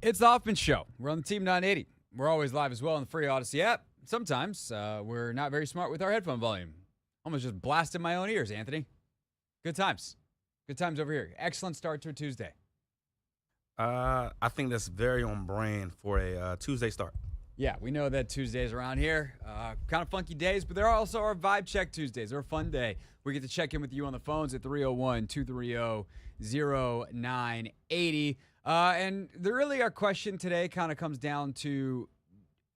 It's the Hoffman Show. We're on the Team 980. We're always live as well on the free Odyssey app. Sometimes we're not very smart with our headphone volume. Almost just blasted my own ears, Anthony. Good times. Good times over here. Excellent start to a Tuesday. I think that's very on brand for a Tuesday start. Yeah, we know that Tuesdays around here, kind of funky days, but there are also our Vibe Check Tuesdays. They're a fun day. We get to check in with you on the phones at 301-230-0980. And really our question today kind of comes down to,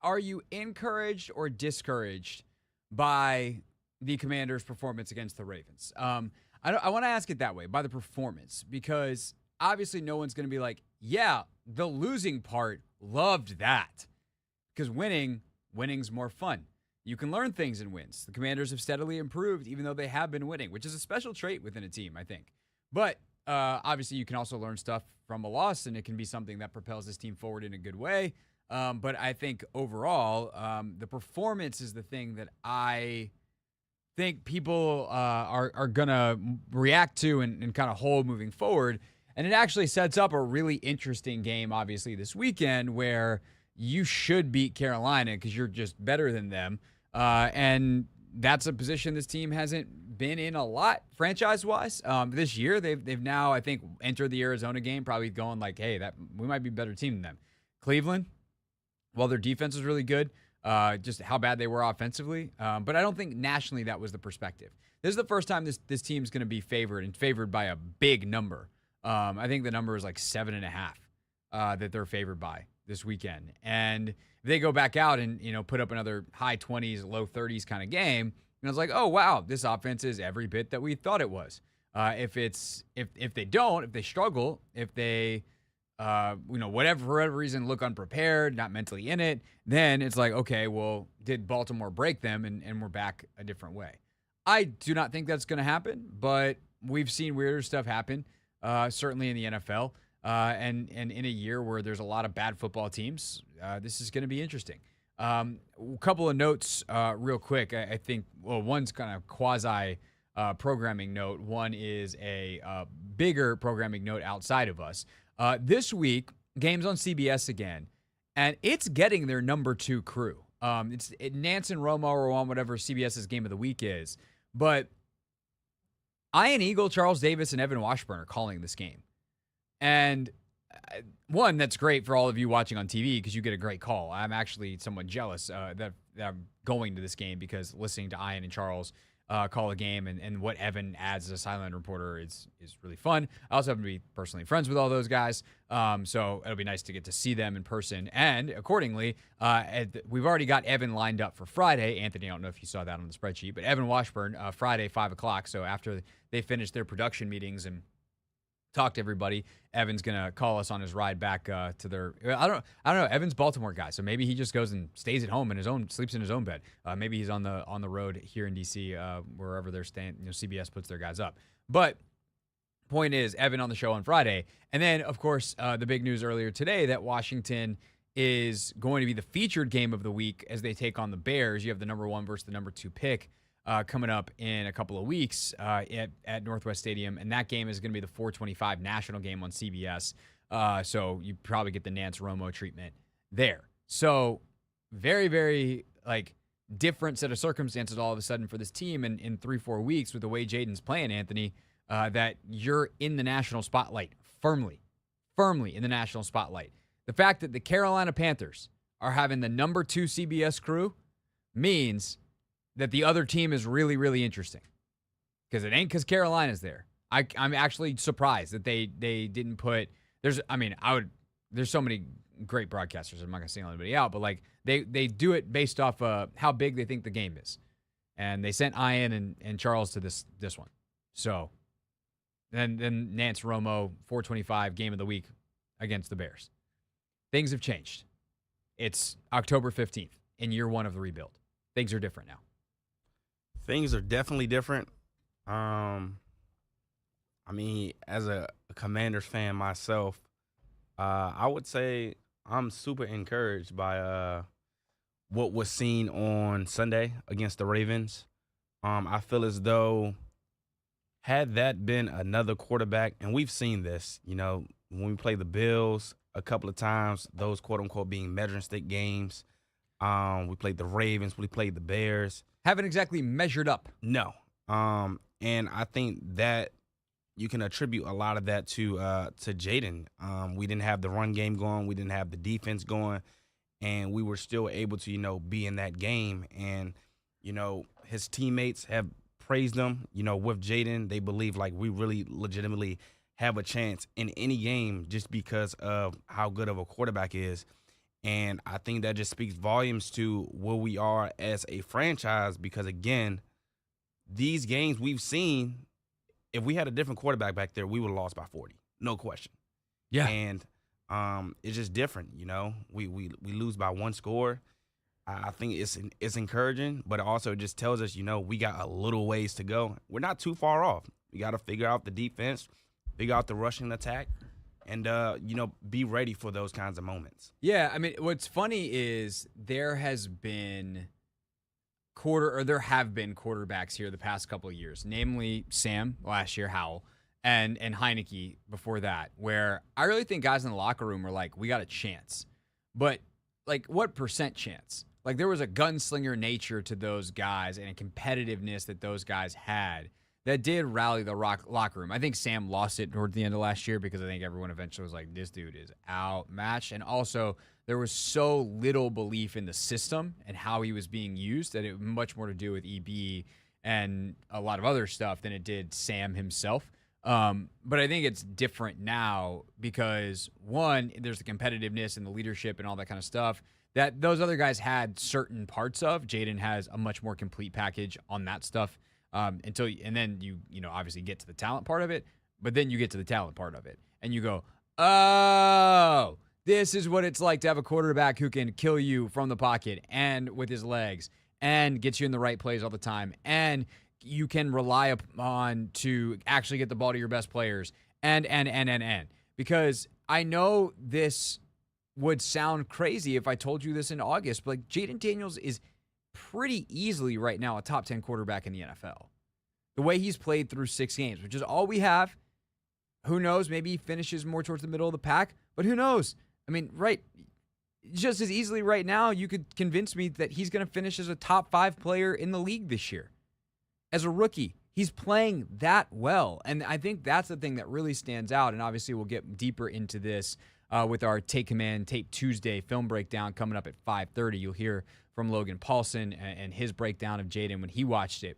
are you encouraged or discouraged by the Commanders' performance against the Ravens? I want to ask it that way, by the performance, because obviously no one's going to be like, yeah, the losing part, loved that. Because winning's more fun. You can learn things in wins. The Commanders have steadily improved, even though they have been winning, which is a special trait within a team, I think. But obviously, you can also learn stuff from a loss, and it can be something that propels this team forward in a good way. But I think overall, the performance is the thing that I think people are going to react to and kind of hold moving forward. And it actually sets up a really interesting game, obviously, this weekend where you should beat Carolina because you're just better than them. And that's a position this team hasn't been in a lot franchise-wise. This year, they've now, I think, entered the Arizona game probably going like, hey, that we might be a better team than them. Cleveland, well, their defense was really good, just how bad they were offensively. But I don't think nationally that was the perspective. This is the first time this team's going to be favored by a big number. I think the number is like 7.5 that they're favored by this weekend. And if they go back out and, put up another high 20s, low 30s kind of game, and it's like, oh, wow, this offense is every bit that we thought it was. If they struggle, if they, for whatever reason, look unprepared, not mentally in it, then it's like, okay, well, did Baltimore break them and we're back a different way? I do not think that's going to happen, but we've seen weirder stuff happen, certainly in the NFL. And in a year where there's a lot of bad football teams, this is going to be interesting. A couple of notes real quick. I think, well, one's kind of quasi programming note. One is a bigger programming note outside of us. This week, games on CBS again, and it's getting their number 2 crew. Nance and Romo are on whatever CBS's game of the week is. But Ian Eagle, Charles Davis, and Evan Washburn are calling this game. And one, that's great for all of you watching on TV because you get a great call. I'm actually somewhat jealous that I'm going to this game because listening to Ian and Charles call a game and what Evan adds as a sideline reporter is really fun. I also happen to be personally friends with all those guys, so it'll be nice to get to see them in person. And accordingly, we've already got Evan lined up for Friday. Anthony, I don't know if you saw that on the spreadsheet, but Evan Washburn, Friday, 5 o'clock. So after they finish their production meetings and talk to everybody, Evan's gonna call us on his ride back to their. I don't know. Evan's Baltimore guy, so maybe he just goes and stays at home sleeps in his own bed. Maybe he's on the road here in DC, wherever they're staying. CBS puts their guys up. But point is, Evan on the show on Friday, and then of course the big news earlier today that Washington is going to be the featured game of the week as they take on the Bears. You have the number 1 versus the number 2 pick. Coming up in a couple of weeks at Northwest Stadium, and that game is going to be the 4:25 national game on CBS. So you probably get the Nance Romo treatment there. So very, very different set of circumstances all of a sudden for this team in 3-4 weeks with the way Jayden's playing, Anthony. That you're in the national spotlight firmly in the national spotlight. The fact that the Carolina Panthers are having the number 2 CBS crew means that the other team is really, really interesting. Because it ain't because Carolina's there. I'm actually surprised that they didn't put there's so many great broadcasters. I'm not gonna single anybody out, but they do it based off how big they think the game is. And they sent Ian and Charles to this one. So then Nance Romo, 4:25 game of the week against the Bears. Things have changed. It's October 15th in year 1 of the rebuild. Things are different now. Things are definitely different. As a Commanders fan myself, I would say I'm super encouraged by what was seen on Sunday against the Ravens. I feel as though had that been another quarterback, and we've seen this, when we play the Bills, a couple of times, those quote unquote being measuring stick games. We played the Ravens, we played the Bears. Haven't exactly measured up. No. And I think that you can attribute a lot of that to Jayden. We didn't have the run game going, we didn't have the defense going, and we were still able to, be in that game. And, his teammates have praised him, with Jayden. They believe like we really legitimately have a chance in any game just because of how good of a quarterback is. And I think that just speaks volumes to where we are as a franchise because, again, these games we've seen, if we had a different quarterback back there, we would have lost by 40. No question. Yeah. And it's just different, We lose by one score. I think it's encouraging, but it also just tells us, we got a little ways to go. We're not too far off. We got to figure out the defense, figure out the rushing attack, and, be ready for those kinds of moments. Yeah, I mean, what's funny is there have been quarterbacks here the past couple of years, namely Sam last year, Howell, and Heineke before that, where I really think guys in the locker room were like, we got a chance. But, like, what % chance? Like, there was a gunslinger nature to those guys and a competitiveness that those guys had that did rally the locker room. I think Sam lost it toward the end of last year because I think everyone eventually was like, this dude is outmatched. And also, there was so little belief in the system and how he was being used that it had much more to do with EB and a lot of other stuff than it did Sam himself. But I think it's different now because, one, there's the competitiveness and the leadership and all that kind of stuff that those other guys had certain parts of. Jayden has a much more complete package on that stuff. And then you obviously get to the talent part of it, but then you get to the talent part of it and you go, oh, this is what it's like to have a quarterback who can kill you from the pocket and with his legs and gets you in the right plays all the time. And you can rely upon to actually get the ball to your best players and. Because I know this would sound crazy if I told you this in August, but like Jayden Daniels is pretty easily right now a top 10 quarterback in the NFL. The way he's played through 6 games, which is all we have. Who knows? Maybe he finishes more towards the middle of the pack, but who knows? I mean, right, just as easily right now, you could convince me that he's going to finish as a top 5 player in the league this year. As a rookie, he's playing that well. And I think that's the thing that really stands out. And obviously we'll get deeper into this with our Take Command Tape Tuesday film breakdown coming up at 5:30. You'll hear from Logan Paulson and his breakdown of Jayden when he watched it.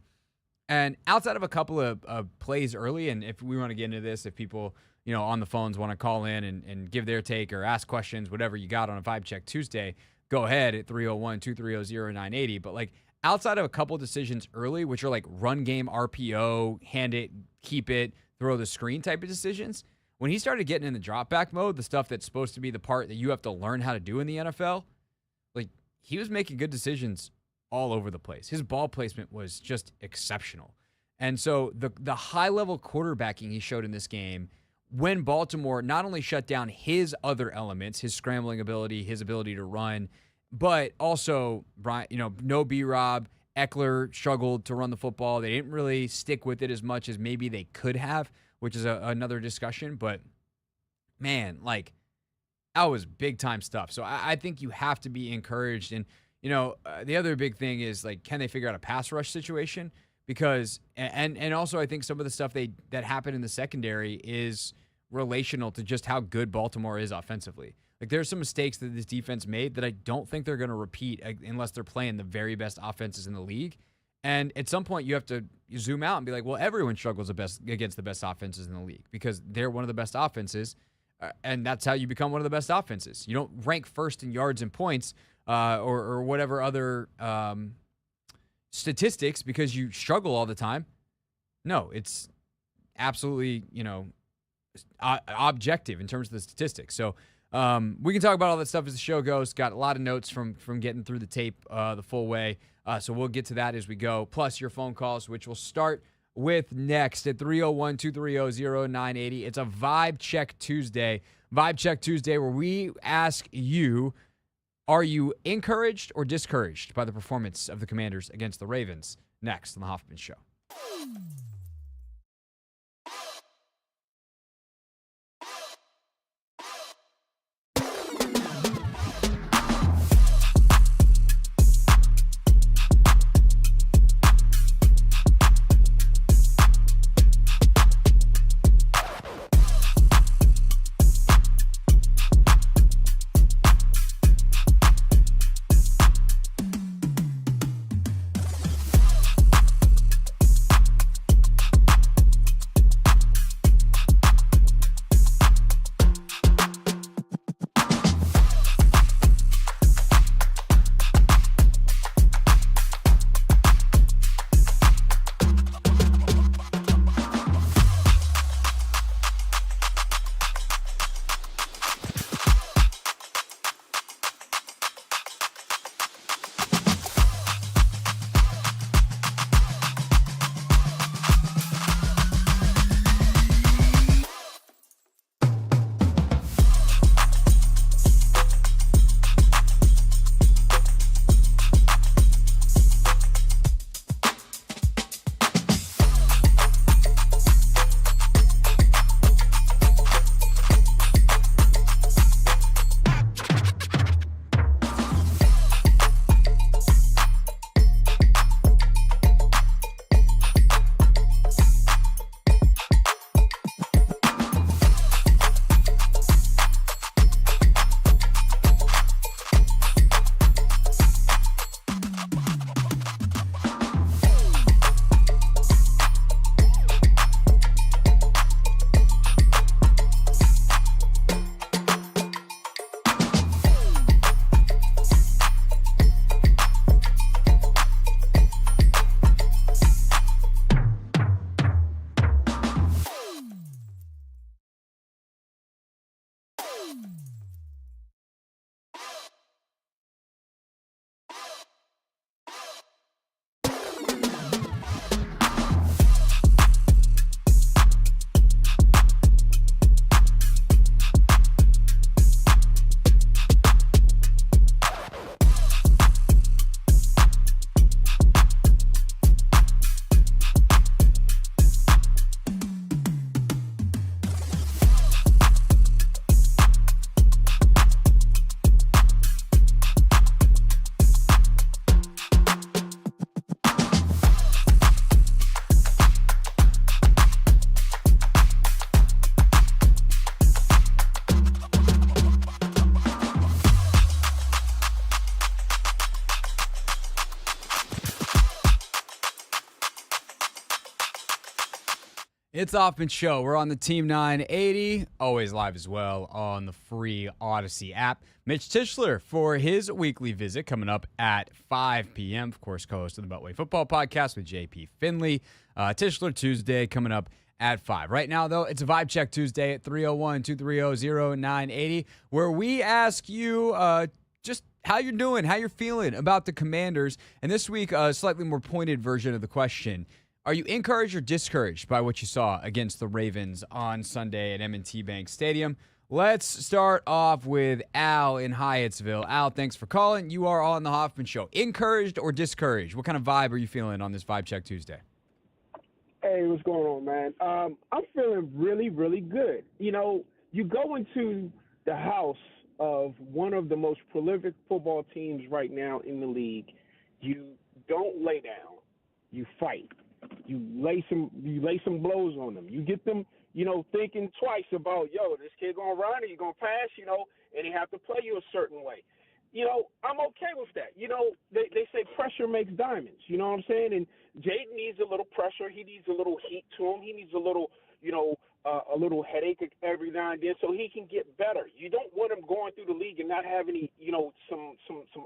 And outside of a couple of plays early, and if we want to get into this, if people on the phones want to call in and give their take or ask questions, whatever you got on a Vibe Check Tuesday, go ahead at 301-230-0980. But like outside of a couple of decisions early, which are like run game RPO, hand it, keep it, throw the screen type of decisions, when he started getting in the drop back mode, the stuff that's supposed to be the part that you have to learn how to do in the NFL, like he was making good decisions all over the place. His ball placement was just exceptional. And so the high-level quarterbacking he showed in this game, when Baltimore not only shut down his other elements, his scrambling ability, his ability to run, but also, no B-Rob, Eckler struggled to run the football. They didn't really stick with it as much as maybe they could have, which is another discussion. But, man, like, that was big-time stuff. So I think you have to be encouraged. And, the other big thing is, like, can they figure out a pass rush situation? Because and also I think some of the stuff that happened in the secondary is relational to just how good Baltimore is offensively. Like there's some mistakes that this defense made that I don't think they're going to repeat unless they're playing the very best offenses in the league. And at some point you have to zoom out and be like, well, everyone struggles against the best offenses in the league because they're one of the best offenses, and that's how you become one of the best offenses. You don't rank first in yards and points or whatever other statistics because you struggle all the time. No, it's absolutely, objective in terms of the statistics. So we can talk about all that stuff as the show goes. Got a lot of notes from getting through the tape the full way. So we'll get to that as we go. Plus your phone calls, which we'll start with next at 301-230-0980. It's a Vibe Check Tuesday. Vibe Check Tuesday where we ask you, are you encouraged or discouraged by the performance of the Commanders against the Ravens? Next on the Hoffman Show. It's Hoffman Show. We're on the Team 980, always live as well on the free Odyssey app. Mitch Tischler for his weekly visit coming up at 5 p.m. Of course, co-host of the Beltway Football Podcast with JP Finley. Tischler Tuesday coming up at 5. Right now, though, it's a Vibe Check Tuesday at 301-230-0980, where we ask you just how you're doing, how you're feeling about the Commanders. And this week, a slightly more pointed version of the question. Are you encouraged or discouraged by what you saw against the Ravens on Sunday at M&T Bank Stadium? Let's start off with Al in Hyattsville. Al, thanks for calling. You are on the Hoffman Show. Encouraged or discouraged? What kind of vibe are you feeling on this Vibe Check Tuesday? Hey, what's going on, man? I'm feeling really, really good. You know, you go into the house of one of the most prolific football teams right now in the league. You don't lay down. You fight. You lay some blows on them. You get them, thinking twice about, this kid gonna run or you gonna pass, and they have to play you a certain way. I'm okay with that. They say pressure makes diamonds. You know what I'm saying? And Jayden needs a little pressure. He needs a little heat to him. He needs a little, a little headache every now and then so he can get better. You don't want him going through the league and not have any, some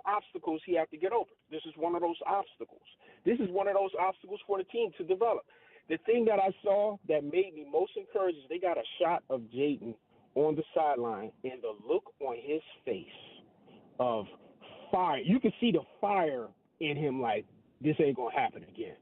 obstacles he have to get over. This is one of those obstacles. This is one of those obstacles for the team to develop. The thing that I saw that made me most encouraged is they got a shot of Jayden on the sideline, and the look on his face of fire. You can see the fire in him, like, this ain't going to happen again.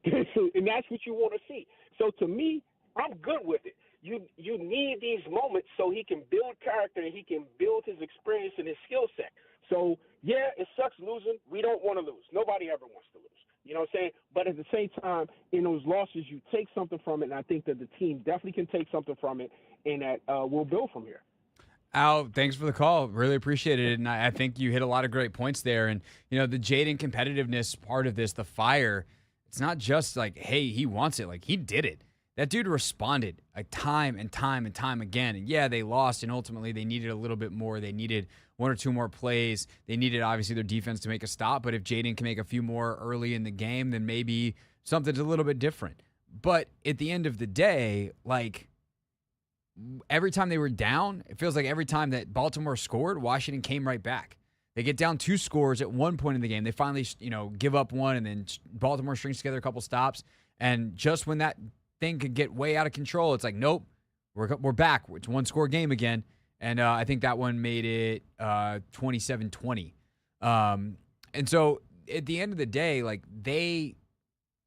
And that's what you want to see. So to me, I'm good with it. You need these moments so he can build character and he can build his experience and his skill set. So, yeah, it sucks losing. We don't want to lose. Nobody ever wants to lose. You know what I'm saying? But at the same time, in those losses, you take something from it, and I think that the team definitely can take something from it, and that we'll build from here. Al, thanks for the call. Really appreciate it. And I think you hit a lot of great points there. And, the Jayden competitiveness part of this, the fire, it's not just like, hey, he wants it. Like, he did it. That dude responded time and time and time again. And, yeah, they lost, and ultimately they needed a little bit more. They needed one or two more plays. They needed, obviously, their defense to make a stop. But if Jayden can make a few more early in the game, then maybe something's a little bit different. But at the end of the day, like, every time they were down, it feels like every time that Baltimore scored, Washington came right back. They get down 2 scores at one point in the game. They finally, give up one, and then Baltimore strings together a couple stops. And just when that thing could get way out of control, it's like, nope, we're back. It's 1-score game again. And I think that one made it 27-20. And so at the end of the day, like, they,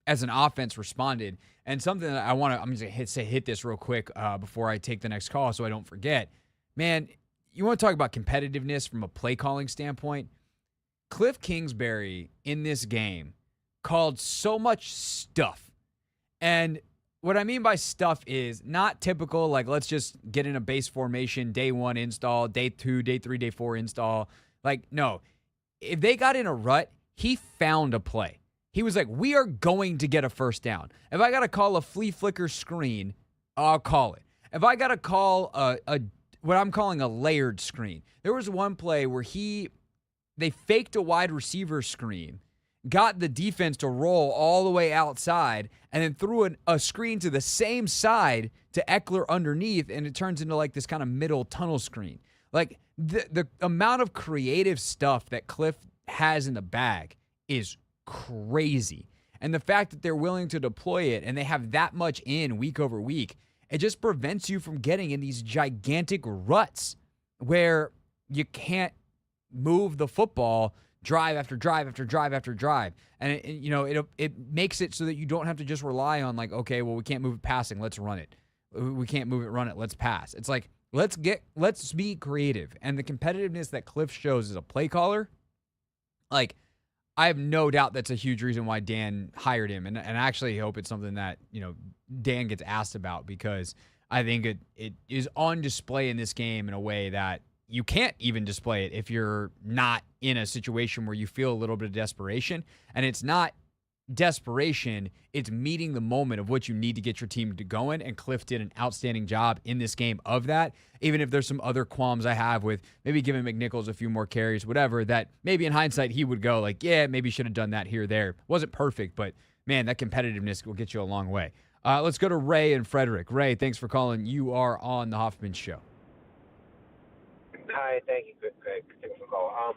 as an offense, responded. And something that I'm just going to hit this real quick before I take the next call so I don't forget. Man, you want to talk about competitiveness from a play calling standpoint? Cliff Kingsbury in this game called so much stuff. And what I mean by stuff is not typical, like, let's just get in a base formation, day 1 install, day 2, day 3, day 4 install. Like, no. If they got in a rut, he found a play. He was like, we are going to get a first down. If I got to call a flea flicker screen, I'll call it. If I got to call what I'm calling a layered screen. There was one play where they faked a wide receiver screen, got the defense to roll all the way outside, and then threw a screen to the same side to Eckler underneath, and it turns into like this kind of middle tunnel screen. Like, the amount of creative stuff that Cliff has in the bag is crazy. And the fact that they're willing to deploy it and they have that much in week over week, it just prevents you from getting in these gigantic ruts where you can't move the football drive after drive after drive after drive. And it makes it so that you don't have to just rely on, like, okay, well, we can't move it passing, let's run it. We can't move it, run it, let's pass. It's like, let's be creative. And the competitiveness that Cliff shows as a play caller, like, I have no doubt that's a huge reason why Dan hired him. And I actually hope it's something that, Dan gets asked about, because I think it is on display in this game in a way that you can't even display it if you're not in a situation where you feel a little bit of desperation. And it's not desperation, it's meeting the moment of what you need to get your team to going. And Cliff did an outstanding job in this game of that. Even if there's some other qualms I have with maybe giving McNichols a few more carries, whatever, that maybe in hindsight he would go like, yeah, maybe should have done that here or there. Wasn't perfect, but man, that competitiveness will get you a long way. Let's go to Ray and Frederick. Ray, thanks for calling. You are on the Hoffman Show. Hi, thank you, Greg. Thanks for the call.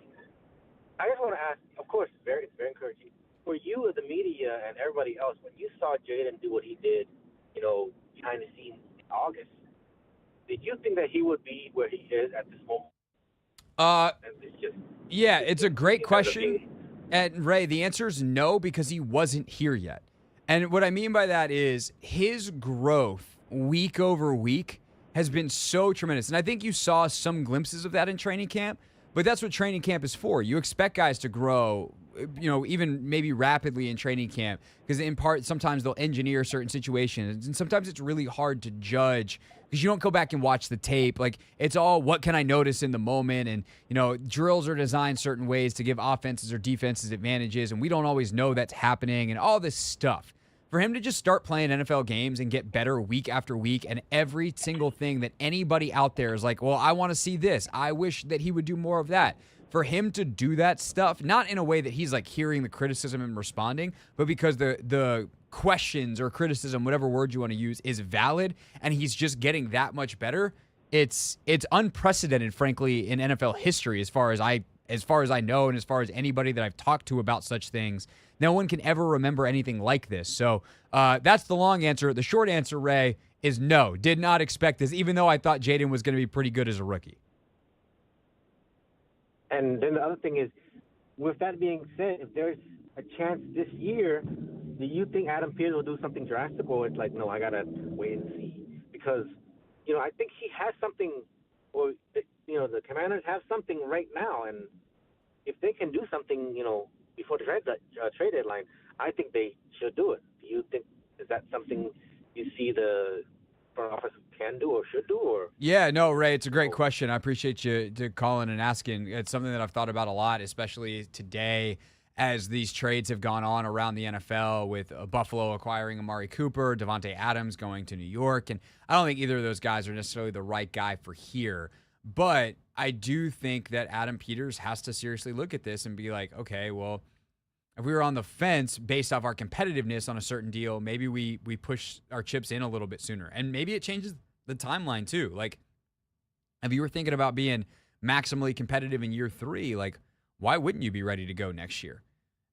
I just want to ask, of course, it's very encouraging. For you as the media and everybody else, when you saw Jayden do what he did, behind the scenes in August, did you think that he would be where he is at this moment? It's a great question. And Ray, the answer is no, because he wasn't here yet. And what I mean by that is his growth week over week has been so tremendous. And I think you saw some glimpses of that in training camp, but that's what training camp is for. You expect guys to grow, even maybe rapidly in training camp, because in part, sometimes they'll engineer certain situations. And sometimes it's really hard to judge because you don't go back and watch the tape. Like, it's all, what can I notice in the moment? And, drills are designed certain ways to give offenses or defenses advantages, and we don't always know that's happening and all this stuff. For him to just start playing NFL games and get better week after week, and every single thing that anybody out there is like, well, I want to see this. I wish that he would do more of that. For him to do that stuff, not in a way that he's like hearing the criticism and responding, but because the questions or criticism, whatever word you want to use, is valid, and he's just getting that much better. It's unprecedented, frankly, in NFL history, as far as I know, and as far as anybody that I've talked to about such things. No one can ever remember anything like this. So that's the long answer. The short answer, Ray, is no. Did not expect this, even though I thought Jayden was going to be pretty good as a rookie. And then the other thing is, with that being said, if there's a chance this year, do you think Adam Peters will do something drastic, or it's like, no, I got to wait and see? Because, I think he has something, or, the Commanders have something right now, and if they can do something, before the trade deadline, I think they should do it. Do you think, is that something you see the front office can do or should do? Or Yeah, no, Ray, it's a great question. I appreciate you calling and asking. It's something that I've thought about a lot, especially today as these trades have gone on around the NFL, with Buffalo acquiring Amari Cooper, Devontae Adams going to New York. And I don't think either of those guys are necessarily the right guy for here. But I do think that Adam Peters has to seriously look at this and be like, okay, well, if we were on the fence based off our competitiveness on a certain deal, maybe we push our chips in a little bit sooner. And maybe it changes the timeline too. Like, if you were thinking about being maximally competitive in year 3, like, why wouldn't you be ready to go next year?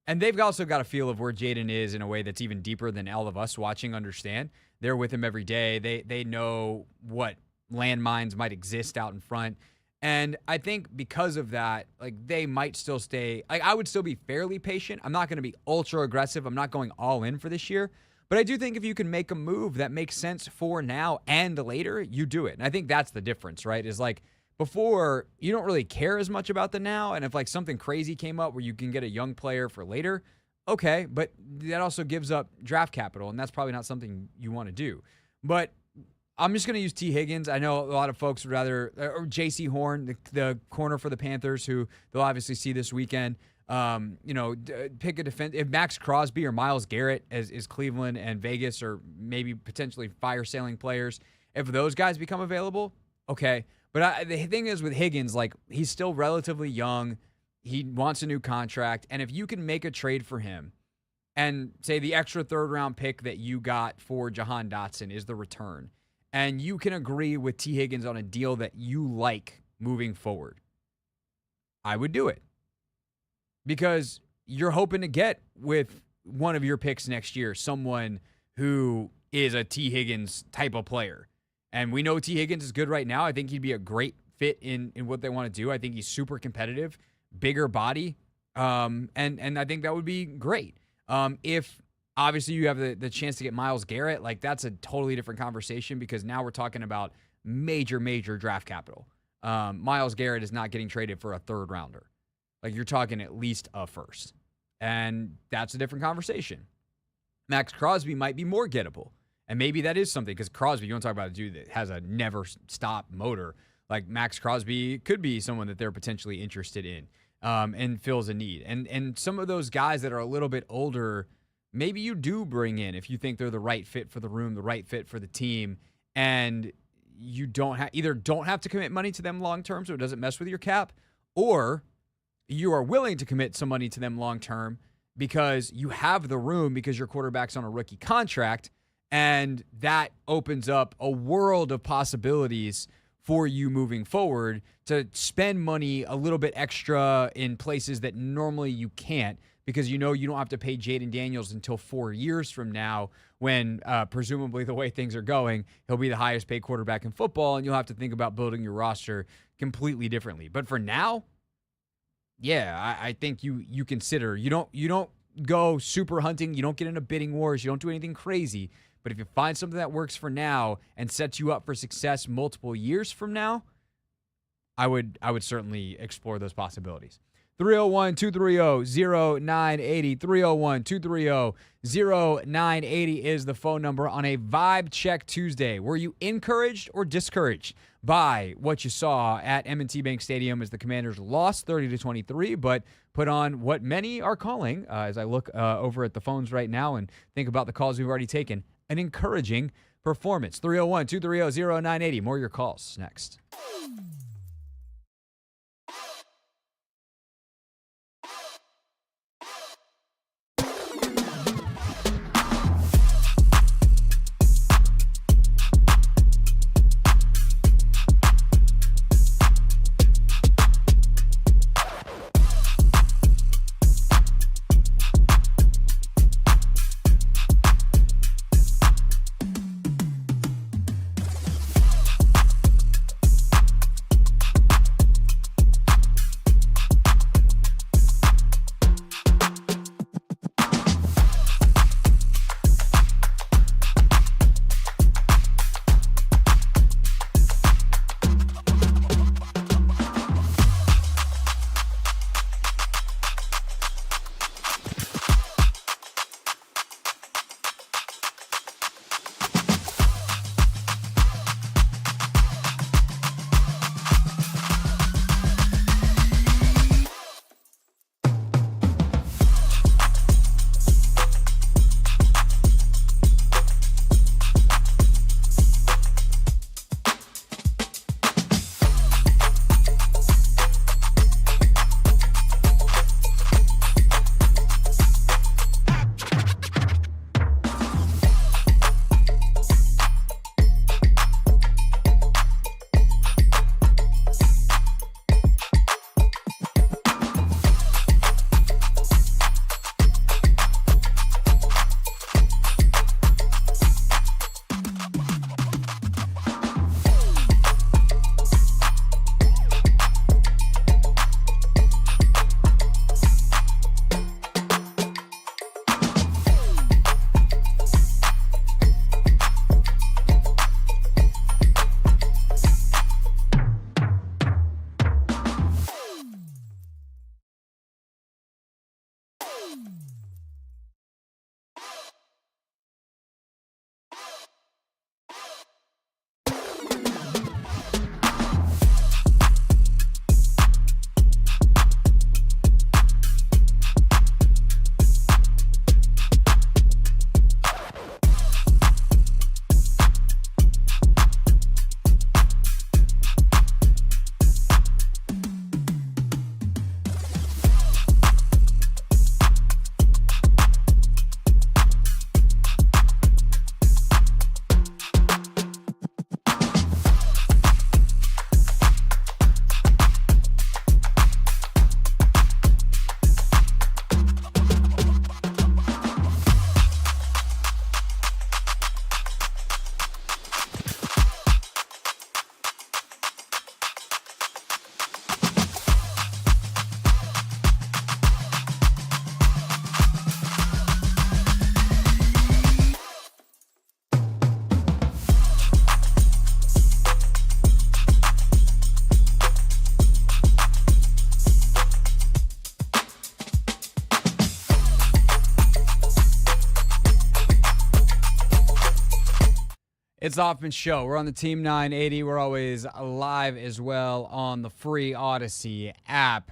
And they've also got a feel of where Jayden is in a way that's even deeper than all of us watching understand. They're with him every day. They know what landmines might exist out in front. And I think because of that, like, they might still stay. Like, I would still be fairly patient. I'm not going to be ultra aggressive. I'm not going all in for this year. But I do think if you can make a move that makes sense for now and later, you do it. And I think that's the difference, right? Is like, before, you don't really care as much about the now. And if like something crazy came up where you can get a young player for later, okay. But that also gives up draft capital, and that's probably not something you want to do. But I'm just going to use T. Higgins. I know a lot of folks would rather, or J.C. Horn, the corner for the Panthers, who they'll obviously see this weekend. Pick a defense. If Max Crosby or Myles Garrett is Cleveland and Vegas, or maybe potentially fire sailing players, if those guys become available, okay. But the thing is with Higgins, like, he's still relatively young. He wants a new contract. And if you can make a trade for him and say the extra third-round pick that you got for Jahan Dotson is the return, and you can agree with T. Higgins on a deal that you like moving forward, I would do it. Because you're hoping to get with one of your picks next year someone who is a T. Higgins type of player. And we know T. Higgins is good right now. I think he'd be a great fit in what they want to do. I think he's super competitive, bigger body, and I think that would be great. If obviously you have the chance to get Myles Garrett, like, that's a totally different conversation, because now we're talking about major draft capital. Myles Garrett is not getting traded for a third rounder. Like, you're talking at least a first, and that's a different conversation. Max Crosby might be more gettable. And maybe that is something, because Crosby, you want to talk about a dude that has a never-stop motor. Like, Max Crosby could be someone that they're potentially interested in and fills a need. And some of those guys that are a little bit older, maybe you do bring in if you think they're the right fit for the room, the right fit for the team, and you don't have to commit money to them long-term so it doesn't mess with your cap, or you are willing to commit some money to them long-term because you have the room because your quarterback's on a rookie contract. And that opens up a world of possibilities for you moving forward to spend money a little bit extra in places that normally you can't, because you know you don't have to pay Jayden Daniels until 4 years from now when presumably the way things are going, he'll be the highest paid quarterback in football, and you'll have to think about building your roster completely differently. But for now, yeah, I think you consider, you don't go super hunting, you don't get into bidding wars, you don't do anything crazy. But if you find something that works for now and sets you up for success multiple years from now, I would certainly explore those possibilities. 301-230-0980. 301-230-0980 is the phone number on a Vibe Check Tuesday. Were you encouraged or discouraged by what you saw at M&T Bank Stadium as the Commanders lost 30-23, but put on what many are calling, as I look over at the phones right now and think about the calls we've already taken, an encouraging performance? 301-230-0980. More of your calls next. It's Hoffman Show. We're on the Team 980. We're always live as well on the free Odyssey app.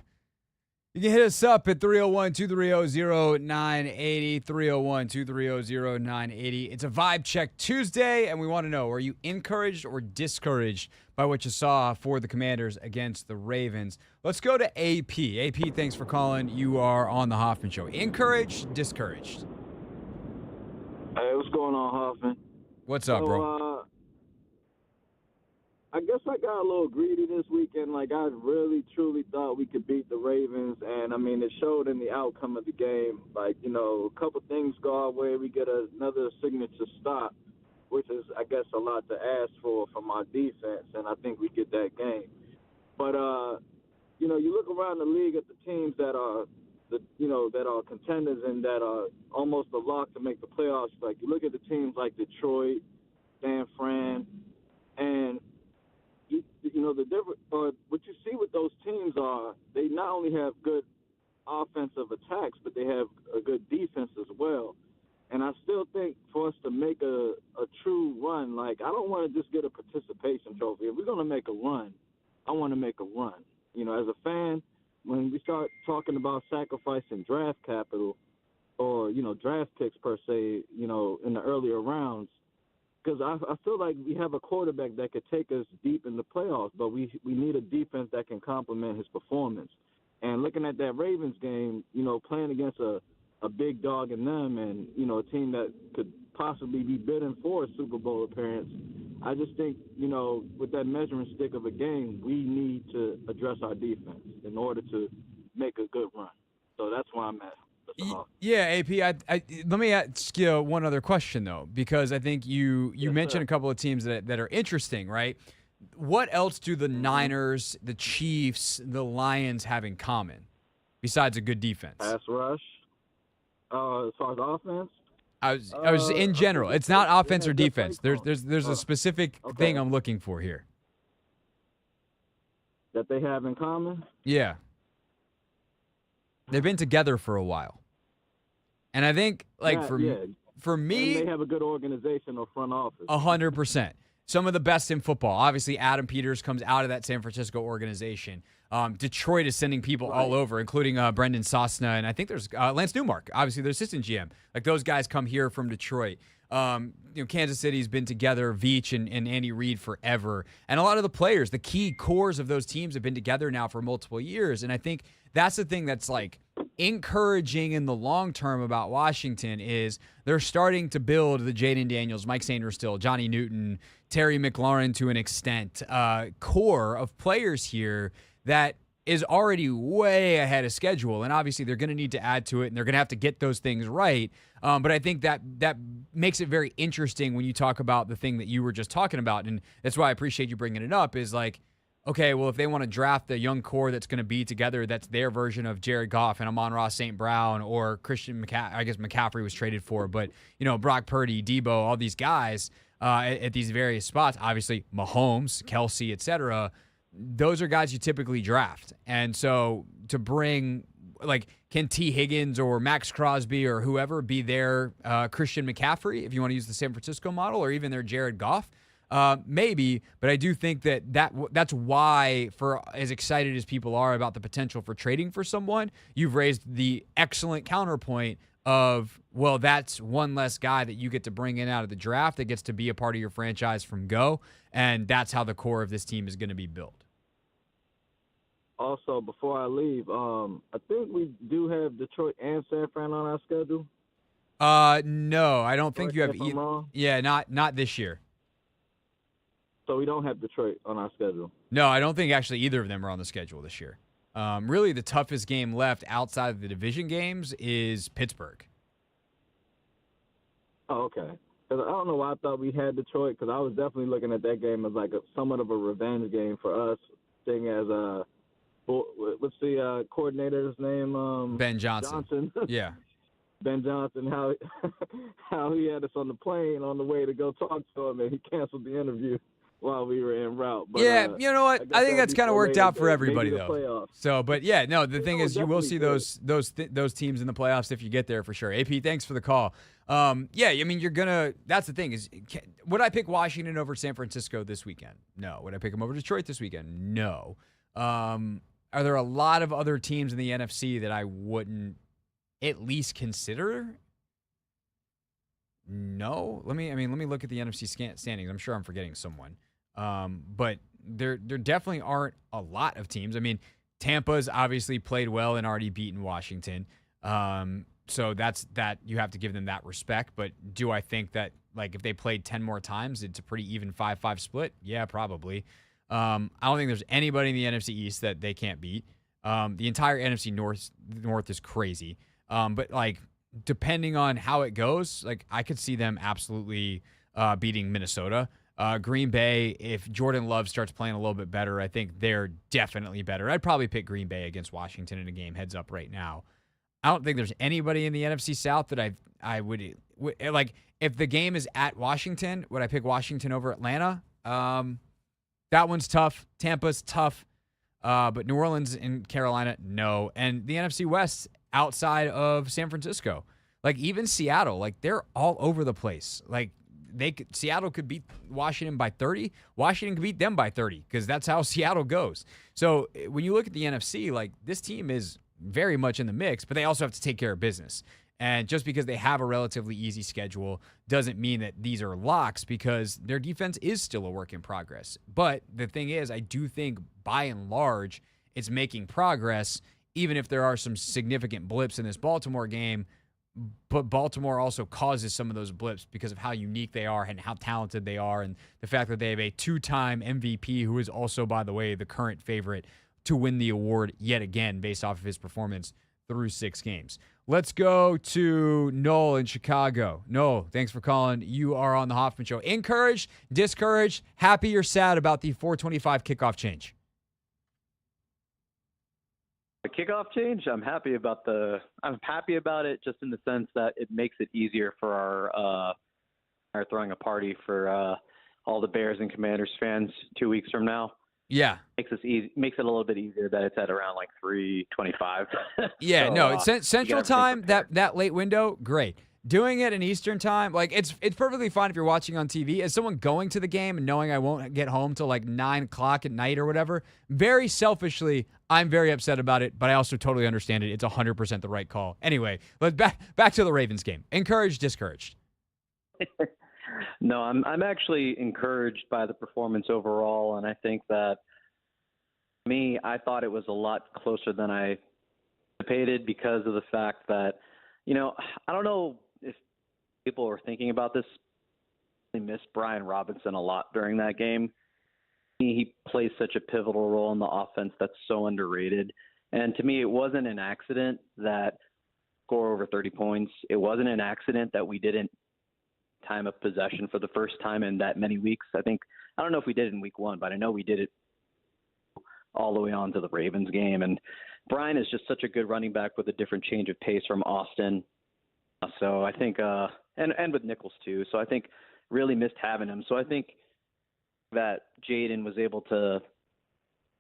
You can hit us up at 301-230-0980, 301-230-0980. It's a Vibe Check Tuesday, and we want to know, are you encouraged or discouraged by what you saw for the Commanders against the Ravens? Let's go to AP. AP, thanks for calling. You are on the Hoffman Show. Encouraged, discouraged? Hey, what's going on, Hoffman? What's up, bro? I guess I got a little greedy this weekend. Like, I really, truly thought we could beat the Ravens. And, I mean, it showed in the outcome of the game. Like, you know, a couple things go our way. We get another signature stop, which is, I guess, a lot to ask for from our defense. And I think we get that game. But, you know, you look around the league at the teams that are, that are contenders and that are almost a lock to make the playoffs. Like, you look at the teams like Detroit, San Fran, and you know, the different, what you see with those teams are they not only have good offensive attacks, but they have a good defense as well. And I still think for us to make a true run, like, I don't want to just get a participation trophy. If we're going to make a run, I want to make a run. You know, as a fan, when we start talking about sacrificing draft capital or, you know, draft picks per se, you know, in the earlier rounds, because I feel like we have a quarterback that could take us deep in the playoffs, but we need a defense that can complement his performance. And looking at that Ravens game, you know, playing against a big dog in them and, you know, a team that could possibly be bidding for a Super Bowl appearance, I just think, you know, with that measuring stick of a game, we need to address our defense in order to make a good run. So that's where I'm at. Yeah, AP. Let me ask you one other question though, because I think you mentioned a couple of teams that are interesting, right? What else do the Niners, the Chiefs, the Lions have in common besides a good defense? Pass rush. As far as offense. I was in general. It's not offense or defense. There's a specific thing I'm looking for here. That they have in common? Yeah. They've been together for a while. And I think, like, for me... And they have a good organization or front office. 100%. Some of the best in football. Obviously, Adam Peters comes out of that San Francisco organization. Detroit is sending people all over, including Brendan Sosna, and I think there's Lance Newmark, obviously their assistant GM. Like, those guys come here from Detroit. You know, Kansas City's been together, Veach and Andy Reid forever. And a lot of the players, the key cores of those teams have been together now for multiple years. And I think that's the thing that's, like, encouraging in the long term about Washington is they're starting to build the Jayden Daniels, Mike Sainristil, Johnny Newton, Terry McLaurin to an extent, core of players here that is already way ahead of schedule. And obviously they're going to need to add to it, and they're going to have to get those things right. But I think that makes it very interesting when you talk about the thing that you were just talking about. And that's why I appreciate you bringing it up is like, okay, well, if they want to draft the young core that's going to be together, that's their version of Jared Goff and Amon-Ra St. Brown or Christian McCaffrey. I guess McCaffrey was traded for, but, you know, Brock Purdy, Debo, all these guys at these various spots, obviously Mahomes, Kelsey, etc. Those are guys you typically draft. And so to bring, like, can T. Higgins or Max Crosby or whoever be their Christian McCaffrey, if you want to use the San Francisco model, or even their Jared Goff? Maybe, but I do think that's why, for as excited as people are about the potential for trading for someone, you've raised the excellent counterpoint of, well, that's one less guy that you get to bring in out of the draft that gets to be a part of your franchise from go, and that's how the core of this team is going to be built. Also, before I leave, I think we do have Detroit and San Fran on our schedule. No, I don't think you have. Yeah, not this year. So we don't have Detroit on our schedule. No, I don't think actually either of them are on the schedule this year. Really, the toughest game left outside of the division games is Pittsburgh. Oh, okay. Because I don't know why I thought we had Detroit, because I was definitely looking at that game as like somewhat of a revenge game for us, seeing as what's the coordinator's name? Ben Johnson. Yeah. Ben Johnson, how he had us on the plane on the way to go talk to him, and he canceled the interview while we were en route. But, yeah, you know what? I think that's kind of worked out for everybody, though. Playoffs. So, but yeah, no, the thing is, you will see those teams in the playoffs if you get there for sure. AP, thanks for the call. Yeah, I mean, that's the thing is, would I pick Washington over San Francisco this weekend? No. Would I pick them over Detroit this weekend? No. Are there a lot of other teams in the NFC that I wouldn't at least consider? No. Let me look at the NFC standings. I'm sure I'm forgetting someone. But there definitely aren't a lot of teams. I mean, Tampa's obviously played well and already beaten Washington. So that you have to give them that respect. But do I think that like if they played 10 more times, it's a pretty even 5-5 split. Yeah, probably. I don't think there's anybody in the NFC East that they can't beat. The entire NFC North is crazy. But like depending on how it goes, like I could see them absolutely beating Minnesota. Green Bay, if Jordan Love starts playing a little bit better, I think they're definitely better. I'd probably pick Green Bay against Washington in a game, heads up right now. I don't think there's anybody in the NFC South that I would like. If the game is at Washington, would I pick Washington over Atlanta? That one's tough. Tampa's tough. But New Orleans and Carolina, no. And the NFC West outside of San Francisco, like even Seattle, like they're all over the place. Like Seattle could beat Washington by 30. Washington could beat them by 30 because that's how Seattle goes. So when you look at the NFC, like this team is very much in the mix, but they also have to take care of business. And just because they have a relatively easy schedule doesn't mean that these are locks because their defense is still a work in progress. But the thing is, I do think by and large, it's making progress, even if there are some significant blips in this Baltimore game. But Baltimore also causes some of those blips because of how unique they are and how talented they are and the fact that they have a 2-time MVP who is also, by the way, the current favorite to win the award yet again based off of his performance through 6 games. Let's go to Noel in Chicago. Noel, thanks for calling. You are on the Hoffman Show. Encouraged, discouraged, happy or sad about the 425 kickoff change? The kickoff change, I'm happy about it just in the sense that it makes it easier for our throwing a party for all the Bears and Commanders fans 2 weeks from now. Yeah. Makes it a little bit easier that it's at around like 3:25. Yeah, so, no, it's Central Time, prepared. that late window, great. Doing it in Eastern Time, like it's perfectly fine if you're watching on TV. As someone going to the game and knowing I won't get home till like 9 o'clock at night or whatever, very selfishly, I'm very upset about it, but I also totally understand it. It's 100% the right call. Anyway, let's back to the Ravens game. Encouraged, discouraged. No, I'm actually encouraged by the performance overall, and I think that I thought it was a lot closer than I anticipated because of the fact that, I don't know if people were thinking about this. They missed Brian Robinson a lot during that game. He plays such a pivotal role in the offense that's so underrated. And to me, it wasn't an accident that score over 30 points. It wasn't an accident that we didn't time of possession for the first time in that many weeks. I don't know if we did it in week 1, but I know we did it all the way on to the Ravens game. And Brian is just such a good running back with a different change of pace from Austin. So I think, and with Nichols too. So I think really missed having him. So I think that Jayden was able to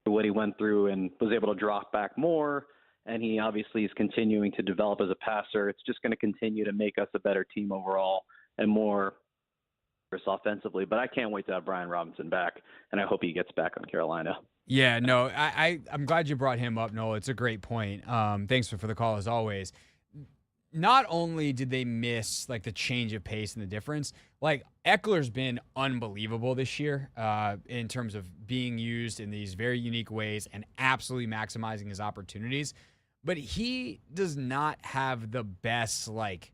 do what he went through and was able to drop back more. And he obviously is continuing to develop as a passer. It's just going to continue to make us a better team overall and more offensively. But I can't wait to have Brian Robinson back, and I hope he gets back on Carolina. Yeah, no, I'm glad you brought him up, Noel. It's a great point. Thanks for the call as always. Not only did they miss like the change of pace and the difference, like Eckler's been unbelievable this year in terms of being used in these very unique ways and absolutely maximizing his opportunities. But he does not have the best like,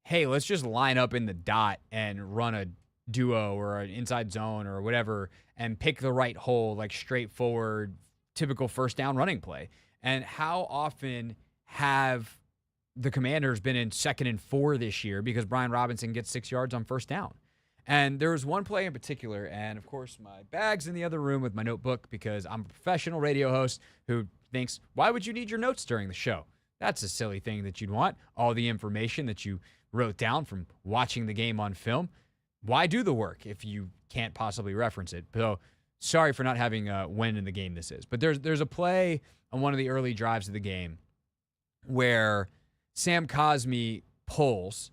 hey, let's just line up in the dot and run a duo or an inside zone or whatever and pick the right hole, like straightforward, typical first down running play. And how often have the Commanders been in 2nd and 4 this year because Brian Robinson gets 6 yards on first down? And there was one play in particular, and of course my bag's in the other room with my notebook because I'm a professional radio host who thinks, why would you need your notes during the show? That's a silly thing that you'd want. All the information that you wrote down from watching the game on film. Why do the work if you can't possibly reference it? So sorry for not having when in the game this is. But there's a play on one of the early drives of the game where Sam Cosmi pulls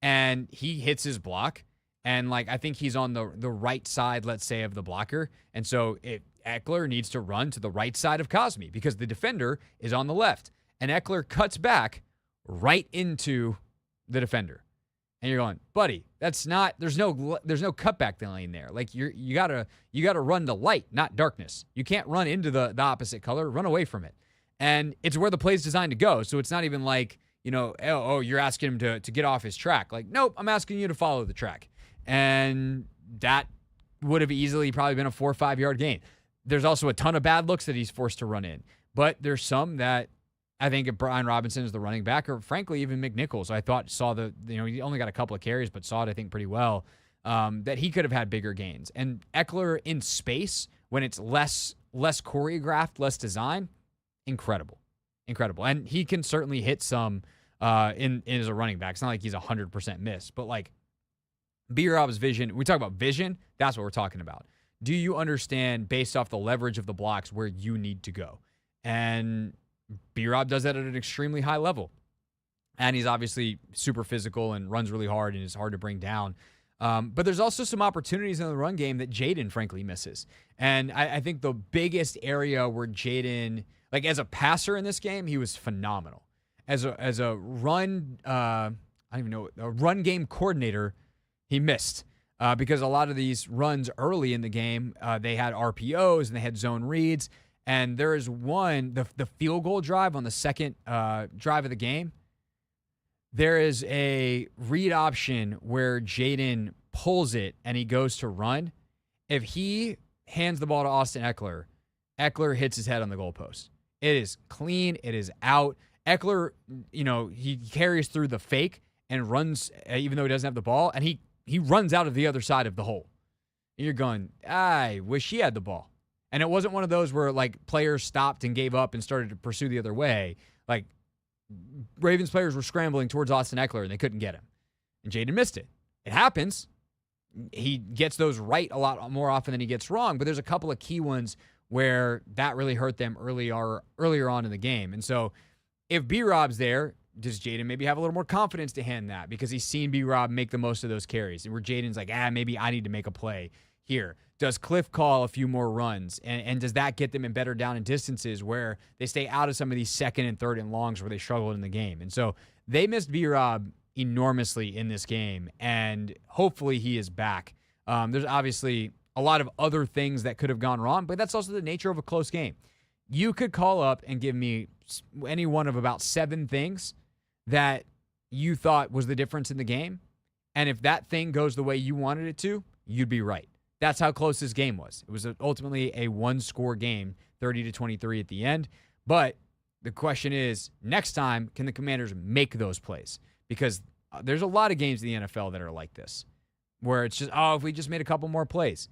and he hits his block. And like I think he's on the right side, let's say, of the blocker. And so Eckler needs to run to the right side of Cosmi because the defender is on the left. And Eckler cuts back right into the defender. And you're going, buddy, that's not, there's no cutback lane there. Like you gotta run to light, not darkness. You can't run into the opposite color, run away from it. And it's where the play's designed to go. So it's not even like, you're asking him to get off his track. Like, nope, I'm asking you to follow the track. and that would have easily probably been a 4 or 5 yard gain. There's also a ton of bad looks that he's forced to run in, but there's some that I think if Brian Robinson is the running back, or frankly even McNichols, I thought he only got a couple of carries, but saw it I think pretty well, that he could have had bigger gains. And Eckler in space when it's less choreographed, less design, incredible. And he can certainly hit some in as a running back. It's not like he's 100% miss, but like B-Rob's vision, we talk about vision, that's what we're talking about. Do you understand based off the leverage of the blocks where you need to go? And B-Rob does that at an extremely high level. And he's obviously super physical and runs really hard and is hard to bring down. But there's also some opportunities in the run game that Jayden, frankly, misses. And I think the biggest area where Jayden, like as a passer in this game, he was phenomenal. As a run, a run game coordinator, he missed. Because a lot of these runs early in the game, they had RPOs and they had zone reads. And there is one, the field goal drive on the second drive of the game. There is a read option where Jayden pulls it and he goes to run. If he hands the ball to Austin Eckler, Eckler hits his head on the goalpost. It is clean. It is out. Eckler, he carries through the fake and runs, even though he doesn't have the ball, and he runs out of the other side of the hole. And you're going, I wish he had the ball. And it wasn't one of those where like players stopped and gave up and started to pursue the other way. Like Ravens players were scrambling towards Austin Eckler and they couldn't get him. And Jayden missed it. It happens. He gets those right a lot more often than he gets wrong, but there's a couple of key ones where that really hurt them earlier on in the game. And so if B-Rob's there, does Jayden maybe have a little more confidence to hand that because he's seen B-Rob make the most of those carries? And where Jayden's like, maybe I need to make a play here. Does Cliff call a few more runs? And does that get them in better down and distances where they stay out of some of these second and third and longs where they struggled in the game? And so they missed B-Rob enormously in this game, and hopefully he is back. There's obviously a lot of other things that could have gone wrong, but that's also the nature of a close game. You could call up and give me any one of about 7 things that you thought was the difference in the game, and if that thing goes the way you wanted it to, you'd be right. That's how close this game was. It was ultimately a one-score game, 30-23 at the end. But the question is, next time, can the Commanders make those plays? Because there's a lot of games in the NFL that are like this, where it's just, if we just made a couple more plays.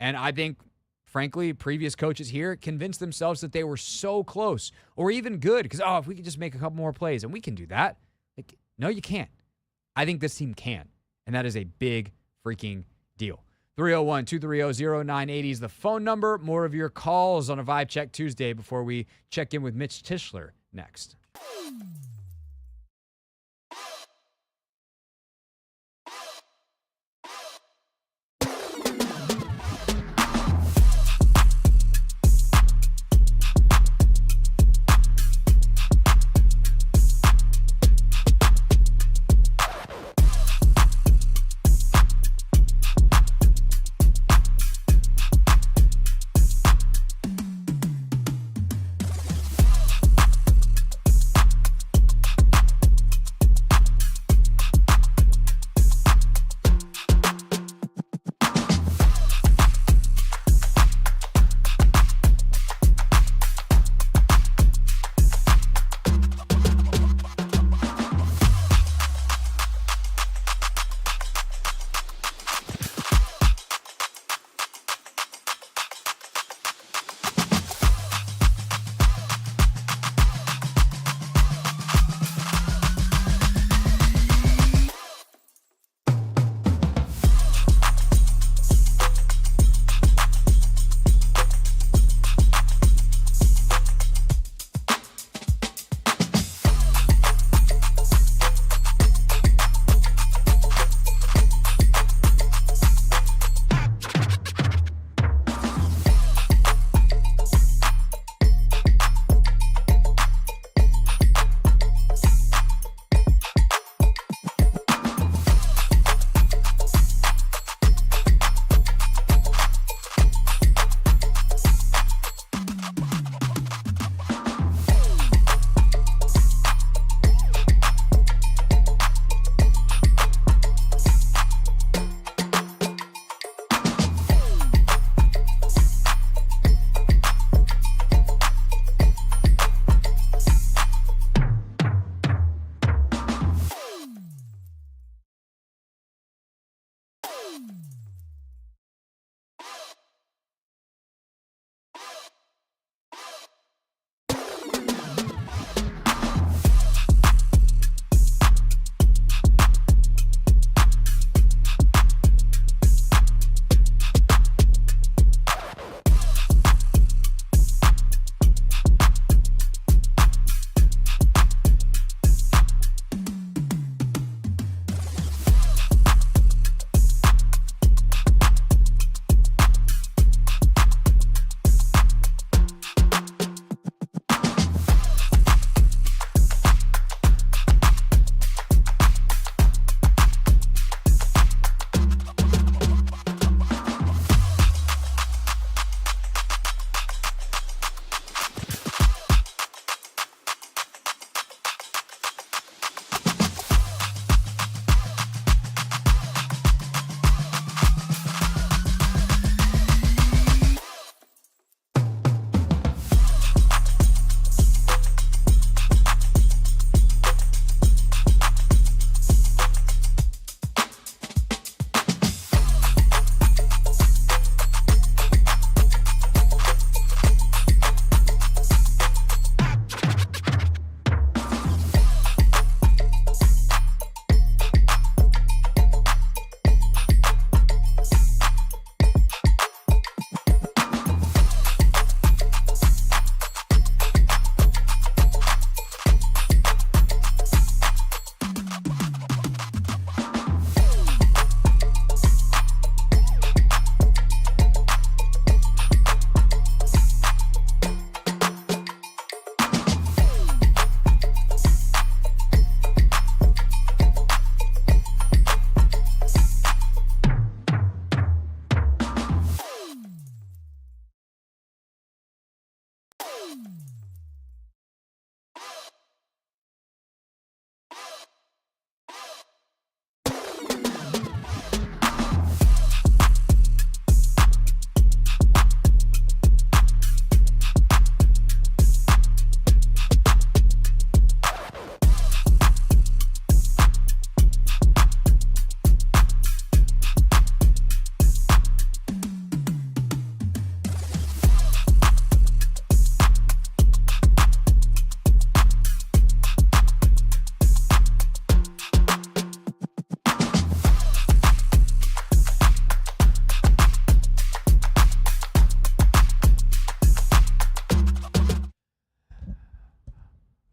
And I think, frankly, previous coaches here convinced themselves that they were so close or even good because, if we could just make a couple more plays, and we can do that. Like, no, you can't. I think this team can, and that is a big freaking deal. 301-230-0980 is the phone number. More of your calls on a Vibe Check Tuesday before we check in with Mitch Tischler next.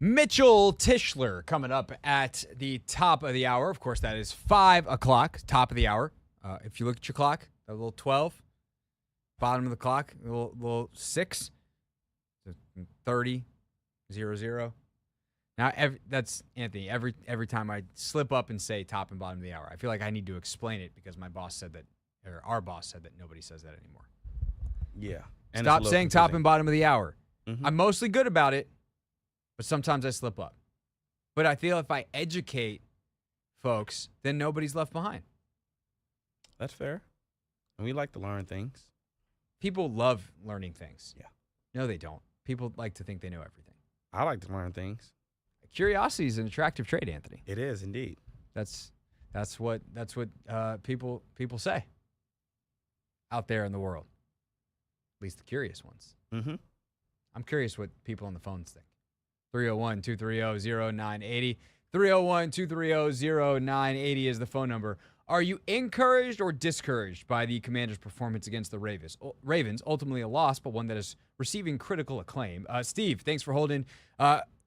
Mitchell Tischler coming up at the top of the hour. Of course, that is 5 o'clock, top of the hour. If you look at your clock, a little 12, bottom of the clock, a little 6, 30, 00. Now, that's Anthony. Every time I slip up and say top and bottom of the hour, I feel like I need to explain it because my boss said that, or our boss said that nobody says that anymore. Yeah. And Stop saying top and bottom of the hour. Mm-hmm. I'm mostly good about it, but sometimes I slip up. But I feel if I educate folks, then nobody's left behind. That's fair. And we like to learn things. People love learning things. Yeah. No, they don't. People like to think they know everything. I like to learn things. Curiosity is an attractive trait, Anthony. It is indeed. That's what people say out there in the world. At least the curious ones. Mm-hmm. I'm curious what people on the phones think. 301-230-0980. 301-230-0980 is the phone number. Are you encouraged or discouraged by the Commanders' performance against the Ravens? Ultimately a loss, but one that is receiving critical acclaim. Steve, thanks for holding.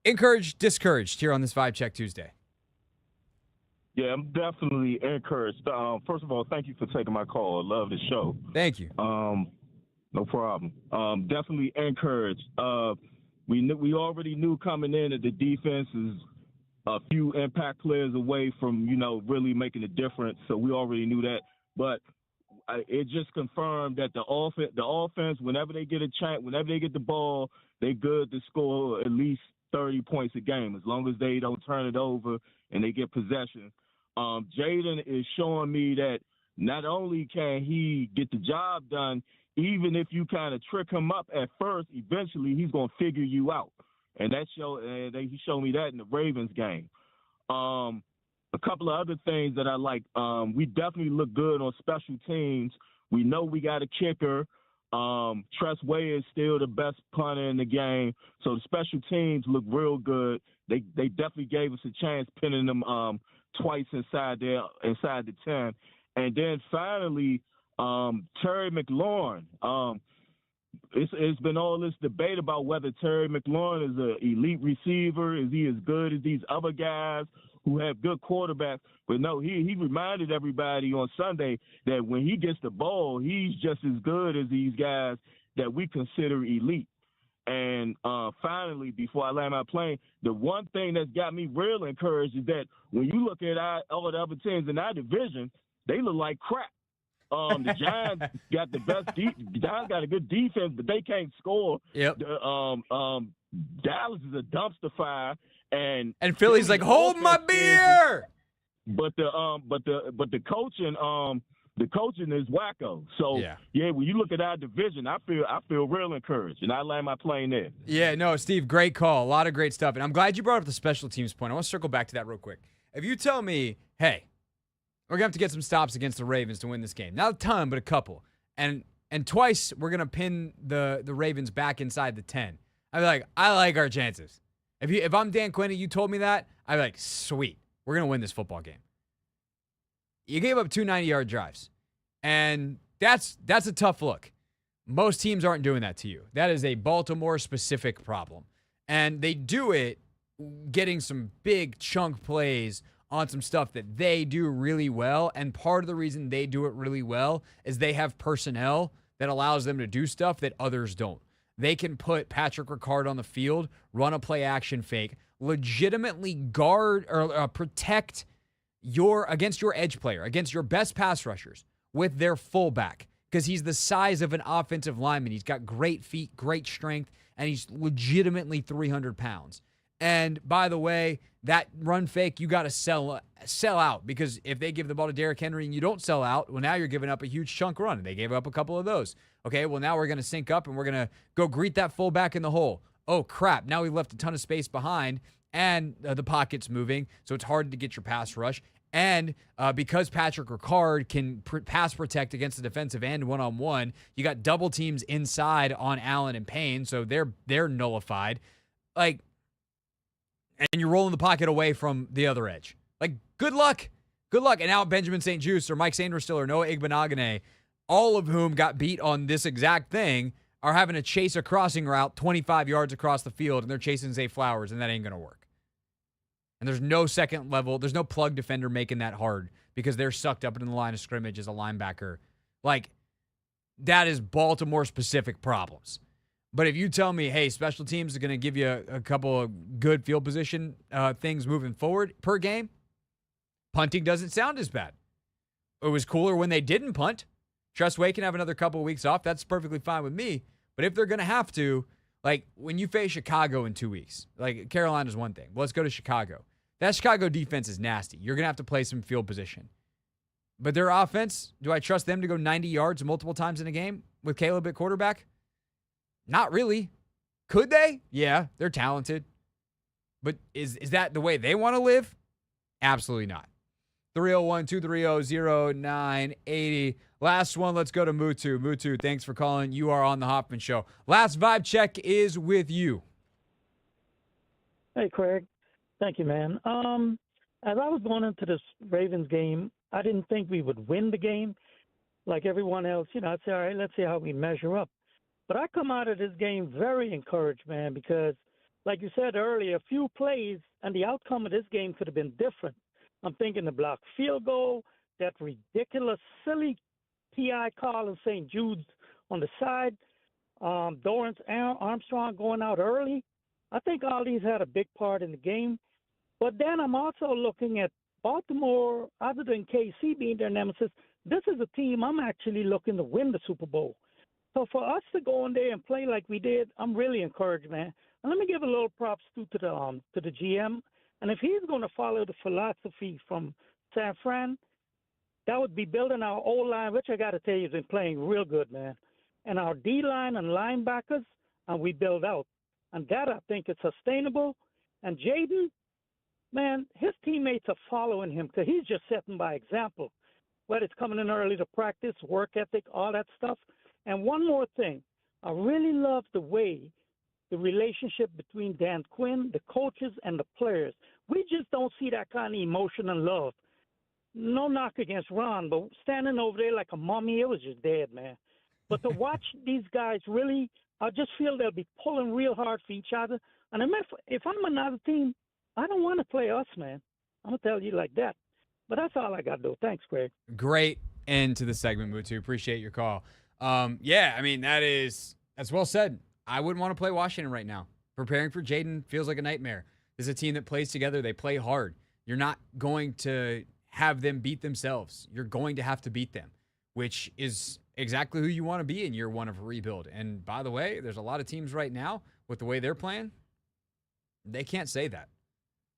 Encouraged, discouraged here on this Vibe Check Tuesday. Yeah, I'm definitely encouraged. First of all, thank you for taking my call. I love the show. Thank you. No problem. Definitely encouraged. We already knew coming in that the defense is a few impact players away from, really making a difference. So we already knew that. But it just confirmed that the offense, whenever they get a chance, whenever they get the ball, they good to score at least 30 points a game, as long as they don't turn it over and they get possession. Jayden is showing me that not only can he get the job done, even if you kind of trick him up at first, eventually he's going to figure you out. And he showed me that in the Ravens game. A couple of other things that I like. We definitely look good on special teams. We know we got a kicker. Tress Way is still the best punter in the game. So the special teams look real good. They definitely gave us a chance pinning them twice inside the 10. And then finally, Terry McLaurin. It's been all this debate about whether Terry McLaurin is an elite receiver. Is he as good as these other guys who have good quarterbacks? But no, he reminded everybody on Sunday that when he gets the ball, he's just as good as these guys that we consider elite. And finally, before I land my plane, the one thing that's got me real encouraged is that when you look at all the other teams in our division, they look like crap. The Giants got the best. The Giants got a good defense, but they can't score. Yep. Dallas is a dumpster fire, and Philly's like, hold my beer. But the coaching is wacko. So yeah, when you look at our division, I feel real encouraged, and I land my plane there. Yeah, no, Steve, great call. A lot of great stuff, and I'm glad you brought up the special teams point. I want to circle back to that real quick. If you tell me, hey, we're going to have to get some stops against the Ravens to win this game. Not a ton, but a couple. And twice we're going to pin the Ravens back inside the 10. I'd be like, I like our chances. If I'm Dan Quinn and you told me that, I'd be like, sweet. We're going to win this football game. You gave up 2 90-yard drives. And that's a tough look. Most teams aren't doing that to you. That is a Baltimore-specific problem. And they do it getting some big chunk plays on some stuff that they do really well. And part of the reason they do it really well is they have personnel that allows them to do stuff that others don't. They can put Patrick Ricard on the field, run a play action fake, legitimately guard or protect against your edge player, against your best pass rushers with their fullback, because he's the size of an offensive lineman. He's got great feet, great strength, and he's legitimately 300 pounds. And by the way, that run fake, you got to sell out, because if they give the ball to Derrick Henry and you don't sell out, well, now you're giving up a huge chunk run. And they gave up a couple of those. Okay, well, now we're going to sync up and we're going to go greet that fullback in the hole. Oh, crap. Now we've left a ton of space behind and the pocket's moving, so it's hard to get your pass rush. And because Patrick Ricard can pass protect against the defensive end one-on-one, you got double teams inside on Allen and Payne, so they're nullified. And you're rolling the pocket away from the other edge. Good luck. Good luck. And now Benjamin St. Juste or Mike Sainristil or Noah Igbenogany, all of whom got beat on this exact thing, are having to chase a crossing route 25 yards across the field, and they're chasing Zay Flowers, and that ain't going to work. And there's no second level. There's no plug defender making that hard because they're sucked up in the line of scrimmage as a linebacker. Like, that is Baltimore-specific problems. But if you tell me, hey, special teams are going to give you a couple of good field position things moving forward per game, punting doesn't sound as bad. It was cooler when they didn't punt. Trustway can have another couple of weeks off. That's perfectly fine with me. But if they're going to have to, like when you face Chicago in 2 weeks, like Carolina's one thing. Well, let's go to Chicago. That Chicago defense is nasty. You're going to have to play some field position. But their offense, do I trust them to go 90 yards multiple times in a game with Caleb at quarterback? Not really. Could they? Yeah, they're talented. But is that the way they want to live? Absolutely not. 301-230-0980. Last one, let's go to Mutu. Mutu, thanks for calling. You are on the Hoffman Show. Last vibe check is with you. Hey, Craig. Thank you, man. As I was going into this Ravens game, I didn't think we would win the game like everyone else. I'd say, all right, let's see how we measure up. But I come out of this game very encouraged, man, because like you said earlier, a few plays and the outcome of this game could have been different. I'm thinking the blocked field goal, that ridiculous, silly PI call in St. Jude's on the side, Dorrance Armstrong going out early. I think all these had a big part in the game. But then I'm also looking at Baltimore, other than KC being their nemesis, this is a team I'm actually looking to win the Super Bowl. So for us to go in there and play like we did, I'm really encouraged, man. And let me give a little props too to the GM. And if he's going to follow the philosophy from San Fran, that would be building our O-line, which I got to tell you has been playing real good, man. And our D-line and linebackers, and we build out. And that, I think, is sustainable. And Jayden, man, his teammates are following him because he's just setting by example. Whether it's coming in early to practice, work ethic, all that stuff. And one more thing. I really love the way the relationship between Dan Quinn, the coaches, and the players. We just don't see that kind of emotion and love. No knock against Ron, but standing over there like a mummy, it was just dead, man. But to watch these guys really, I just feel they'll be pulling real hard for each other. And if I'm another team, I don't want to play us, man. I'm going to tell you like that. But that's all I got to do. Thanks, Craig. Great end to the segment, Mutu. Appreciate your call. Yeah, I mean, that's well said. I wouldn't want to play Washington right now. Preparing for Jayden feels like a nightmare. This is a team that plays together. They play hard. You're not going to have them beat themselves. You're going to have to beat them, which is exactly who you want to be in year one of a rebuild. And by the way, there's a lot of teams right now with the way they're playing, they can't say that.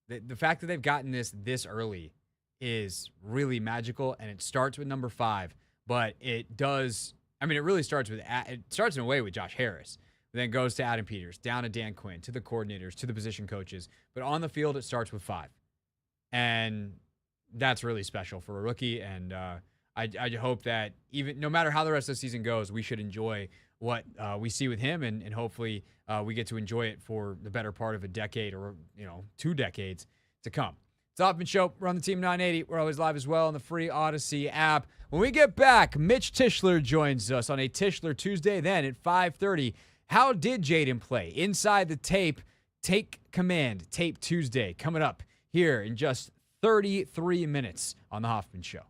The fact that they've gotten this early is really magical, and it starts with number 5, but it does. I mean, it really starts in a way with Josh Harris. Then goes to Adam Peters, down to Dan Quinn, to the coordinators, to the position coaches. But on the field, it starts with 5. And that's really special for a rookie. And I hope that even no matter how the rest of the season goes, we should enjoy what we see with him. And hopefully we get to enjoy it for the better part of a decade or 2 decades to come. It's the Hoffman Show. We're on the Team 980. We're always live as well on the free Odyssey app. When we get back, Mitch Tischler joins us on a Tischler Tuesday. Then at 5:30, how did Jayden play? Inside the tape, take command, Tape Tuesday, coming up here in just 33 minutes on the Hoffman Show.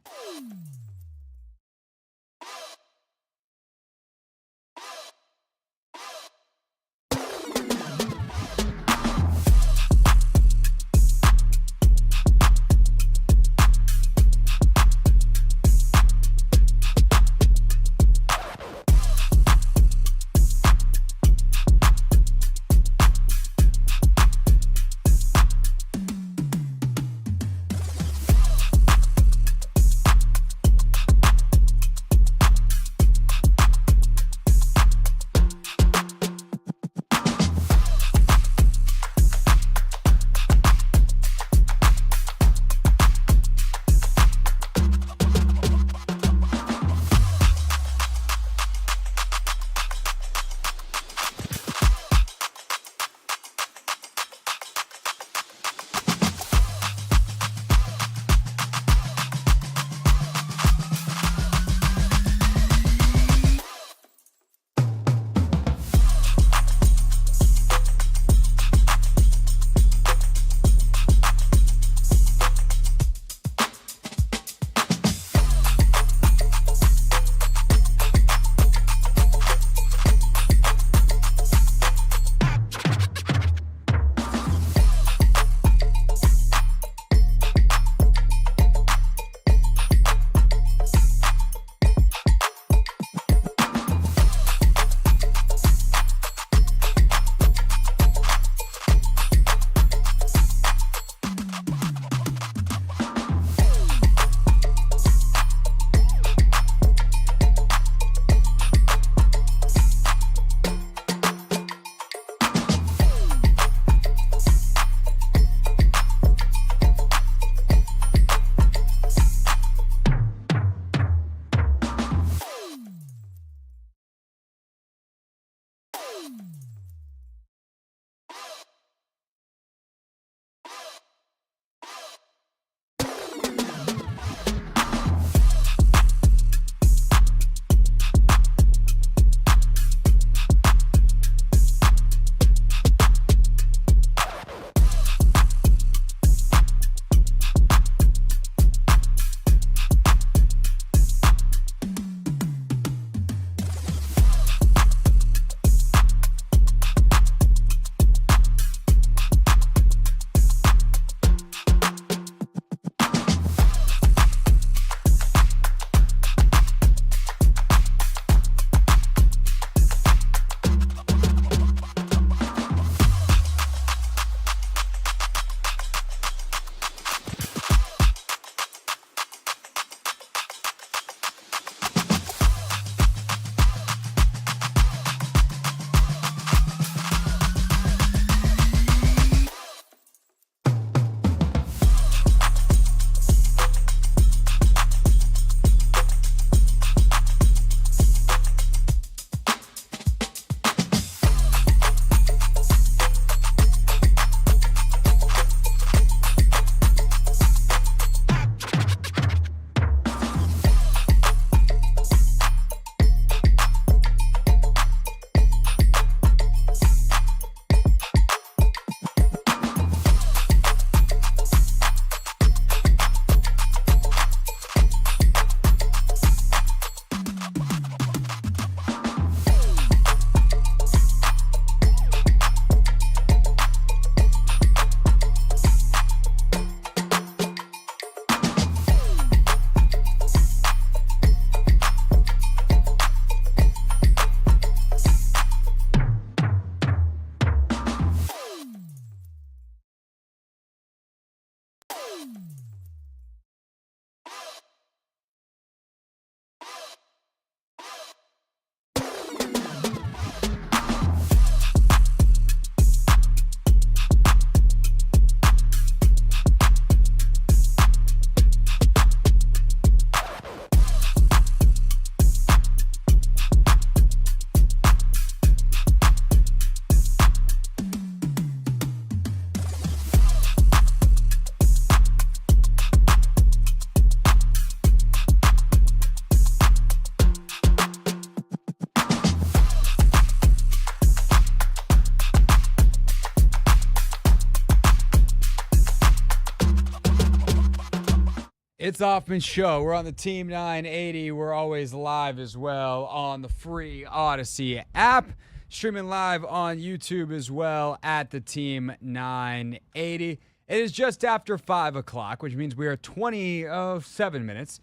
It's the Hoffman Show. We're on the Team 980. We're always live as well on the free Odyssey app. Streaming live on YouTube as well at the Team 980. It is just after 5 o'clock, which means we are 27 minutes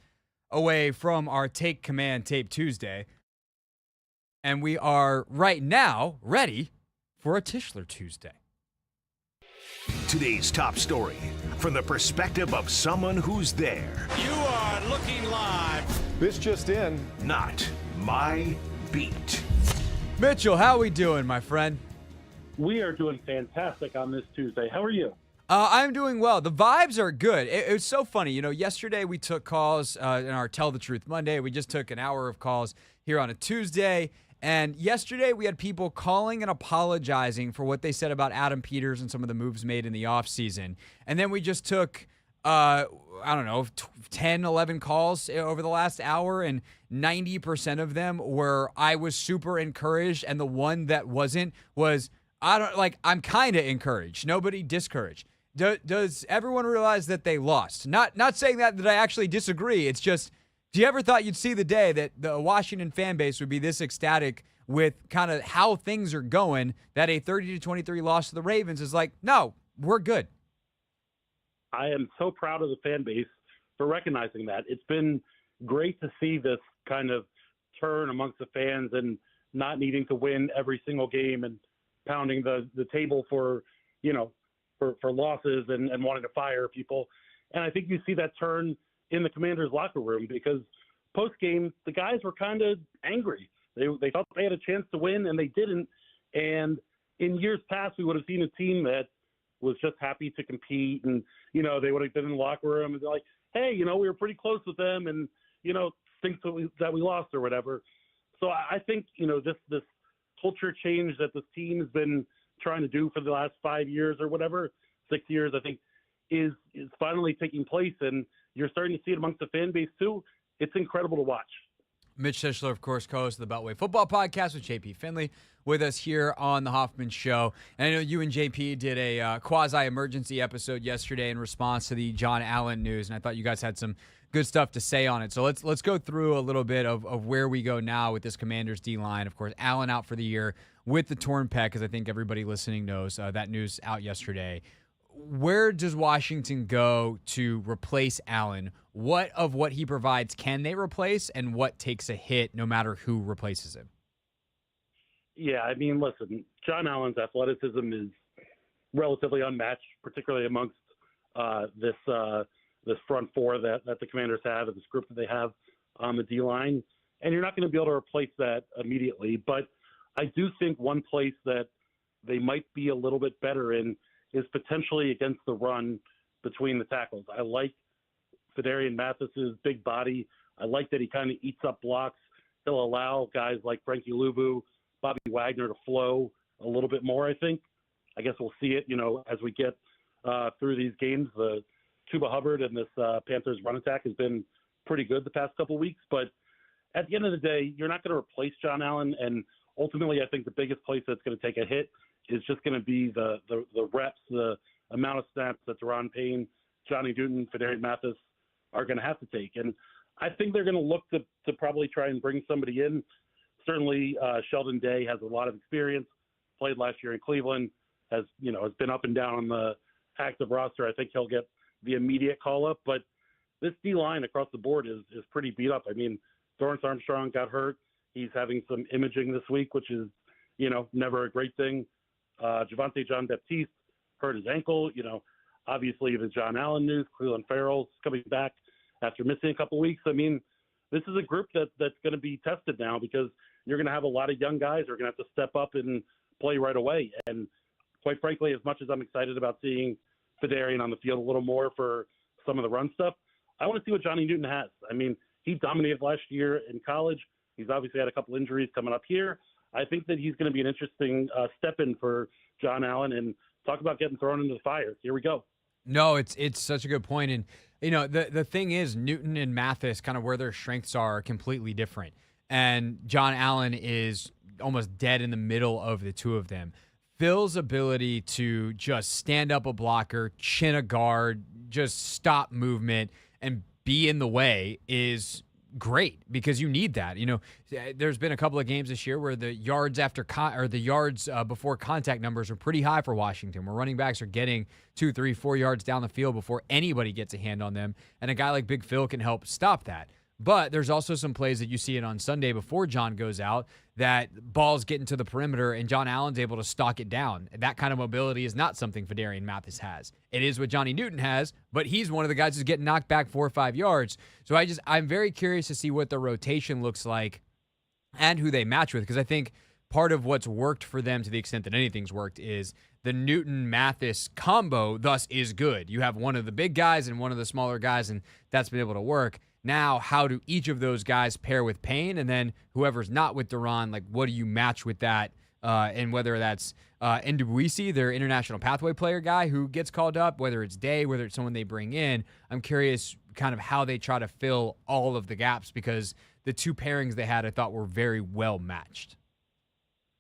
away from our Take Command Tape Tuesday. And we are right now ready for a Tischler Tuesday. Today's top story from the perspective of someone who's there. You are looking live. This just in. Not my beat. Mitchell, how we doing, my friend? We are doing fantastic on this Tuesday. How are you? I'm doing well. The vibes are good. It was so funny. You know, yesterday we took calls in our Tell the Truth Monday. We just took an hour of calls here on a Tuesday. And yesterday we had people calling and apologizing for what they said about Adam Peters and some of the moves made in the offseason. And then we just took, 10, 11 calls over the last hour, and 90% of them were I was super encouraged, and the one that wasn't was I'm kind of encouraged. Nobody discouraged. Does everyone realize that they lost? Not saying that I actually disagree. It's just, do you ever thought you'd see the day that the Washington fan base would be this ecstatic with kind of how things are going, that a 30-23 loss to the Ravens is like, no, we're good? I am so proud of the fan base for recognizing that. It's been great to see this kind of turn amongst the fans and not needing to win every single game and pounding the table for losses and wanting to fire people. And I think you see that turn in the Commanders' locker room, because post-game, the guys were kind of angry. They thought they had a chance to win, and they didn't. And in years past, we would have seen a team that was just happy to compete, and, they would have been in the locker room and be like, hey, we were pretty close with them, and, stinks that we lost or whatever. So I think, this culture change that this team has been trying to do for the last 5 years or whatever, 6 years, I think, is finally taking place, and you're starting to see it amongst the fan base too. It's incredible to watch. Mitch Tischler, of course, co-host of the Beltway Football Podcast with JP Finley, with us here on the Hoffman Show. And I know you and JP did a quasi-emergency episode yesterday in response to the John Allen news, and I thought you guys had some good stuff to say on it. So let's go through a little bit of where we go now with this Commanders D-line. Of course, Allen out for the year with the torn pec, as I think everybody listening knows. That news out yesterday. Where does Washington go to replace Allen? What of what he provides can they replace, and what takes a hit no matter who replaces him? Yeah, I mean, listen, John Allen's athleticism is relatively unmatched, particularly amongst this front four that the Commanders have, and this group that they have on the D-line. And you're not going to be able to replace that immediately. But I do think one place that they might be a little bit better in is potentially against the run between the tackles. I like Fedarian Mathis's big body. I like that he kind of eats up blocks. He'll allow guys like Frankie Luvu, Bobby Wagner to flow a little bit more, I think. I guess we'll see it, as we get through these games. The Chuba Hubbard and this Panthers run attack has been pretty good the past couple of weeks. But at the end of the day, you're not going to replace John Allen. And ultimately, I think the biggest place that's going to take a hit is just going to be the reps, the amount of snaps that Deron Payne, Johnny Newton, Fedarian Mathis are going to have to take. And I think they're going to look to probably try and bring somebody in. Certainly, Sheldon Day has a lot of experience, played last year in Cleveland, has been up and down on the active roster. I think he'll get the immediate call-up. But this D-line across the board is pretty beat up. I mean, Dorrance Armstrong got hurt. He's having some imaging this week, which is, never a great thing. Javonte Jean-Baptiste hurt his ankle. Obviously the John Allen news, Cleveland Farrell's coming back after missing a couple weeks. I mean, this is a group that's going to be tested now, because you're going to have a lot of young guys who are going to have to step up and play right away. And quite frankly, as much as I'm excited about seeing Fedarian on the field a little more for some of the run stuff, I want to see what Johnny Newton has. I mean, he dominated last year in college. He's obviously had a couple injuries coming up here. I think that he's going to be an interesting step-in for John Allen, and talk about getting thrown into the fire. Here we go. No, it's such a good point. And, the thing is, Newton and Mathis, kind of where their strengths are completely different. And John Allen is almost dead in the middle of the two of them. Phil's ability to just stand up a blocker, chin a guard, just stop movement, and be in the way is great because you need that. There's been a couple of games this year where the yards before contact numbers are pretty high for Washington, where running backs are getting 2, 3, 4 yards down the field before anybody gets a hand on them, and a guy like Big Phil can help stop that. But there's also some plays that you see it on Sunday before John goes out that balls get into the perimeter and John Allen's able to stalk it down. That kind of mobility is not something Fedarian Mathis has. It is what Johnny Newton has, but he's one of the guys who's getting knocked back 4 or 5 yards. So I'm very curious to see what the rotation looks like and who they match with, because I think part of what's worked for them, to the extent that anything's worked, is the Newton-Mathis combo thus is good. You have one of the big guys and one of the smaller guys, and that's been able to work. Now, how do each of those guys pair with Payne? And then whoever's not with Duran, like, what do you match with that? And whether that's Ndubuisi, their international pathway player guy who gets called up, whether it's Day, whether it's someone they bring in. I'm curious kind of how they try to fill all of the gaps, because the two pairings they had I thought were very well matched.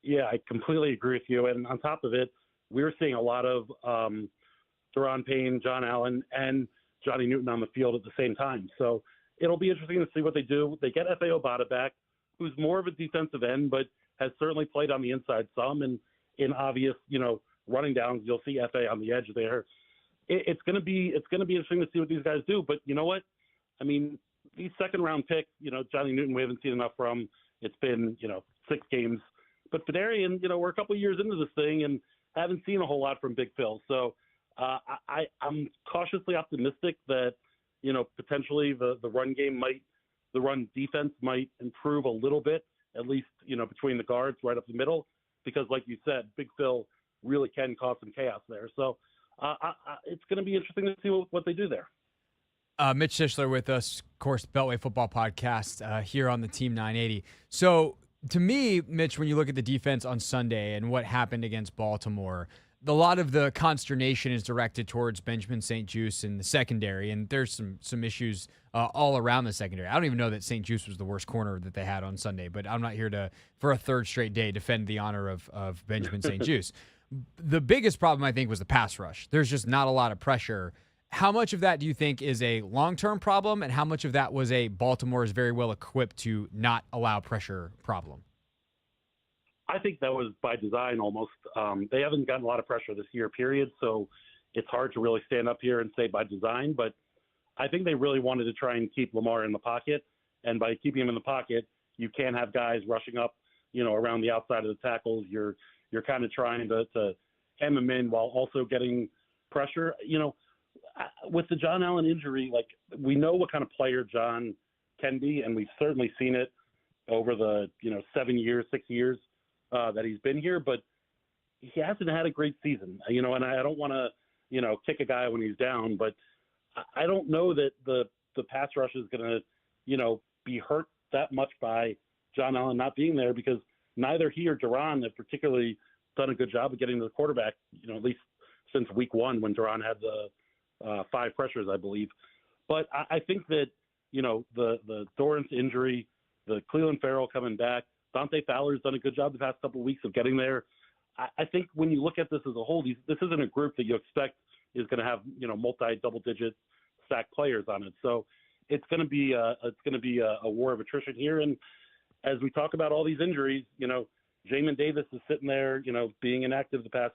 Yeah, I completely agree with you. And on top of it, we were seeing a lot of Duran Payne, John Allen, and Johnny Newton on the field at the same time. So it'll be interesting to see what they do. They get F.A. Obata back, who's more of a defensive end, but has certainly played on the inside some. And in obvious, running downs, you'll see F.A. on the edge there. It's going to be interesting to see what these guys do. But you know what? I mean, these second-round picks, Johnny Newton, we haven't seen enough from. It's been, 6 games. But Fedarian, we're a couple of years into this thing and haven't seen a whole lot from Big Phil. So I'm cautiously optimistic that, potentially the run defense might improve a little bit, at least, between the guards right up the middle, because like you said, Big Phil really can cause some chaos there. So it's going to be interesting to see what they do there. Mitch Tischler with us, of course, Beltway Football Podcast here on the Team 980. So to me, Mitch, when you look at the defense on Sunday and what happened against Baltimore, a lot of the consternation is directed towards Benjamin St-Juste in the secondary, and there's some issues all around the secondary. I don't even know that St-Juste was the worst corner that they had on Sunday, but I'm not here for a third straight day, defend the honor of Benjamin St-Juste. The biggest problem, I think, was the pass rush. There's just not a lot of pressure. How much of that do you think is a long-term problem, and how much of that was a Baltimore is very well equipped to not allow pressure problem? I think that was by design almost. They haven't gotten a lot of pressure this year, period, so it's hard to really stand up here and say by design, but I think they really wanted to try and keep Lamar in the pocket, and by keeping him in the pocket, you can't have guys rushing up, around the outside of the tackles. You're kind of trying to hem him in while also getting pressure. With the John Allen injury, like, we know what kind of player John can be, and we've certainly seen it over the 6 years that he's been here, but he hasn't had a great season, and I don't want to, kick a guy when he's down, but I don't know that the pass rush is going to, be hurt that much by John Allen not being there, because neither he or Duran have particularly done a good job of getting to the quarterback, at least since week 1 when Duran had the 5 pressures, I believe. But I think that, the Dorrance injury, the Cleveland Farrell coming back, Dante Fowler's done a good job the past couple of weeks of getting there. I think when you look at this as a whole, this isn't a group that you expect is going to have, multi-double-digit sack players on it. So it's going to be a war of attrition here. And as we talk about all these injuries, Jamin Davis is sitting there, being inactive the past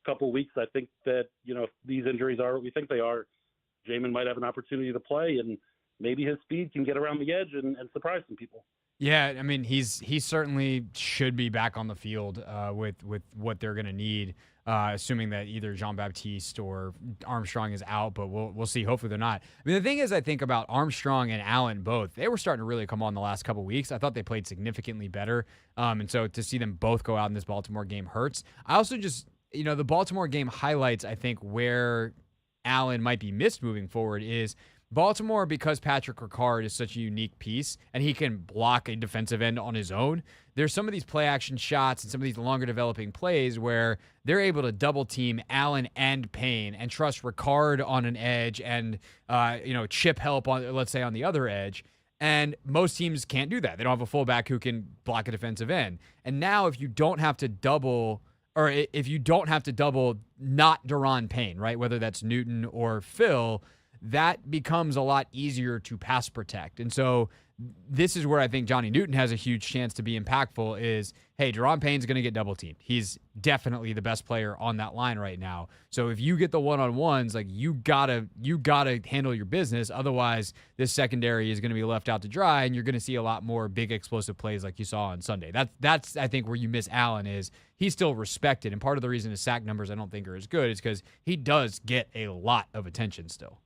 couple of weeks. I think that, if these injuries are what we think they are, Jamin might have an opportunity to play, and maybe his speed can get around the edge and surprise some people. Yeah, I mean, he certainly should be back on the field with what they're going to need, assuming that either Jean-Baptiste or Armstrong is out, but we'll see. Hopefully they're not. I mean, the thing is, I think about Armstrong and Allen both, they were starting to really come on the last couple of weeks. I thought they played significantly better, and so to see them both go out in this Baltimore game hurts. I also just, the Baltimore game highlights, I think, where Allen might be missed moving forward is Baltimore, because Patrick Ricard is such a unique piece and he can block a defensive end on his own. There's some of these play action shots and some of these longer developing plays where they're able to double team Allen and Payne and trust Ricard on an edge and, chip help on, let's say, on the other edge. And most teams can't do that. They don't have a fullback who can block a defensive end. And now if you don't have to double not Duran Payne, right, whether that's Newton or Phil, that becomes a lot easier to pass protect. And so this is where I think Johnny Newton has a huge chance to be impactful is, hey, Deron Payne's going to get double teamed. He's definitely the best player on that line right now. So if you get the one-on-ones, like you gotta handle your business. Otherwise, this secondary is going to be left out to dry, and you're going to see a lot more big explosive plays like you saw on Sunday. That's I think where you miss Allen is he's still respected, and part of the reason his sack numbers I don't think are as good is because he does get a lot of attention still.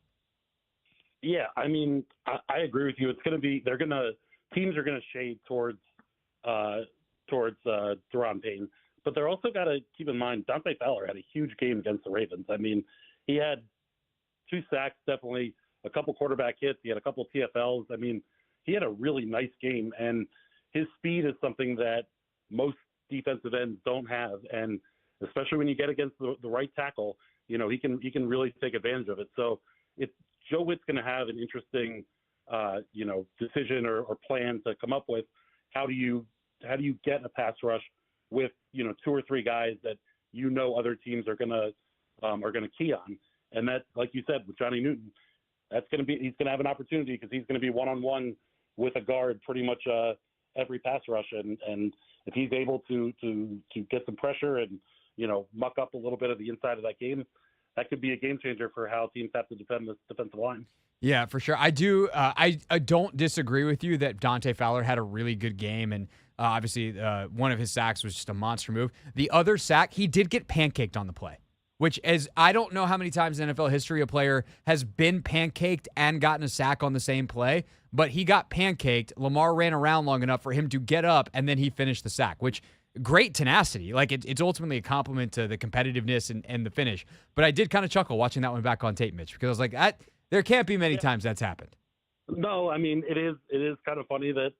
Yeah, I mean, I agree with you. It's going to be teams are going to shade towards Deron Payne, but they're also got to keep in mind Dante Fowler had a huge game against the Ravens. I mean, he had 2 sacks, definitely a couple quarterback hits. He had a couple TFLs. I mean, he had a really nice game, and his speed is something that most defensive ends don't have, and especially when you get against the right tackle, he can really take advantage of it. So Joe Witt's going to have an interesting, decision or plan to come up with. How do you get a pass rush with 2 or 3 guys that other teams are going to key on, and that, like you said, with Johnny Newton, he's going to have an opportunity because he's going to be one-on-one with a guard pretty much every pass rush, and if he's able to get some pressure and muck up a little bit of the inside of that game, that could be a game changer for how teams have to defend this defensive line. Yeah, for sure. I do. I don't disagree with you that Dante Fowler had a really good game, and obviously one of his sacks was just a monster move. The other sack, he did get pancaked on the play, which is, I don't know how many times in NFL history a player has been pancaked and gotten a sack on the same play, but he got pancaked. Lamar ran around long enough for him to get up, and then he finished the sack, which great tenacity. Like it's ultimately a compliment to the competitiveness and the finish. But I did kind of chuckle watching that one back on tape, Mitch, because I was like, there can't be many times that's happened. No, I mean it is kind of funny that's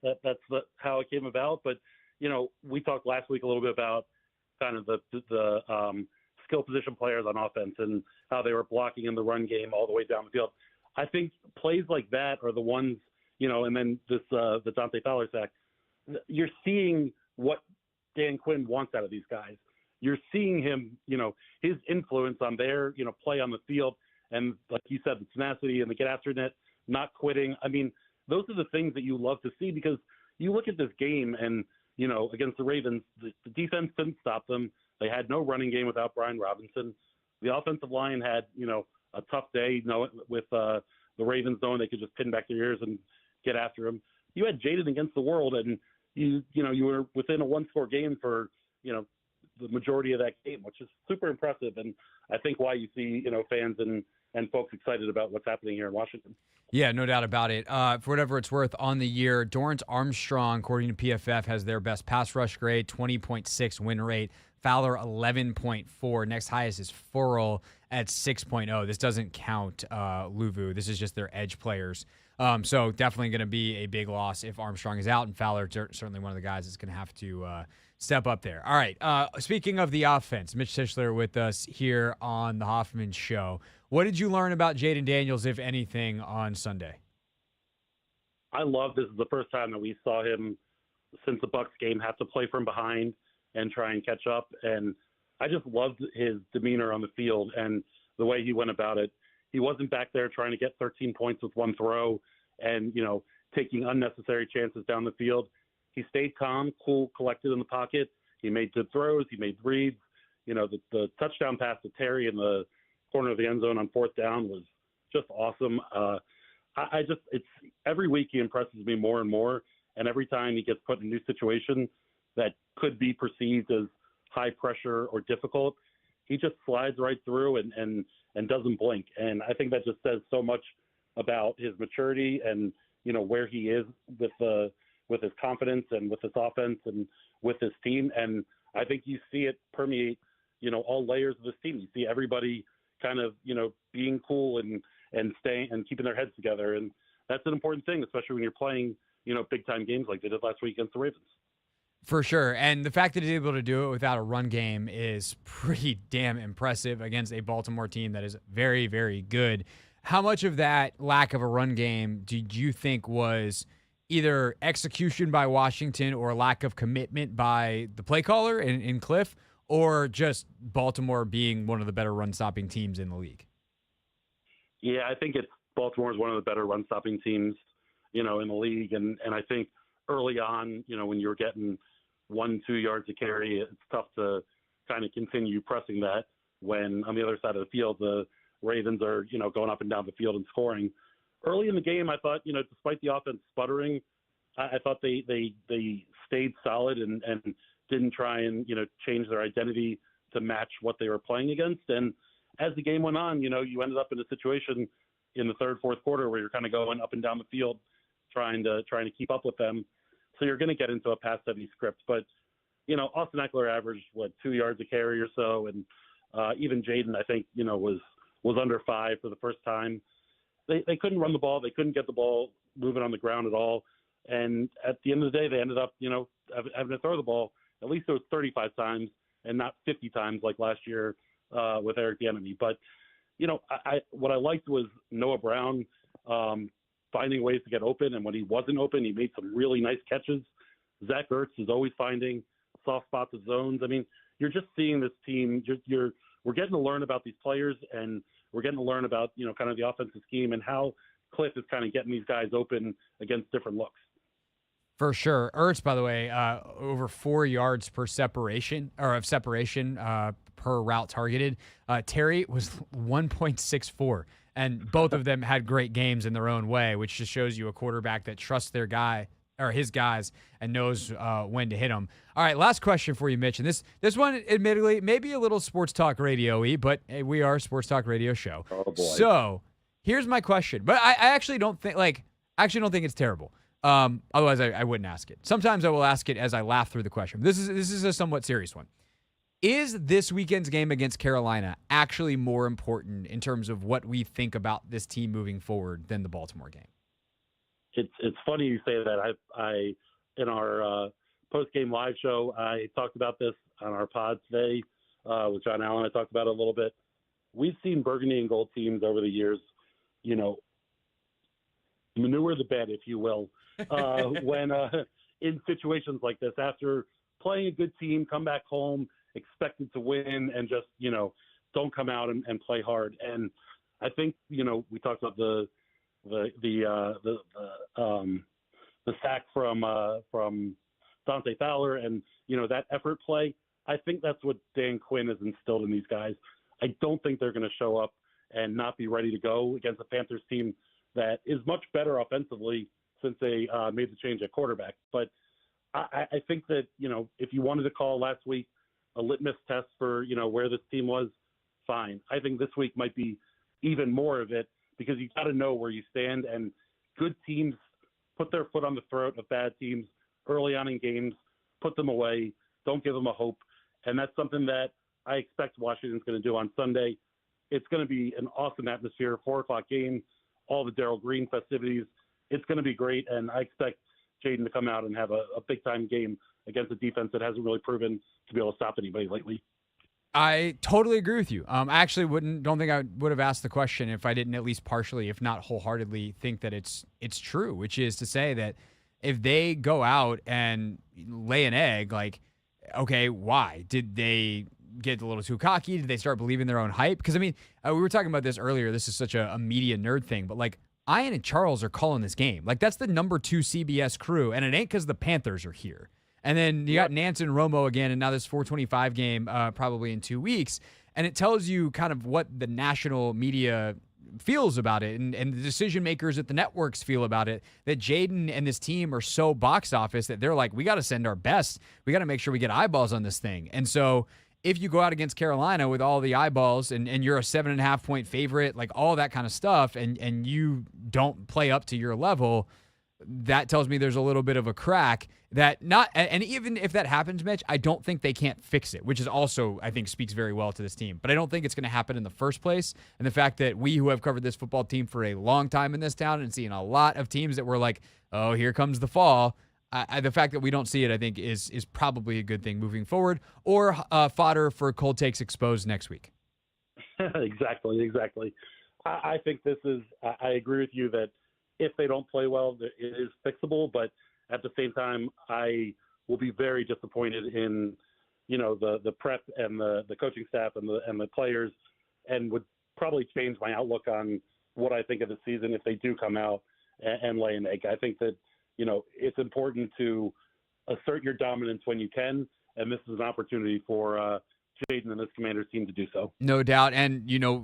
how it came about. But we talked last week a little bit about kind of the skill position players on offense and how they were blocking in the run game all the way down the field. I think plays like that are the ones, and then the Dante Fowler sack. You're seeing what Dan Quinn wants out of these guys. You're seeing him, his influence on their, play on the field. And like you said, the tenacity and the get after net, not quitting. I mean, those are the things that you love to see because you look at this game and, against the Ravens, the defense couldn't stop them. They had no running game without Brian Robinson. The offensive line had, a tough day, with the Ravens knowing they could just pin back their ears and get after him. You had Jayden against the world, and you were within a 1-score game for, the majority of that game, which is super impressive. And I think why you see, fans and folks excited about what's happening here in Washington. Yeah, no doubt about it. For whatever it's worth, on the year, Dorrance Armstrong, according to PFF, has their best pass rush grade, 20.6 win rate. Fowler, 11.4. Next highest is Furl at 6.0. This doesn't count Luvu. This is just their edge players. So definitely going to be a big loss if Armstrong is out, and Fowler certainly one of the guys that's going to have to step up there. All right. Speaking of the offense, Mitch Tischler with us here on the Hoffman Show. What did you learn about Jayden Daniels, if anything, on Sunday? I love this is the first time that we saw him since the Bucs game have to play from behind and try and catch up. And I just loved his demeanor on the field and the way he went about it. He wasn't back there trying to get 13 points with one throw and, taking unnecessary chances down the field. He stayed calm, cool, collected in the pocket. He made good throws. He made reads. The touchdown pass to Terry in the corner of the end zone on 4th down was just awesome. It's every week he impresses me more and more. And every time he gets put in a new situation that could be perceived as high pressure or difficult, he just slides right through and doesn't blink. And I think that just says so much about his maturity and, where he is with his confidence and with his offense and with his team. And I think you see it permeate, all layers of this team. You see everybody kind of, being cool and staying and keeping their heads together. And that's an important thing, especially when you're playing, big time games like they did last week against the Ravens. For sure. And the fact that he's able to do it without a run game is pretty damn impressive against a Baltimore team that is very, very good. How much of that lack of a run game did you think was either execution by Washington or lack of commitment by the play caller in Cliff, or just Baltimore being one of the better run-stopping teams in the league? Yeah, I think it's Baltimore is one of the better run-stopping teams, in the league. And I think early on, when you're getting 1-2 yards a carry, it's tough to kind of continue pressing that when on the other side of the field, the Ravens are, going up and down the field and scoring. Early in the game, I thought, despite the offense sputtering, I thought they stayed solid and didn't try and, change their identity to match what they were playing against. And as the game went on, you ended up in a situation in the third, fourth quarter where you're kind of going up and down the field trying to keep up with them. So you're going to get into a pass-heavy script. But, Austin Eckler averaged, 2 yards a carry or so. And even Jayden, I think, was under 5 for the first time. They couldn't run the ball. They couldn't get the ball moving on the ground at all. And at the end of the day, they ended up, having to throw the ball. At least it was 35 times and not 50 times like last year with Eric Bieniemy. But, what I liked was Noah Brown finding ways to get open. And when he wasn't open, he made some really nice catches. Zach Ertz is always finding soft spots of zones. I mean, you're just seeing this team. We're getting to learn about these players, and we're getting to learn about, kind of the offensive scheme and how Cliff is kind of getting these guys open against different looks. For sure. Ertz, by the way, over 4 yards per separation per route targeted. Terry was 1.64, and both of them had great games in their own way, which just shows you a quarterback that trusts their guy or his guys and knows when to hit them. All right, last question for you, Mitch. And this one, admittedly, maybe a little sports talk radio-y, but hey, we are a sports talk radio show. Oh, boy. So here's my question. But I actually don't think it's terrible. Otherwise, I wouldn't ask it. Sometimes I will ask it as I laugh through the question. This is a somewhat serious one. Is this weekend's game against Carolina actually more important in terms of what we think about this team moving forward than the Baltimore game? It's funny you say that. I in our post-game live show, I talked about this on our pod today with John Allen. I talked about it a little bit. We've seen burgundy and gold teams over the years, manure the bed, if you will, when in situations like this, after playing a good team, come back home, expected to win, and just, don't come out and play hard. And I think, we talked about the sack from Dante Fowler and, that effort play. I think that's what Dan Quinn has instilled in these guys. I don't think they're going to show up and not be ready to go against a Panthers team that is much better offensively since they made the change at quarterback. But I think that, if you wanted to call last week a litmus test for, where this team was, fine. I think this week might be even more of it because you got to know where you stand. And good teams put their foot on the throat of bad teams early on in games, put them away, don't give them a hope. And that's something that I expect Washington's going to do on Sunday. It's going to be an awesome atmosphere, 4:00 game, all the Darryl Green festivities. It's going to be great, and I expect Jayden to come out and have a big-time game against a defense that hasn't really proven to be able to stop anybody lately. I totally agree with you. I actually don't think I would have asked the question if I didn't at least partially, if not wholeheartedly, think that it's true, which is to say that if they go out and lay an egg, like, okay, why? Did they get a little too cocky? Did they start believing their own hype? Because, we were talking about this earlier. This is such a media nerd thing, but, like, Ian and Charles are calling this game. Like, that's the number 2 CBS crew, and it ain't because the Panthers are here. And then you got Nance and Romo again, and now this 425 game probably in 2 weeks. And it tells you kind of what the national media feels about it and the decision makers at the networks feel about it, that Jayden and this team are so box office that they're like, we got to send our best. We got to make sure we get eyeballs on this thing. And so if you go out against Carolina with all the eyeballs and you're a 7.5 point favorite, like all that kind of stuff, and you don't play up to your level, that tells me there's a little bit of a crack that and even if that happens, Mitch, I don't think they can't fix it, which is also, I think, speaks very well to this team. But I don't think it's going to happen in the first place. And the fact that we who have covered this football team for a long time in this town and seen a lot of teams that were like, oh, here comes the fall. The fact that we don't see it, I think, is probably a good thing moving forward, or fodder for Cold Takes Exposed next week. Exactly. I think this is, I agree with you that if they don't play well, it is fixable. But at the same time, I will be very disappointed in, the prep and the coaching staff and the players, and would probably change my outlook on what I think of the season if they do come out and lay an egg. I think that, it's important to assert your dominance when you can, and this is an opportunity for Jayden and this Commanders team to do so. No doubt. And,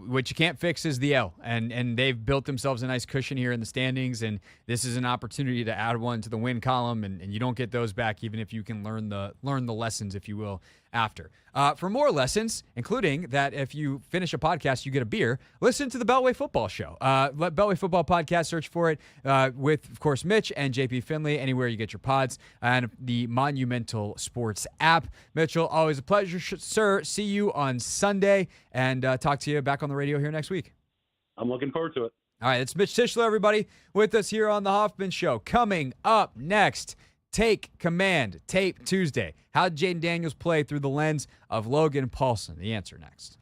what you can't fix is the L. And they've built themselves a nice cushion here in the standings, and this is an opportunity to add one to the win column, and you don't get those back even if you can learn the lessons, if you will, after. For more lessons, including that if you finish a podcast, you get a beer, listen to the Beltway Football Show. Let Beltway Football Podcast, search for it with, of course, Mitch and JP Finley, anywhere you get your pods, and the Monumental Sports app. Mitchell, always a pleasure, sir. See you on Sunday, and talk to you back on the radio here next week. I'm looking forward to it. All right, it's Mitch Tischler, everybody, with us here on the Hoffman Show. Coming up next, Take Command, Tape Tuesday. How did Jayden Daniels play through the lens of Logan Paulson? The answer next.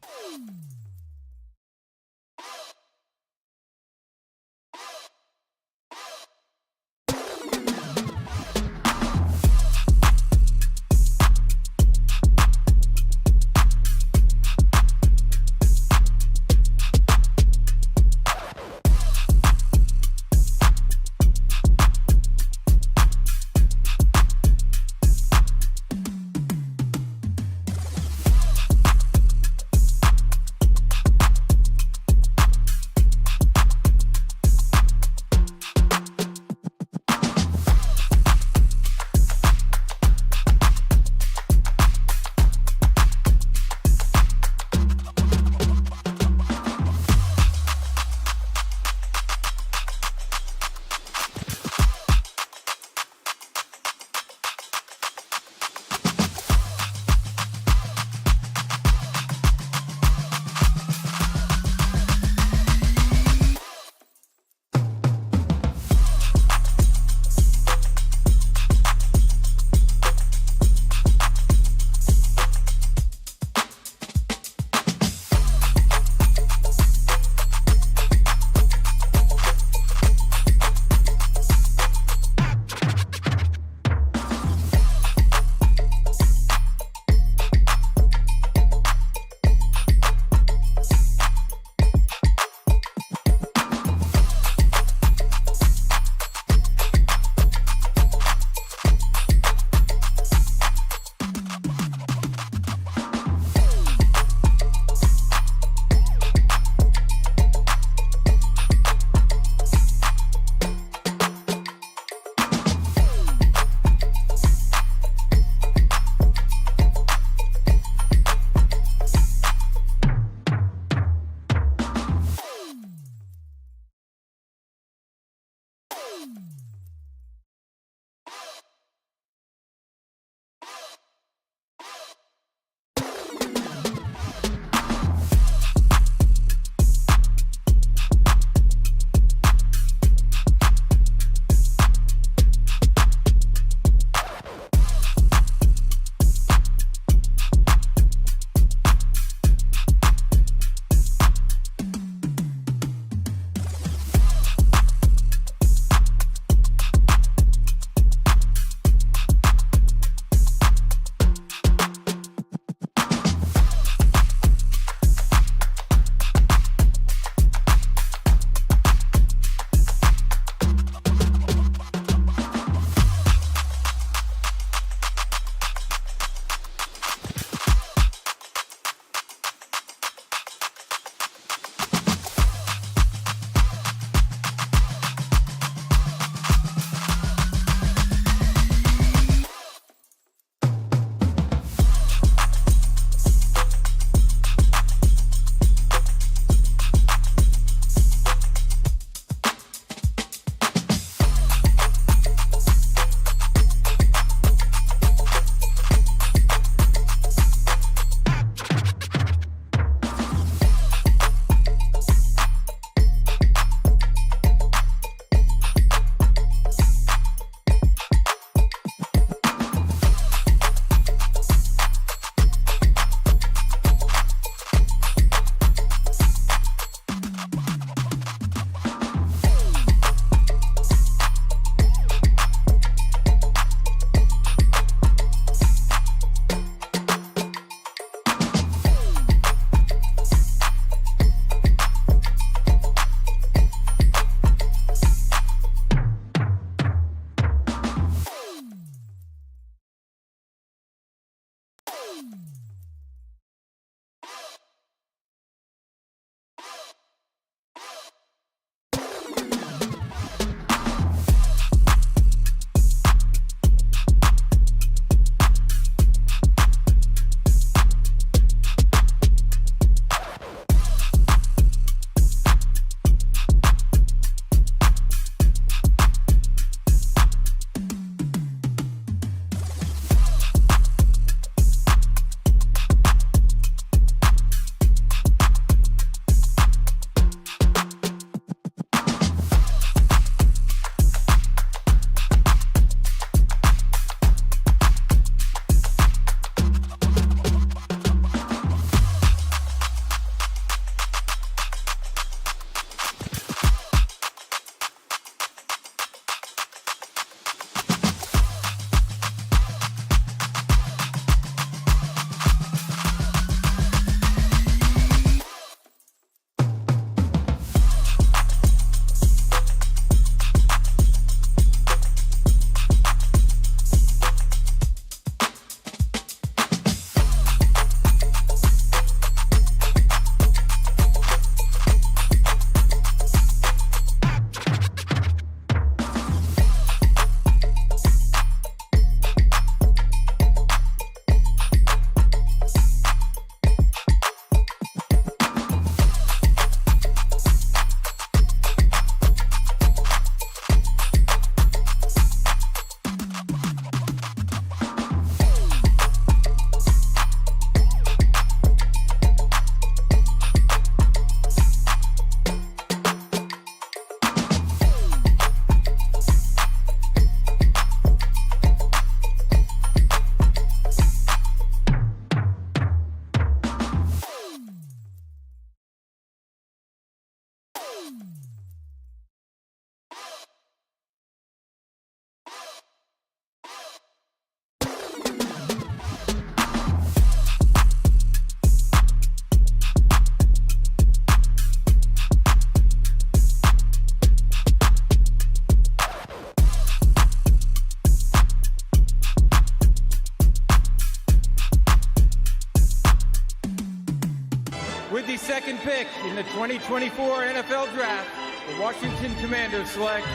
With the second pick in the 2024 NFL Draft, the Washington Commanders select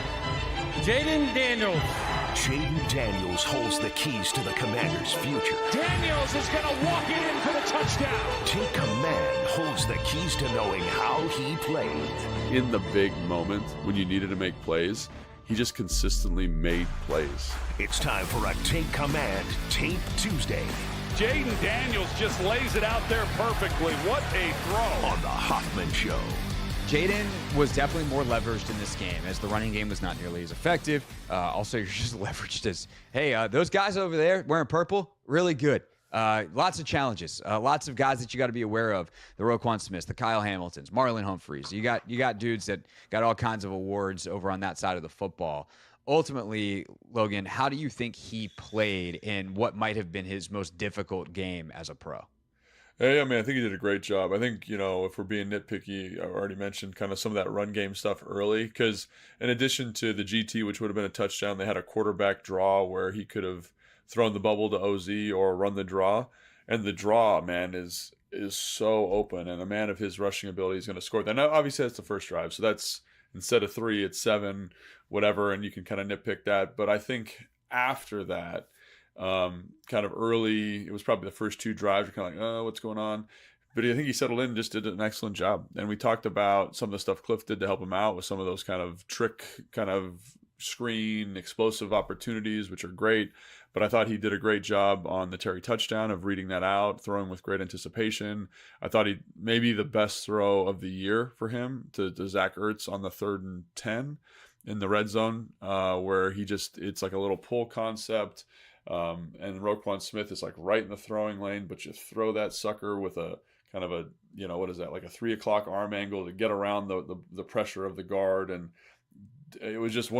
Jayden Daniels. Jayden Daniels holds the keys to the Commanders' future. Daniels is going to walk it in for the touchdown. Take Command holds the keys to knowing how he played. In the big moment when you needed to make plays, he just consistently made plays. It's time for a Take Command Tape Tuesday. Jayden Daniels just lays it out there perfectly. What a throw. On the Hoffman Show. Jayden was definitely more leveraged in this game as the running game was not nearly as effective. Also, you're just leveraged as, hey, those guys over there wearing purple, really good. Lots of challenges, lots of guys that you got to be aware of. The Roquan Smiths, the Kyle Hamiltons, Marlon Humphreys. You got dudes that got all kinds of awards over on that side of the football. Ultimately, Logan, how do you think he played in what might have been his most difficult game as a pro? Hey, I mean, I think he did a great job. I think, if we're being nitpicky, I already mentioned kind of some of that run game stuff early, because in addition to the GT, which would have been a touchdown, they had a quarterback draw where he could have thrown the bubble to OZ or run the draw. And the draw, man, is so open, and a man of his rushing ability is going to score. Then obviously that's the first drive, so that's instead of 3, it's 7, whatever, and you can kind of nitpick that. But I think after that, kind of early, it was probably the first 2 drives, you're kind of like, oh, what's going on? But I think he settled in and just did an excellent job. And we talked about some of the stuff Cliff did to help him out with some of those kind of trick, kind of screen, explosive opportunities, which are great. But I thought he did a great job on the Terry touchdown of reading that out, throwing with great anticipation. I thought he maybe the best throw of the year for him to Zach Ertz on the 3rd and 10 in the red zone, where it's like a little pull concept. And Roquan Smith is like right in the throwing lane, but you throw that sucker with a kind of a, what is that, like a 3 o'clock arm angle to get around the pressure of the guard. And it was just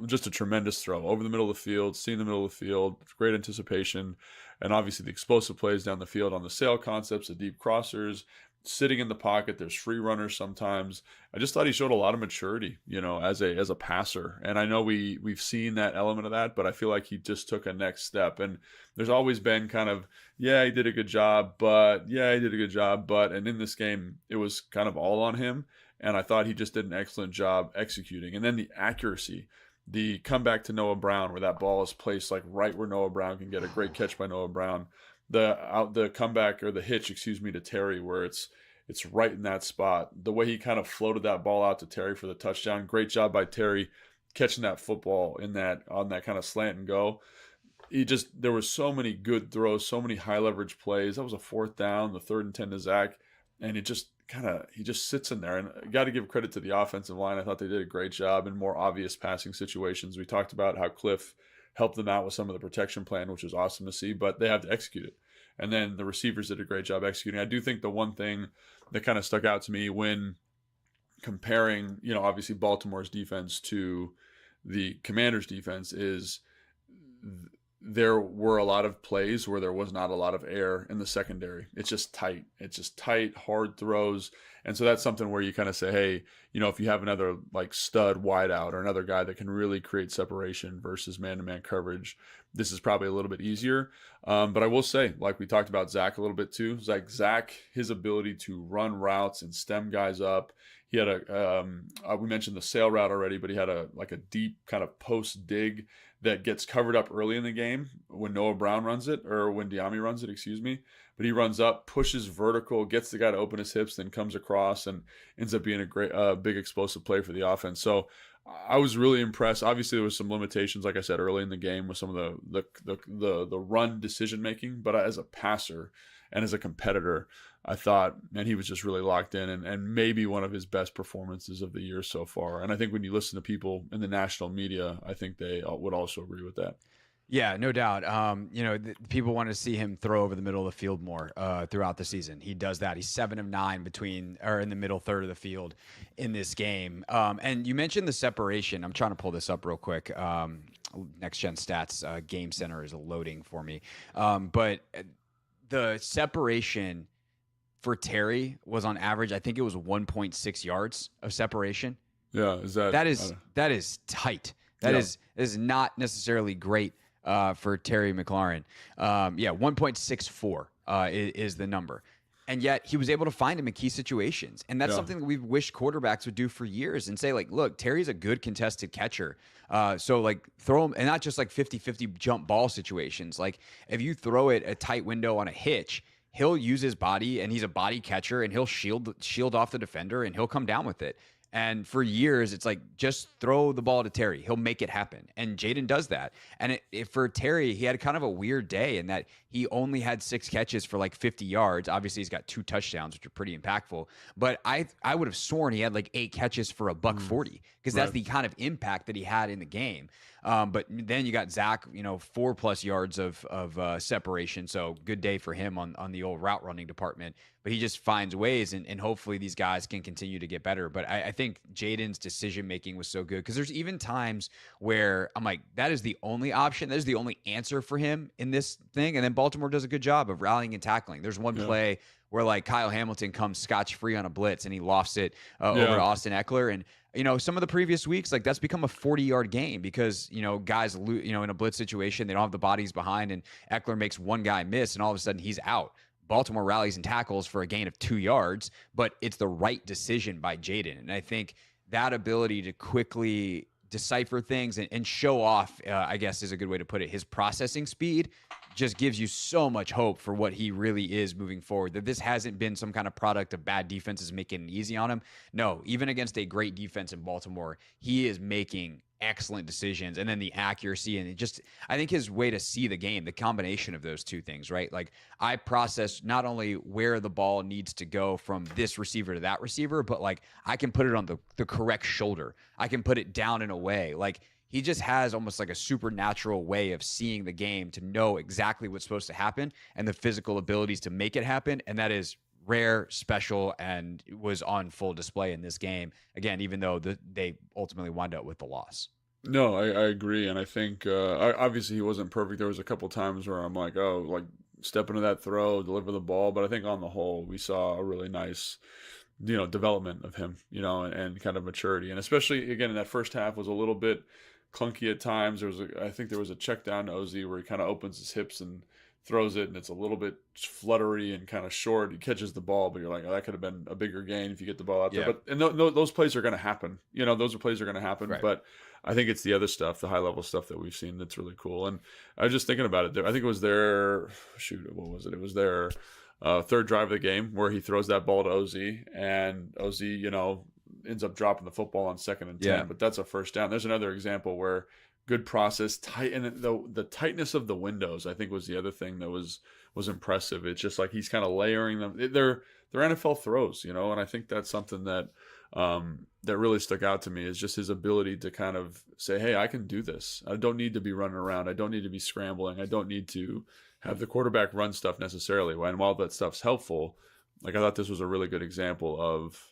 just a tremendous throw over the middle of the field, seeing the middle of the field, great anticipation. And obviously the explosive plays down the field on the sail concepts, the deep crossers, sitting in the pocket. There's free runners sometimes. I just thought he showed a lot of maturity, as a passer. And I know we've seen that element of that, but I feel like he just took a next step. And there's always been kind of, he did a good job, but and in this game, it was kind of all on him. And I thought he just did an excellent job executing. And then the accuracy, the comeback to Noah Brown, where that ball is placed like right where Noah Brown can get a great catch by Noah Brown. The comeback, or the hitch, to Terry, where it's right in that spot. The way he kind of floated that ball out to Terry for the touchdown. Great job by Terry catching that football on that kind of slant and go. There were so many good throws, so many high leverage plays. That was a 4th down, the 3rd and 10 to Zach, and he just sits in there. And I got to give credit to the offensive line. I thought they did a great job in more obvious passing situations. We talked about how Cliff helped them out with some of the protection plan, which was awesome to see, but they have to execute it. And then the receivers did a great job executing. I do think the one thing that kind of stuck out to me when comparing, obviously Baltimore's defense to the Commanders' defense is there were a lot of plays where there was not a lot of air in the secondary. It's just tight. Hard throws. And so that's something where you kind of say, hey, if you have another like stud wideout or another guy that can really create separation versus man-to-man coverage, this is probably a little bit easier. But I will say, like we talked about Zach a little bit too, like Zach, his ability to run routes and stem guys up. He had we mentioned the sail route already, but he had a deep kind of post dig that gets covered up early in the game when Noah Brown runs it, or when Diami runs it, But he runs up, pushes vertical, gets the guy to open his hips, then comes across and ends up being a great, big explosive play for the offense. So I was really impressed. Obviously, there was some limitations, like I said, early in the game with some of the run decision making. But as a passer and as a competitor, I thought, man, he was just really locked in and maybe one of his best performances of the year so far. And I think when you listen to people in the national media, I think they would also agree with that. Yeah, no doubt. People want to see him throw over the middle of the field more throughout the season. He does that. He's 7 of 9 in the middle third of the field in this game. And you mentioned the separation. I'm trying to pull this up real quick. Next Gen Stats Game Center is loading for me. But the separation for Terry was on average, I think it was 1.6 yards of separation. Yeah, that is tight. That is not necessarily great for Terry McLaurin. 1.64 is the number. And yet he was able to find him in key situations. And that's something that we've wished quarterbacks would do for years and say, like, look, Terry's a good contested catcher. So, like, throw him, and not just like 50-50 jump ball situations. Like, if you throw it a tight window on a hitch, he'll use his body, and he's a body catcher, and he'll shield off the defender, and he'll come down with it. And for years, it's like, just throw the ball to Terry. He'll make it happen. And Jayden does that. And for Terry, he had kind of a weird day in that he only had 6 catches for like 50 yards. Obviously, he's got 2 touchdowns, which are pretty impactful. But I would have sworn he had like 8 catches for $140 because that's the kind of impact that he had in the game. But then you got Zach, 4+ yards of separation. So good day for him on the old route running department. But he just finds ways, and hopefully these guys can continue to get better. But I think Jayden's decision-making was so good because there's even times where I'm like, that is the only option. That is the only answer for him in this thing. And then Baltimore does a good job of rallying and tackling. There's one play where like Kyle Hamilton comes scotch-free on a blitz, and he lofts it over to Austin Eckler. And some of the previous weeks, like that's become a 40-yard game because, guys, in a blitz situation, they don't have the bodies behind, and Eckler makes one guy miss, and all of a sudden he's out. Baltimore rallies and tackles for a gain of 2 yards, but it's the right decision by Jayden. And I think that ability to quickly decipher things and show off, I guess is a good way to put it, his processing speed just gives you so much hope for what he really is moving forward, that this hasn't been some kind of product of bad defenses making it easy on him. No, even against a great defense in Baltimore, he is making excellent decisions, and then the accuracy, and I think his way to see the game, the combination of those two things, right? Like, I process not only where the ball needs to go from this receiver to that receiver, but like I can put it on the correct shoulder. I can put it down in a way. Like, he just has almost like a supernatural way of seeing the game to know exactly what's supposed to happen and the physical abilities to make it happen. And that is rare, special, and was on full display in this game. Again, even though they ultimately wound up with the loss. No, I agree. And I think, obviously he wasn't perfect. There was a couple times where I'm like, step into that throw, deliver the ball. But I think on the whole, we saw a really nice, development of him, and kind of maturity. And especially, again, in that first half was a little bit clunky at times. I think there was a check down to Ozzie where he kind of opens his hips and throws it, and it's a little bit fluttery and kind of short. He catches the ball, but you're like, that could have been a bigger gain if you get the ball out there. But those plays are going to happen. Those plays are going to happen. Right. But I think it's the other stuff, the high level stuff that we've seen that's really cool. And I was just thinking about it. I think it was their what was it? It was their third drive of the game where he throws that ball to Ozzie, and Ozzie, ends up dropping the football on 2nd and 10. But that's a first down. There's another example where good process, tight, and the tightness of the windows, I think, was the other thing that was impressive. It's just like he's kind of layering them. They're NFL throws, and I think that's something that that really stuck out to me, is just his ability to kind of say, hey, I can do this. I don't need to be running around. I don't need to be scrambling. I don't need to have the quarterback run stuff necessarily. And while that stuff's helpful, like, I thought this was a really good example of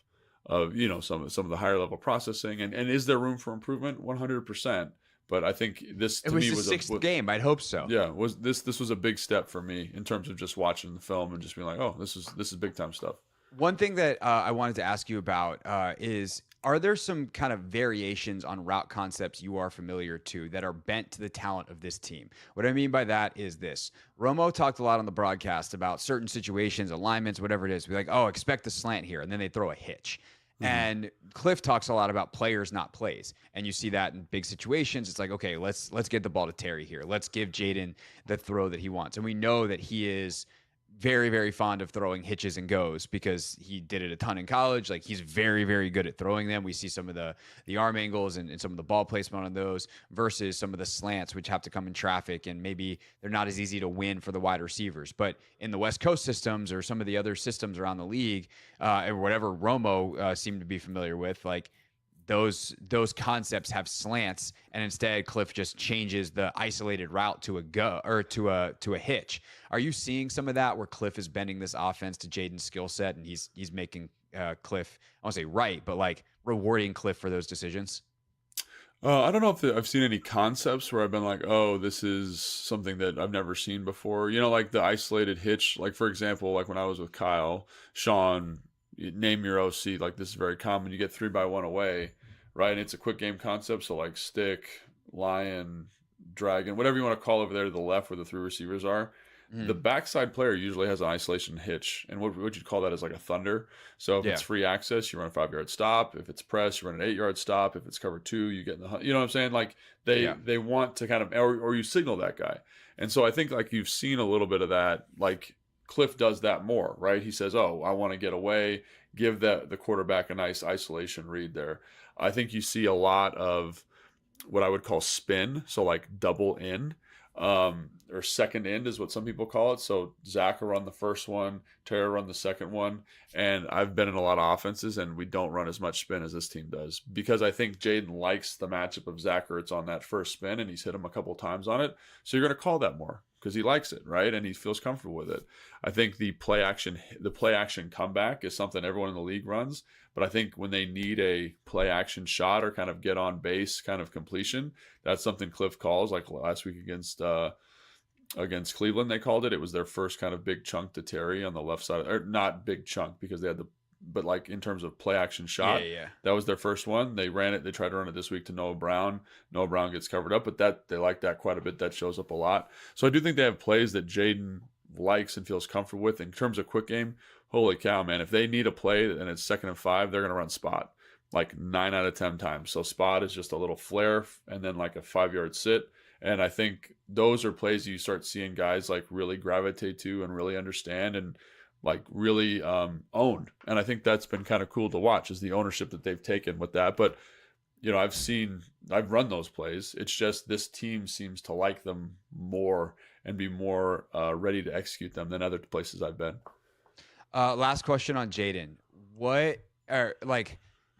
some of the higher level processing. And is there room for improvement? 100%. But I think this to me was the 6th game. I'd hope so. Yeah, this was a big step for me in terms of just watching the film and just being like, oh, this is big time stuff. One thing that I wanted to ask you about is, are there some kind of variations on route concepts you are familiar to that are bent to the talent of this team? What I mean by that is this. Romo talked a lot on the broadcast about certain situations, alignments, whatever it is. We're like, oh, expect the slant here, and then they throw a hitch. And Cliff talks a lot about players, not plays. And you see that in big situations. It's like, okay, let's get the ball to Terry here. Let's give Jayden the throw that he wants. And we know that he is very, very fond of throwing hitches and goes because he did it a ton in college. Like, he's very, very good at throwing them. We see some of the arm angles and some of the ball placement on those versus some of the slants, which have to come in traffic, and maybe they're not as easy to win for the wide receivers. But in the West Coast systems or some of the other systems around the league, or whatever Romo seemed to be familiar with, like, those concepts have slants, and instead Cliff just changes the isolated route to a go or to a hitch. Are you seeing some of that where Cliff is bending this offense to Jayden's skill set, and he's making Cliff, I won't say right, but like rewarding Cliff for those decisions? I don't know if I've seen any concepts where I've been like, oh, this is something that I've never seen before. You know, like the isolated hitch. Like, for example, like when I was with Kyle, Sean, you name your OC. Like, this is very common. You get 3-by-1 away, right? And it's a quick game concept. So, like, stick, lion, dragon, whatever you want to call over there to the left where the 3 receivers are. The backside player usually has an isolation hitch, and what would you call that is like a thunder. So if it's free access, you run a 5-yard stop. If it's press, you run an 8-yard stop. If it's cover 2, you get in the, you know what I'm saying? Like they want to kind of, or you signal that guy. And so I think like you've seen a little bit of that. Like Cliff does that more, right? He says, "Oh, I want to get away, give the quarterback a nice isolation read there." I think you see a lot of what I would call spin, so like double in. Or second end is what some people call it. So Zach will run the first one, Terry will run the second one. And I've been in a lot of offenses and we don't run as much spin as this team does because I think Jayden likes the matchup of Zach Ertz on that first spin and he's hit him a couple times on it. So you're going to call that more because he likes it, right? And he feels comfortable with it. I think the play action comeback is something everyone in the league runs. But I think when they need a play action shot or kind of get on base kind of completion, that's something Cliff calls. Like last week against Cleveland, they called it. It was their first kind of big chunk to Terry on the left side, or not big chunk because they had but like in terms of play action shot, that was their first one. They ran it. They tried to run it this week to Noah Brown. Noah Brown gets covered up, but they like that quite a bit. That shows up a lot. So I do think they have plays that Jayden likes and feels comfortable with. In terms of quick game, holy cow, man. If they need a play and it's 2nd and 5, they're going to run spot like 9 out of 10 times. So spot is just a little flare and then like a 5-yard sit. And I think those are plays you start seeing guys like really gravitate to and really understand and like really own. And I think that's been kind of cool to watch is the ownership that they've taken with that. But, you know, I've run those plays. It's just this team seems to like them more and be more ready to execute them than other places I've been. Last question on Jayden.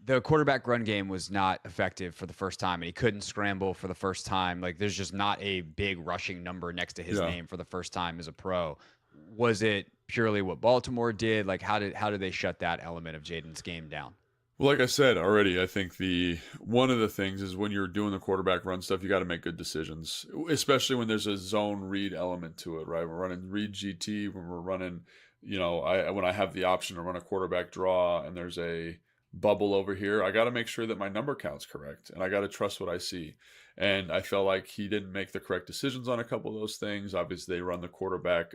The quarterback run game was not effective for the first time, and he couldn't scramble for the first time. Like, there's just not a big rushing number next to his name for the first time as a pro. Was it purely what Baltimore did? Like, how did they shut that element of Jayden's game down? Well, like I said already, I think one of the things is when you're doing the quarterback run stuff, you got to make good decisions, especially when there's a zone read element to it, right? We're running read GT when we're running, you know, when I have the option to run a quarterback draw and there's a bubble over here, I got to make sure that my number count's correct and I got to trust what I see. And I felt like he didn't make the correct decisions on a couple of those things. Obviously, they run the quarterback,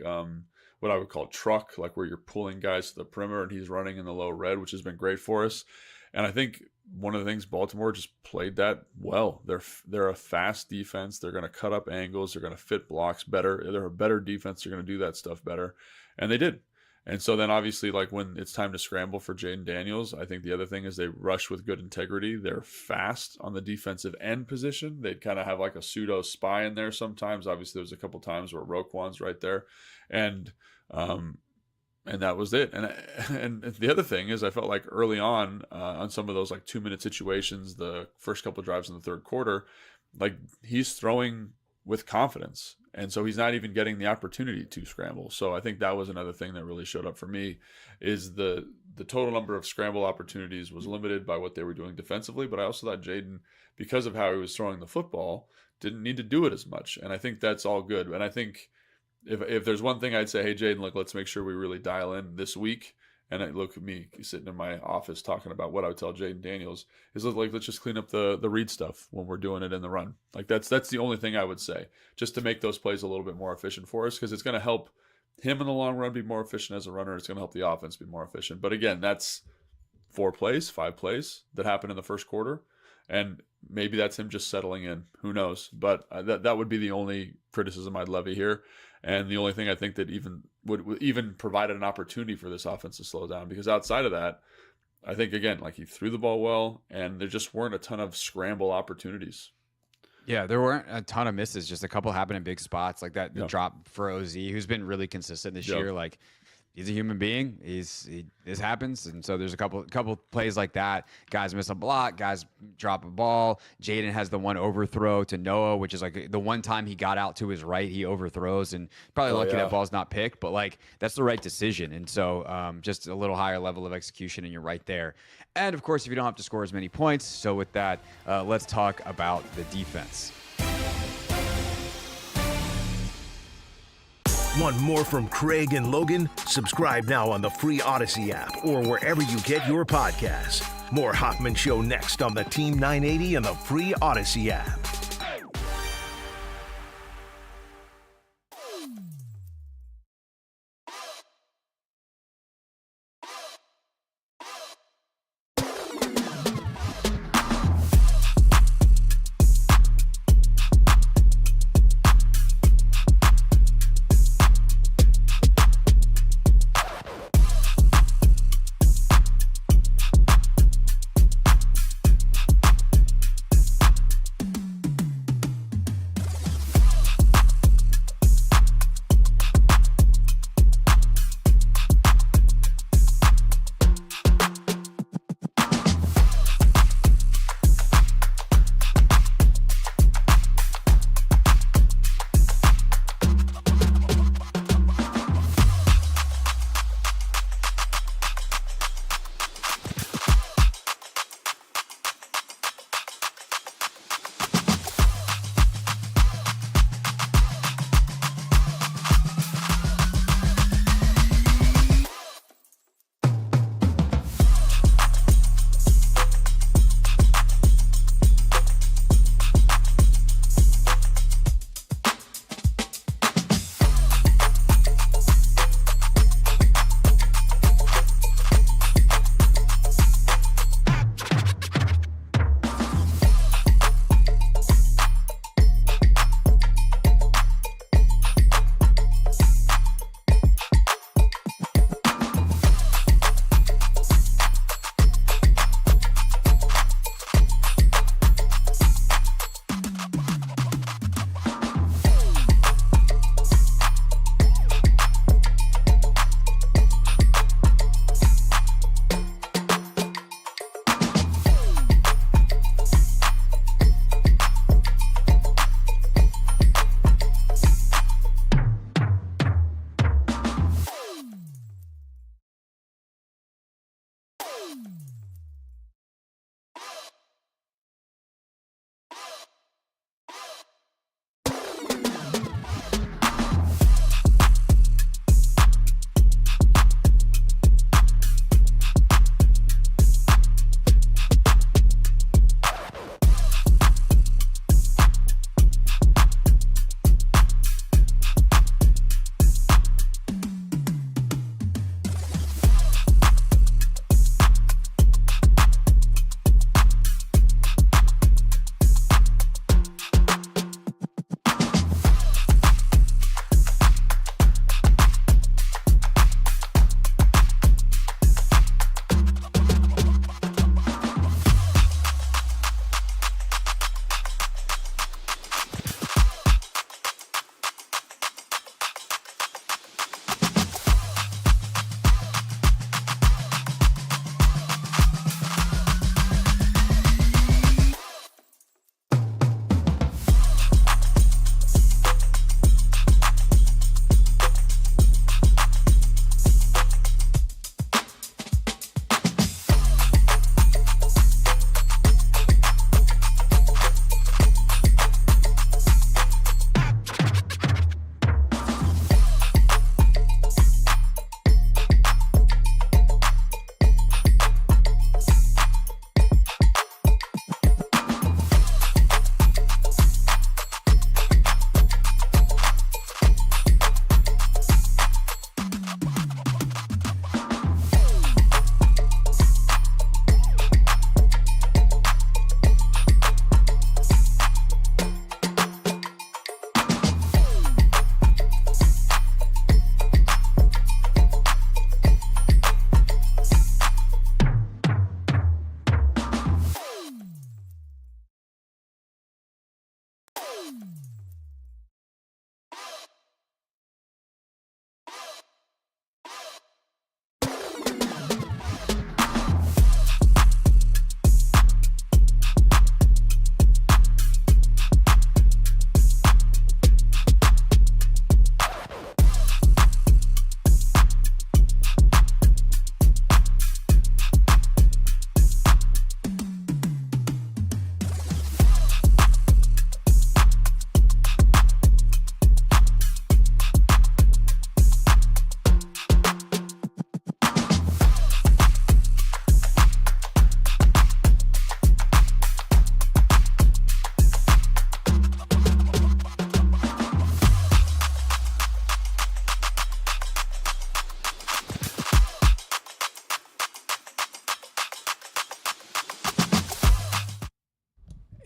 what I would call truck, like where you're pulling guys to the perimeter and he's running in the low red, which has been great for us. And I think one of the things Baltimore just played that well. They're a fast defense. They're going to cut up angles. They're going to fit blocks better. They're a better defense. They're going to do that stuff better. And they did. And so then obviously like when it's time to scramble for Jayden Daniels, I think the other thing is they rush with good integrity. They're fast on the defensive end position. They'd kind of have like a pseudo spy in there sometimes. Obviously there's a couple times where Roquan's right there. And that was it. And the other thing is I felt like early on some of those like 2-minute situations, the first couple of drives in the third quarter, like he's throwing with confidence. And so he's not even getting the opportunity to scramble. So I think that was another thing that really showed up for me is the total number of scramble opportunities was limited by what they were doing defensively. But I also thought Jayden, because of how he was throwing the football, didn't need to do it as much. And I think that's all good. And I think if there's one thing I'd say, hey, Jayden, look, let's make sure we really dial in this week. And I look at me sitting in my office talking about what I would tell Jayden Daniels is like, let's just clean up the read stuff when we're doing it in the run. Like that's the only thing I would say, just to make those plays a little bit more efficient for us, because it's going to help him in the long run be more efficient as a runner. It's going to help the offense be more efficient. But again, that's 5 plays that happened in the first quarter. And maybe that's him just settling in. Who knows? But that would be the only criticism I'd levy here. And the only thing I think that even would even provided an opportunity for this offense to slow down, because outside of that, I think, again, like he threw the ball well and there just weren't a ton of scramble opportunities. Yeah, there weren't a ton of misses. Just a couple happened in big spots like that. The drop for OZ, who's been really consistent this year. Like he's a human being. This happens, and so there's a couple plays like that. Guys miss a block, guys drop a ball. Jayden has the one overthrow to Noah, which is like the one time he got out to his right, he overthrows, and probably lucky that ball's not picked, but like that's the right decision. And so just a little higher level of execution, and you're right there. And of course, if you don't have to score as many points. So with that, let's talk about the defense. Want more from Craig and Logan? Subscribe now on the free Odyssey app or wherever you get your podcasts. More Hoffman Show next on the Team 980 and the free Odyssey app.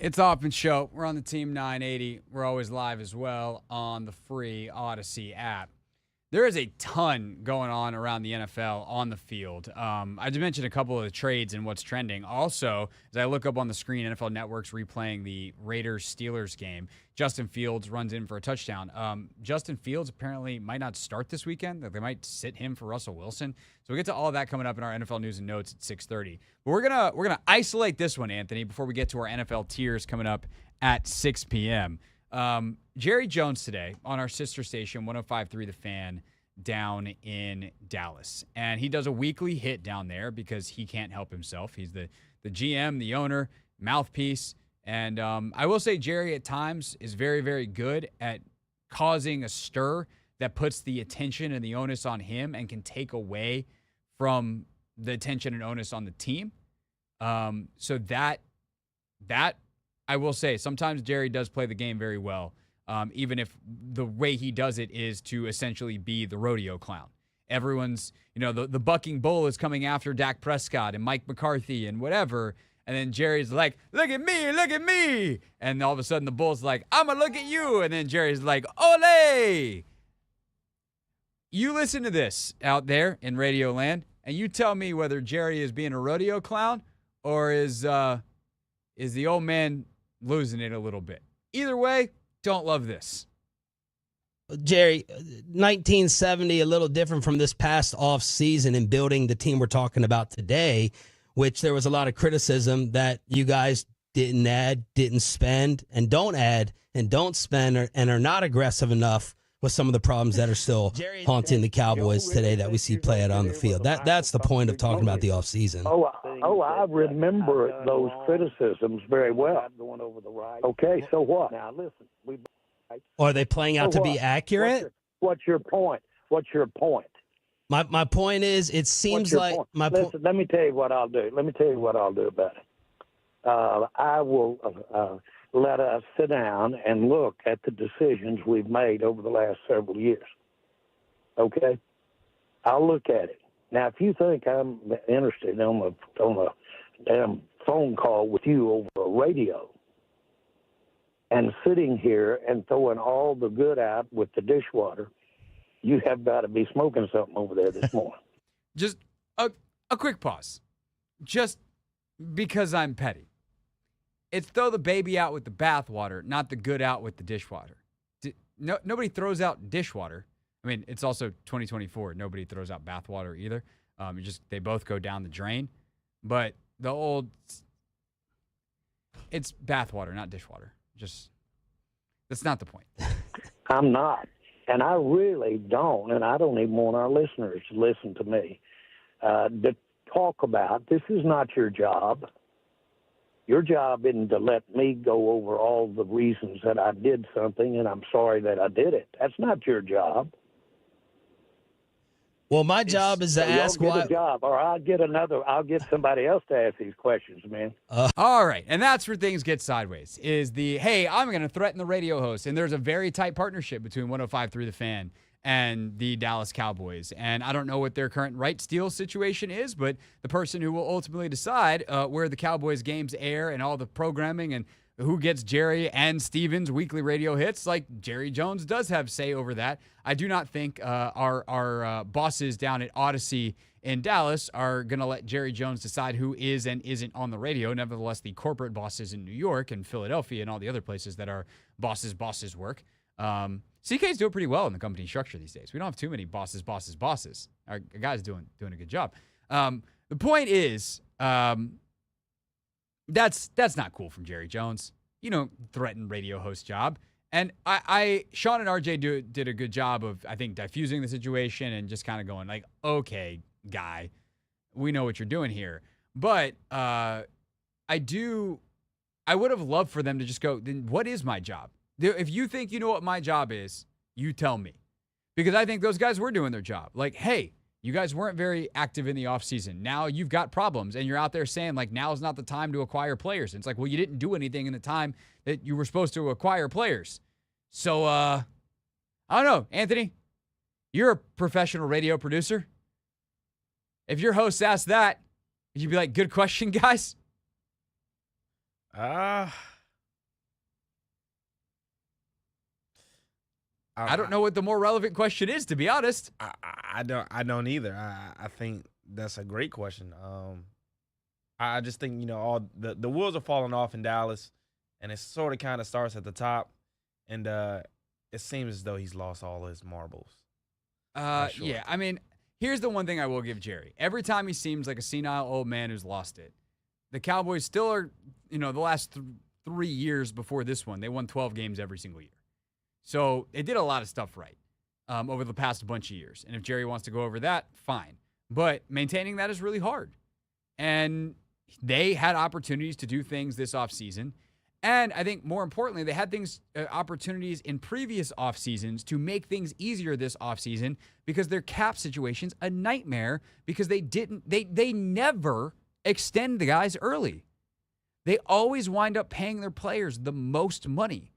It's Hoffman Show. We're on the Team 980. We're always live as well on the free Odyssey app. There is a ton going on around the NFL on the field. I just mentioned a couple of the trades and what's trending. Also, as I look up on the screen, NFL Network's replaying the Raiders-Steelers game. Justin Fields runs in for a touchdown. Justin Fields apparently might not start this weekend. They might sit him for Russell Wilson. So we'll get to all of that coming up in our NFL news and notes at 6:30. But we're gonna isolate this one, Anthony, before we get to our NFL tiers coming up at 6 p.m. Jerry Jones today on our sister station, 105.3 The Fan, down in Dallas. And he does a weekly hit down there because he can't help himself. He's the GM, the owner, mouthpiece. And I will say Jerry at times is very, very good at causing a stir that puts the attention and the onus on him and can take away from the attention and onus on the team. So that I will say, sometimes Jerry does play the game very well, even if the way he does it is to essentially be the rodeo clown. Everyone's, the bucking bull is coming after Dak Prescott and Mike McCarthy and whatever, and then Jerry's like, look at me. And all of a sudden the bull's like, I'm going to look at you. And then Jerry's like, ole. You listen to this out there in Radio Land, and you tell me whether Jerry is being a rodeo clown or is the old man losing it a little bit. Either way, don't love this. Jerry, 1970, a little different from this past off season in building the team we're talking about today, which there was a lot of criticism that you guys didn't add, didn't spend, and don't add, and don't spend, and are not aggressive enough with some of the problems that are still haunting the Cowboys today that we see play out on the field. That's the point of talking about the offseason. I remember those criticisms very well. Okay, so what? Now listen, are they playing out to be accurate? What's your point? My point is, it seems like Listen, let me tell you what I'll do. About it. I will let us sit down and look at the decisions we've made over the last several years. Okay? I'll look at it. Now, if you think I'm interested on a damn phone call with you over a radio and sitting here and throwing all the good out with the dishwater, you have got to be smoking something over there this morning. Just a quick pause. Just because I'm petty. It's throw the baby out with the bathwater, not the good out with the dishwater. Nobody throws out dishwater. I mean, it's also 2024. Nobody throws out bathwater either. They both go down the drain. But it's bathwater, not dishwater. That's not the point. I'm not. And I really don't, and I don't even want our listeners to listen to me, to talk about this is not your job. Your job isn't to let me go over all the reasons that I did something and I'm sorry that I did it. That's not your job. Well, my job is to ask why. Or I'll get somebody else to ask these questions, man. All right. And that's where things get sideways is hey, I'm going to threaten the radio host. And there's a very tight partnership between 105.3 The Fan and the Dallas Cowboys. And I don't know what their current rights deal situation is, but the person who will ultimately decide where the Cowboys games air and all the programming and who gets Jerry and Steven's weekly radio hits, like Jerry Jones does have say over that. I do not think our bosses down at Odyssey in Dallas are going to let Jerry Jones decide who is and isn't on the radio. Nevertheless, the corporate bosses in New York and Philadelphia and all the other places that our bosses work. CK's doing pretty well in the company structure these days. We don't have too many bosses. Our guy's doing a good job. The point is, that's not cool from Jerry Jones. You don't threaten radio host job. And Sean and RJ did a good job of, I think, diffusing the situation and just kind of going like, okay, guy, we know what you're doing here. But I would have loved for them to just go, then what is my job? If you think you know what my job is, you tell me. Because I think those guys were doing their job. Like, hey, you guys weren't very active in the offseason. Now you've got problems, and you're out there saying, like, now's not the time to acquire players. And it's like, well, you didn't do anything in the time that you were supposed to acquire players. So, I don't know, Anthony, you're a professional radio producer. If your host asked that, would you be like, good question, guys? I don't know what the more relevant question is, to be honest. I don't either. I think that's a great question. I just think, all the wheels are falling off in Dallas, and it sort of kind of starts at the top, and it seems as though he's lost all his marbles. Yeah, I mean, here's the one thing I will give Jerry. Every time he seems like a senile old man who's lost it, the Cowboys still are, the last 3 years before this one, they won 12 games every single year. So they did a lot of stuff right over the past bunch of years. And if Jerry wants to go over that, fine. But maintaining that is really hard. And they had opportunities to do things this offseason. And I think more importantly, they had opportunities in previous off seasons to make things easier this offseason because their cap situation's a nightmare because they never extend the guys early. They always wind up paying their players the most money,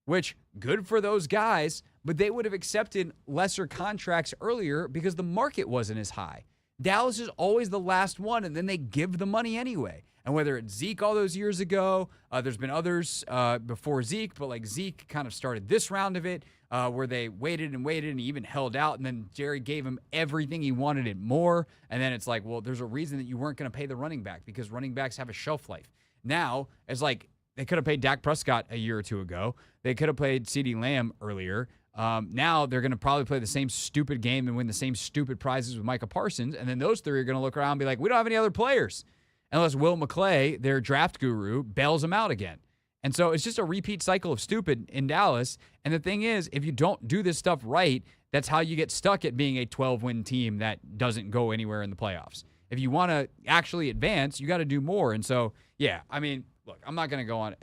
which good for those guys, but they would have accepted lesser contracts earlier because the market wasn't as high. Dallas is always the last one, and then they give the money anyway. And whether it's Zeke all those years ago, there's been others before Zeke, but like Zeke kind of started this round of it where they waited and he even held out, and then Jerry gave him everything he wanted and more. And then it's like, well, there's a reason that you weren't going to pay the running back because running backs have a shelf life. Now, it's like they could have paid Dak Prescott a year or two ago. They could have played CeeDee Lamb earlier. Now they're going to probably play the same stupid game and win the same stupid prizes with Micah Parsons. And then those three are going to look around and be like, we don't have any other players. Unless Will McClay, their draft guru, bails them out again. And so it's just a repeat cycle of stupid in Dallas. And the thing is, if you don't do this stuff right, that's how you get stuck at being a 12-win team that doesn't go anywhere in the playoffs. If you want to actually advance, you got to do more. And so, yeah, I mean, look, I'm not going to go on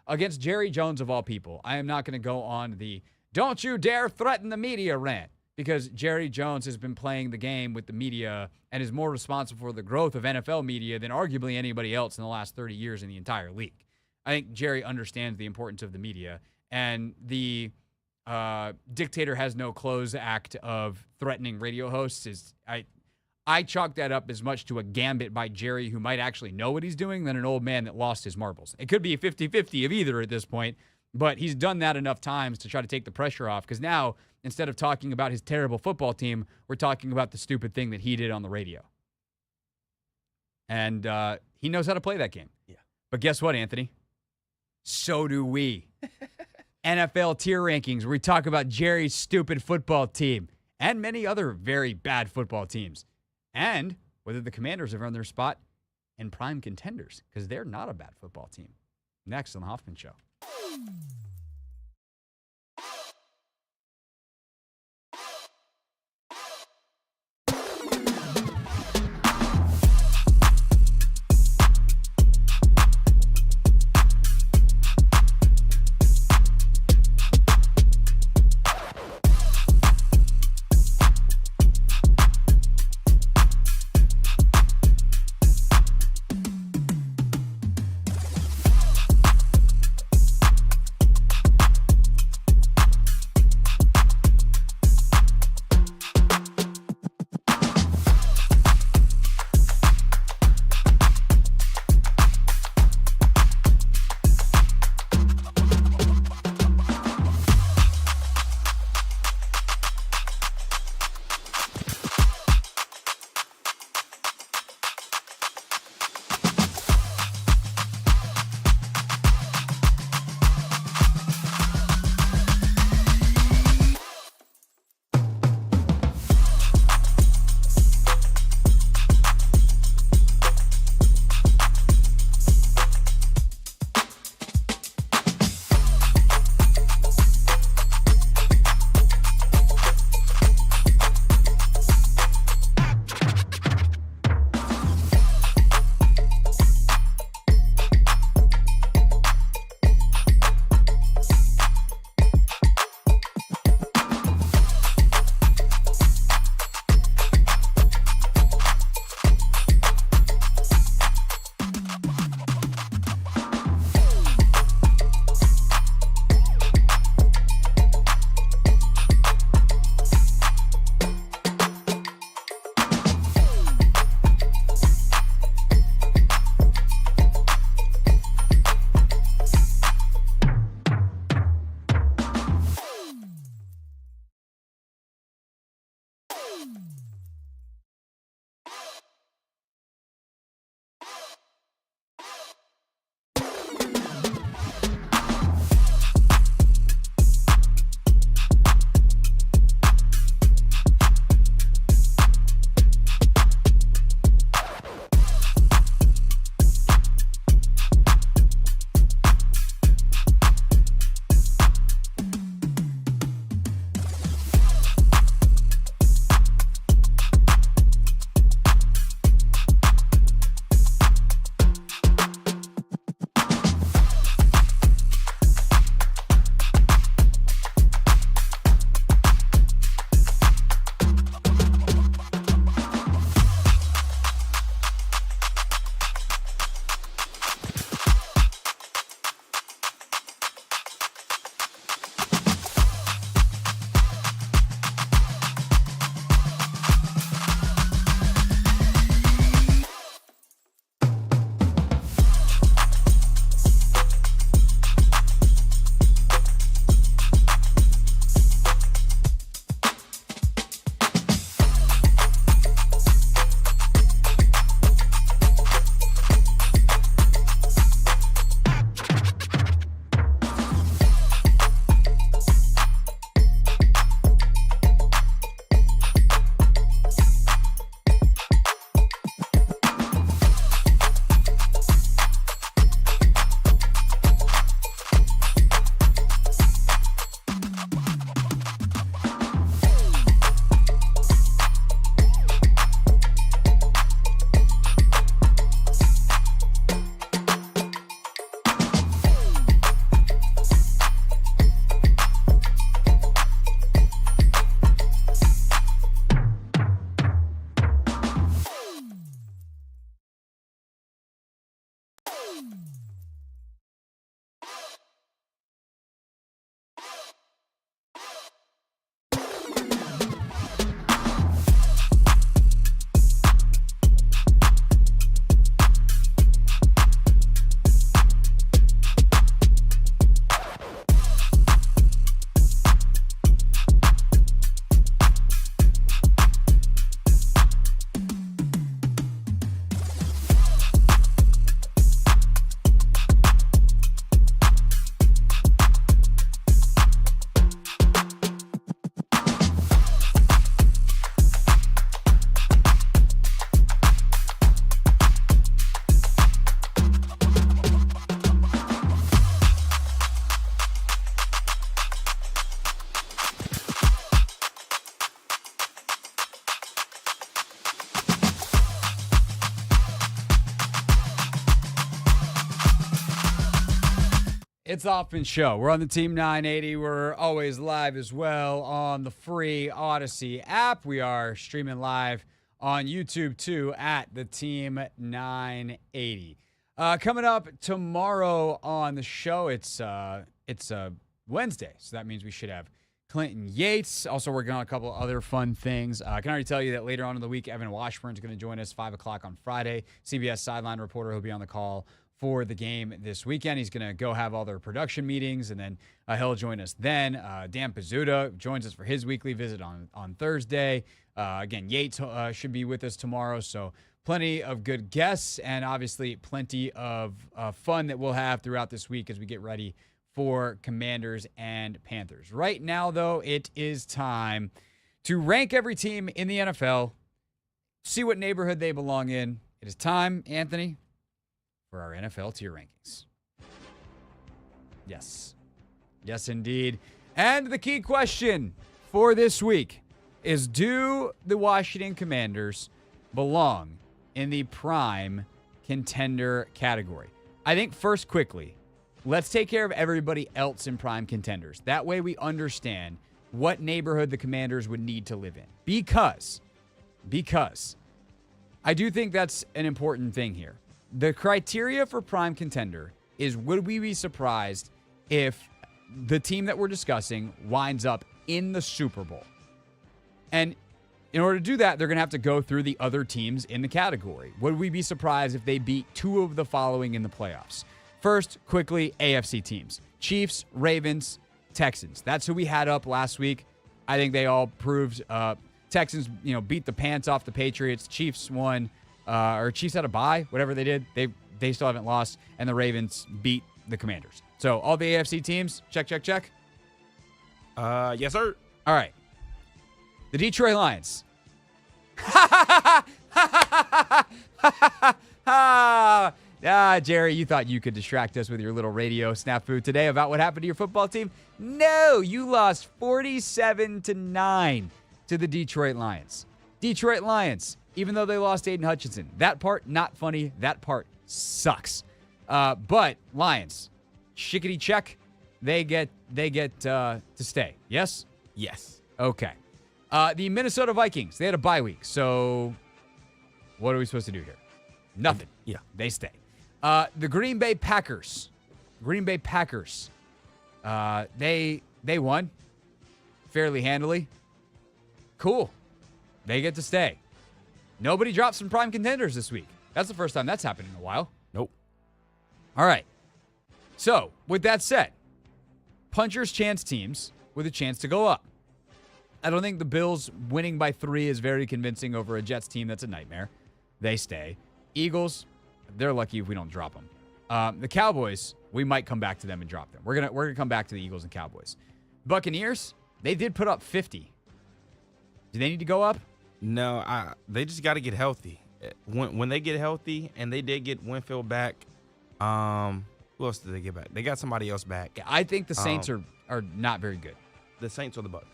against Jerry Jones of all people. I am not going to go on the don't you dare threaten the media rant because Jerry Jones has been playing the game with the media and is more responsible for the growth of NFL media than arguably anybody else in the last 30 years in the entire league. I think Jerry understands the importance of the media, and the dictator has no clothes act of threatening radio hosts is I chalk that up as much to a gambit by Jerry, who might actually know what he's doing, than an old man that lost his marbles. It could be a 50-50 of either at this point, but he's done that enough times to try to take the pressure off, because now, instead of talking about his terrible football team, we're talking about the stupid thing that he did on the radio. And he knows how to play that game. Yeah. But guess what, Anthony? So do we. NFL tier rankings, where we talk about Jerry's stupid football team and many other very bad football teams, and whether the Commanders have earned their spot in prime contenders, because they're not a bad football team. Next on the Hoffman Show. It's the Hoffman Show. We're on the Team 980. We're always live as well on the free Odyssey app. We are streaming live on YouTube too at the Team 980. Coming up tomorrow on the show, it's Wednesday, so that means we should have Clinton Yates. Also working on a couple other fun things. I can already tell you that later on in the week, Evan Washburn's going to join us 5 o'clock on Friday. CBS sideline reporter. He'll be on the call for the game this weekend. He's going to go have all their production meetings, and then he'll join us then. Dan Pizzuta joins us for his weekly visit on Thursday. Again, Yates should be with us tomorrow, so plenty of good guests and obviously plenty of fun that we'll have throughout this week as we get ready for Commanders and Panthers. Right now, though, it is time to rank every team in the NFL, see what neighborhood they belong in. It is time, Anthony, for our NFL tier rankings. Yes. Yes, indeed. And the key question for this week is, do the Washington Commanders belong in the prime contender category? I think first, quickly, let's take care of everybody else in prime contenders. That way we understand what neighborhood the Commanders would need to live in. Because I do think that's an important thing here. The criteria for prime contender is, would we be surprised if the team that we're discussing winds up in the Super Bowl? And in order to do that, they're going to have to go through the other teams in the category. Would we be surprised if they beat two of the following in the playoffs? First, quickly, AFC teams. Chiefs, Ravens, Texans. That's who we had up last week. I think they all proved Texans, beat the pants off the Patriots. Chiefs won. Or Chiefs had a bye, whatever they did. They still haven't lost, and the Ravens beat the Commanders. So all the AFC teams, check. Yes, sir. All right. The Detroit Lions. Jerry, you thought you could distract us with your little radio snafu today about what happened to your football team? No, you lost 47-9 to the Detroit Lions. Detroit Lions. Even though they lost Aiden Hutchinson. That part, not funny. That part sucks. But Lions, shickety check. They get to stay. Yes? Yes. Okay. The Minnesota Vikings, they had a bye week. So what are we supposed to do here? Nothing. Yeah. They stay. The Green Bay Packers. They won fairly handily. Cool. They get to stay. Nobody dropped some prime contenders this week. That's the first time that's happened in a while. Nope. All right. So, with that said, puncher's chance teams with a chance to go up. I don't think the Bills winning by 3 is very convincing over a Jets team that's a nightmare. They stay. Eagles, they're lucky if we don't drop them. The Cowboys, we might come back to them and drop them. We're gonna come back to the Eagles and Cowboys. Buccaneers, they did put up 50. Do they need to go up? No, they just got to get healthy. When they get healthy, and they did get Winfield back. Who else did they get back? They got somebody else back. Yeah, I think the Saints are not very good. The Saints or the Bucs?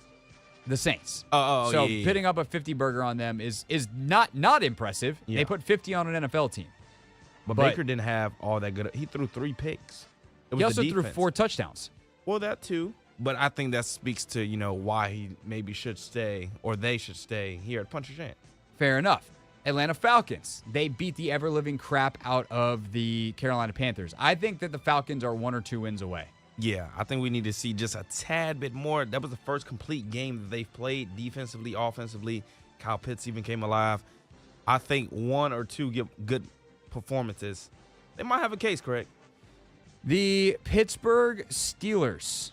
The Saints. So pitting up a 50 burger on them is not impressive. Yeah. They put 50 on an NFL team. But Baker didn't have all that good. He threw 3 picks. He also threw 4 touchdowns. Well, that too. But I think that speaks to, why he maybe should stay, or they should stay here at Puncher's Chance. Fair enough. Atlanta Falcons. They beat the ever-living crap out of the Carolina Panthers. I think that the Falcons are 1 or 2 wins away. Yeah, I think we need to see just a tad bit more. That was the first complete game that they've played defensively, offensively. Kyle Pitts even came alive. I think 1 or 2 get good performances. They might have a case, Craig. The Pittsburgh Steelers.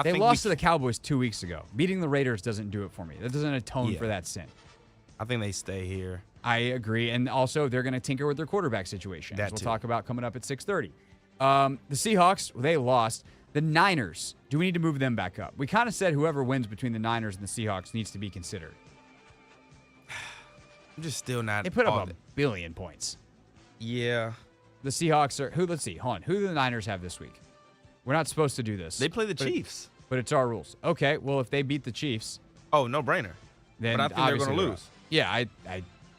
They lost to the Cowboys 2 weeks ago. Beating the Raiders doesn't do it for me. That doesn't atone for that sin. I think they stay here. I agree. And also, they're going to tinker with their quarterback situation, as we'll talk about coming up at 6:30. The Seahawks, they lost. The Niners, do we need to move them back up? We kind of said whoever wins between the Niners and the Seahawks needs to be considered. I'm just still not. They put up a billion points. Yeah. The Seahawks are, let's see, hold on. Who do the Niners have this week? We're not supposed to do this. They play the Chiefs. But it's our rules. Okay, well, if they beat the Chiefs. Oh, no brainer. Then but I think they're going to lose. Yeah, I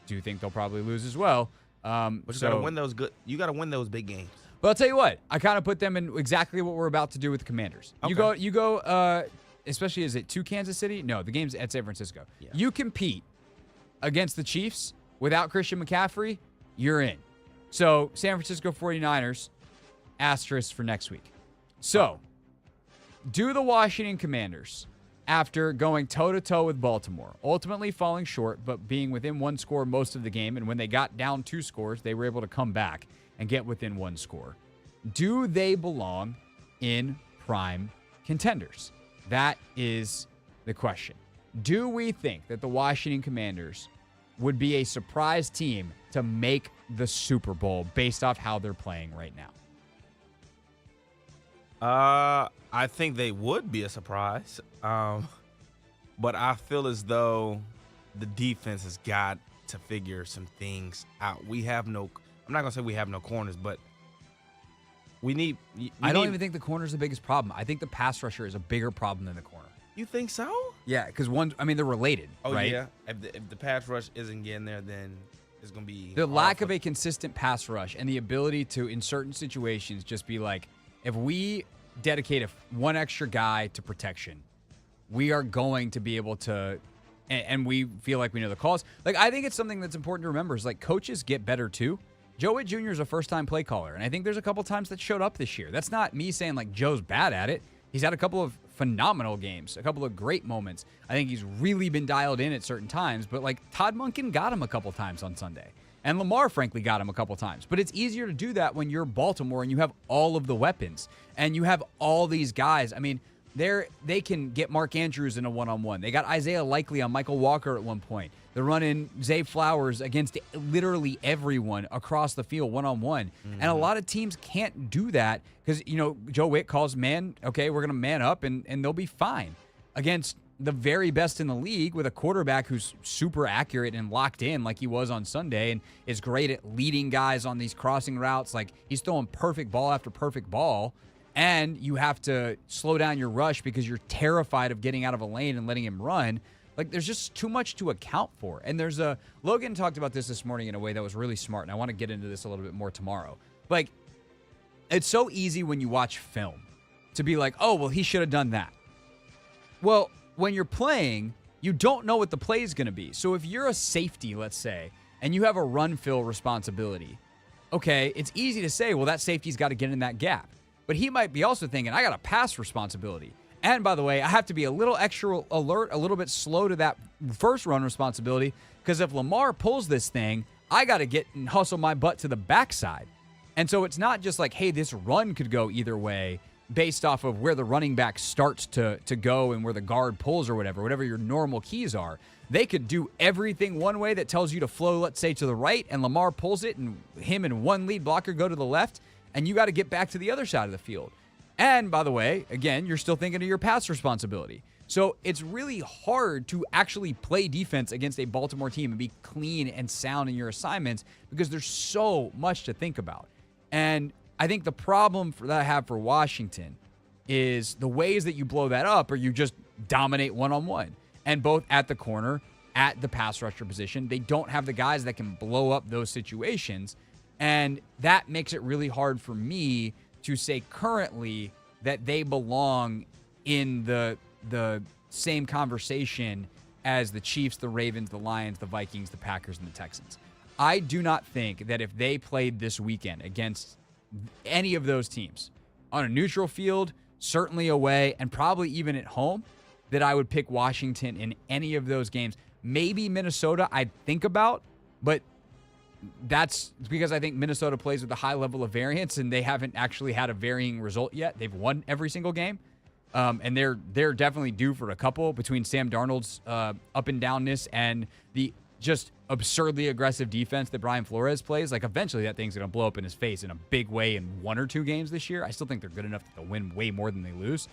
do think they'll probably lose as well. But you got to win those good. You got to win those big games. But I'll tell you what, I kind of put them in exactly what we're about to do with the Commanders. Okay. You go, especially, is it to Kansas City? No, the game's at San Francisco. Yeah. You compete against the Chiefs without Christian McCaffrey, you're in. So San Francisco 49ers, asterisk for next week. So do the Washington Commanders, after going toe-to-toe with Baltimore, ultimately falling short, but being within one score most of the game, and when they got down 2 scores, they were able to come back and get within 1 score. Do they belong in prime contenders? That is the question. Do we think that the Washington Commanders would be a surprise team to make the Super Bowl based off how they're playing right now? I think they would be a surprise. But I feel as though the defense has got to figure some things out. I'm not going to say we have no corners, but I don't even think the corner is the biggest problem. I think the pass rusher is a bigger problem than the corner. You think so? Yeah, because they're related, right? Yeah. If the pass rush isn't getting there, then it's going to be the lack of a consistent pass rush and the ability to, in certain situations, just be like, if we dedicate one extra guy to protection, we are going to be able to, and we feel like we know the calls. Like, I think it's something that's important to remember is, like, coaches get better too. Joe Witt Jr. is a first-time play caller, and I think there's a couple times that showed up this year. That's not me saying, like, Joe's bad at it. He's had a couple of phenomenal games, a couple of great moments. I think he's really been dialed in at certain times, but, like, Todd Monken got him a couple times on Sunday. And Lamar, frankly, got him a couple times. But it's easier to do that when you're Baltimore and you have all of the weapons and you have all these guys. I mean, they can get Mark Andrews in a one-on-one. They got Isaiah Likely on Michael Walker at one point. They're running Zay Flowers against literally everyone across the field one-on-one. Mm-hmm. And a lot of teams can't do that because, Joe Witt calls man, okay, we're going to man up and they'll be fine against the very best in the league with a quarterback who's super accurate and locked in like he was on Sunday and is great at leading guys on these crossing routes. Like, he's throwing perfect ball after perfect ball. And you have to slow down your rush because you're terrified of getting out of a lane and letting him run. Like, there's just too much to account for. And Logan talked about this morning in a way that was really smart, and I want to get into this a little bit more tomorrow. Like, it's so easy when you watch film to be like, oh, well, he should have done that. Well, when you're playing, you don't know what the play is going to be. So if you're a safety, let's say, and you have a run fill responsibility, okay, it's easy to say, well, that safety's got to get in that gap. But he might be also thinking, I got a pass responsibility. And by the way, I have to be a little extra alert, a little bit slow to that first run responsibility, because if Lamar pulls this thing, I got to get and hustle my butt to the backside. And so it's not just like, hey, this run could go either way based off of where the running back starts to go and where the guard pulls or whatever your normal keys are. They could do everything one way that tells you to flow, let's say, to the right, and Lamar pulls it, and him and one lead blocker go to the left, and you got to get back to the other side of the field. And by the way, again, you're still thinking of your pass responsibility. So it's really hard to actually play defense against a Baltimore team and be clean and sound in your assignments because there's so much to think about. And I think the problem that I have for Washington is the ways that you blow that up, or you just dominate one-on-one. And both at the corner, at the pass rusher position, they don't have the guys that can blow up those situations. And that makes it really hard for me to say currently that they belong in the same conversation as the Chiefs, the Ravens, the Lions, the Vikings, the Packers, and the Texans. I do not think that if they played this weekend against any of those teams on a neutral field, certainly away, and probably even at home, that I would pick Washington in any of those games. Maybe Minnesota I'd think about, but that's because I think Minnesota plays with a high level of variance, and they haven't actually had a varying result yet. They've won every single game, and they're definitely due for a couple between Sam Darnold's up and downness and the just absurdly aggressive defense that Brian Flores plays. Like, eventually that thing's going to blow up in his face in a big way in 1 or 2 games this year. I still think they're good enough to win way more than they lose,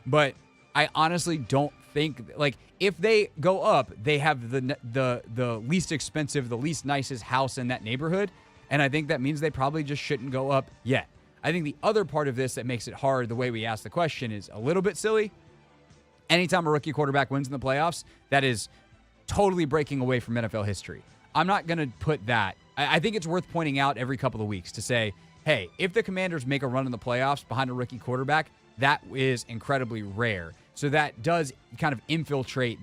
but I honestly don't think, like, if they go up, they have the least expensive, the least nicest house in that neighborhood, and I think that means they probably just shouldn't go up yet. I think the other part of this that makes it hard, the way we ask the question, is a little bit silly. Anytime a rookie quarterback wins in the playoffs, that is totally breaking away from NFL history. I'm not going to put that. I think it's worth pointing out every couple of weeks to say, hey, if the Commanders make a run in the playoffs behind a rookie quarterback, that is incredibly rare. So that does kind of infiltrate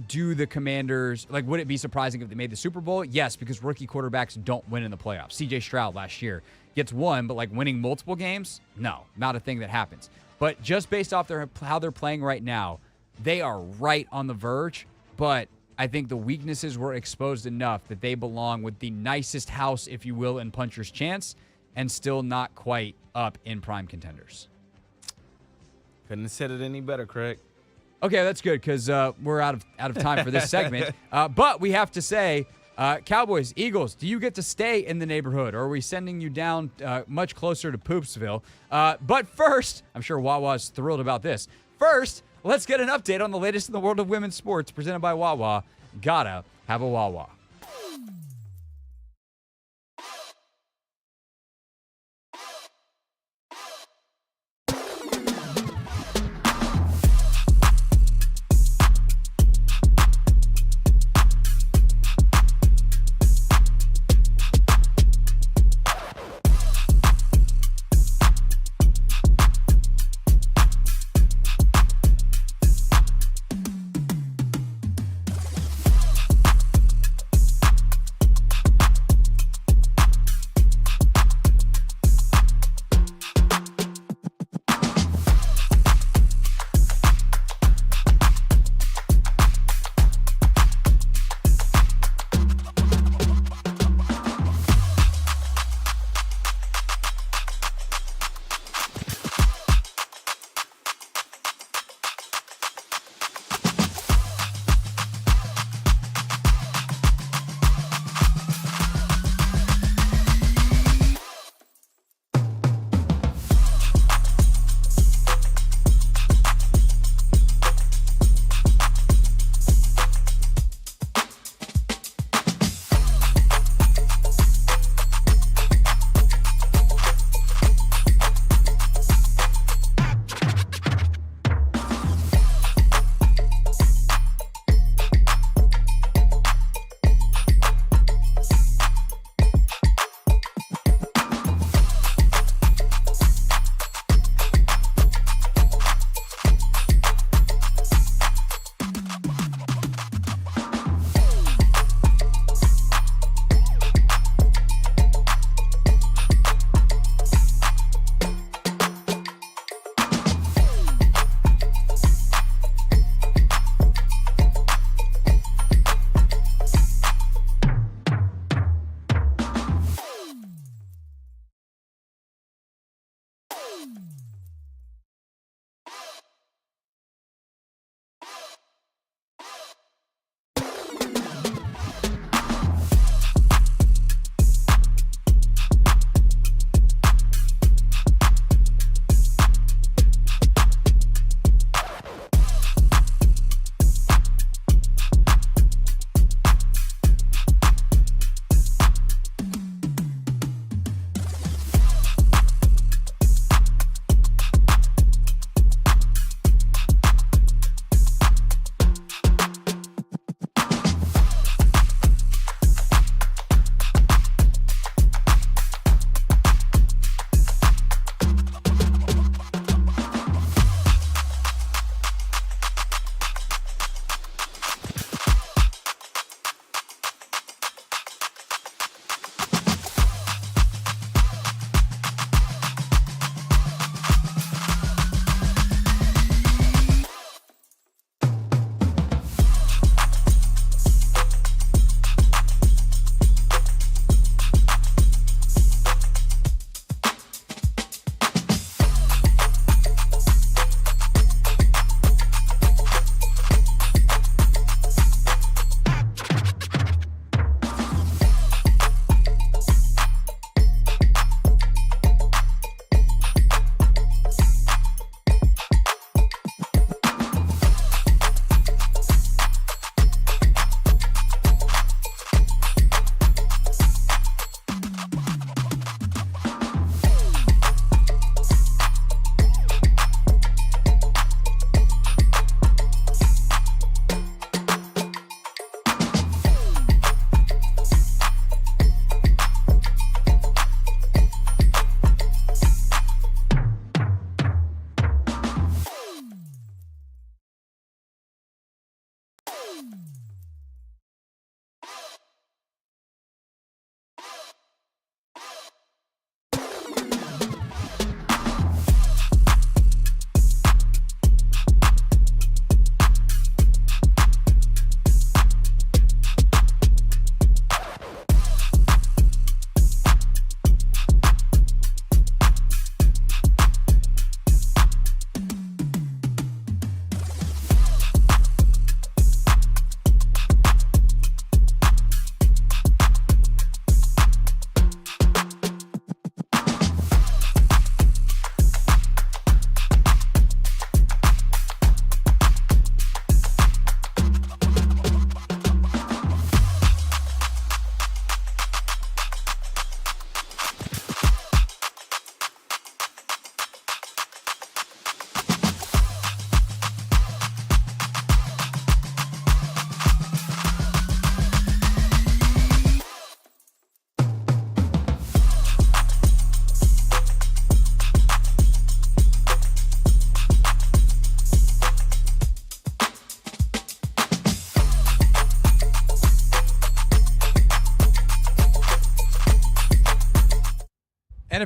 do the Commanders, like, would it be surprising if they made the Super Bowl? Yes, because rookie quarterbacks don't win in the playoffs. C.J. Stroud last year gets one, but, like, winning multiple games? No, not a thing that happens. But just based off how they're playing right now, they are right on the verge, but I think the weaknesses were exposed enough that they belong with the nicest house, if you will, in Puncher's Chance, and still not quite up in prime contenders. Couldn't have said it any better, Craig. Okay, that's good because we're out of time for this segment. But we have to say, Cowboys, Eagles, do you get to stay in the neighborhood, or are we sending you down much closer to Poopsville? But first, I'm sure Wawa's thrilled about this. First, let's get an update on the latest in the world of women's sports presented by Wawa. Gotta have a Wawa.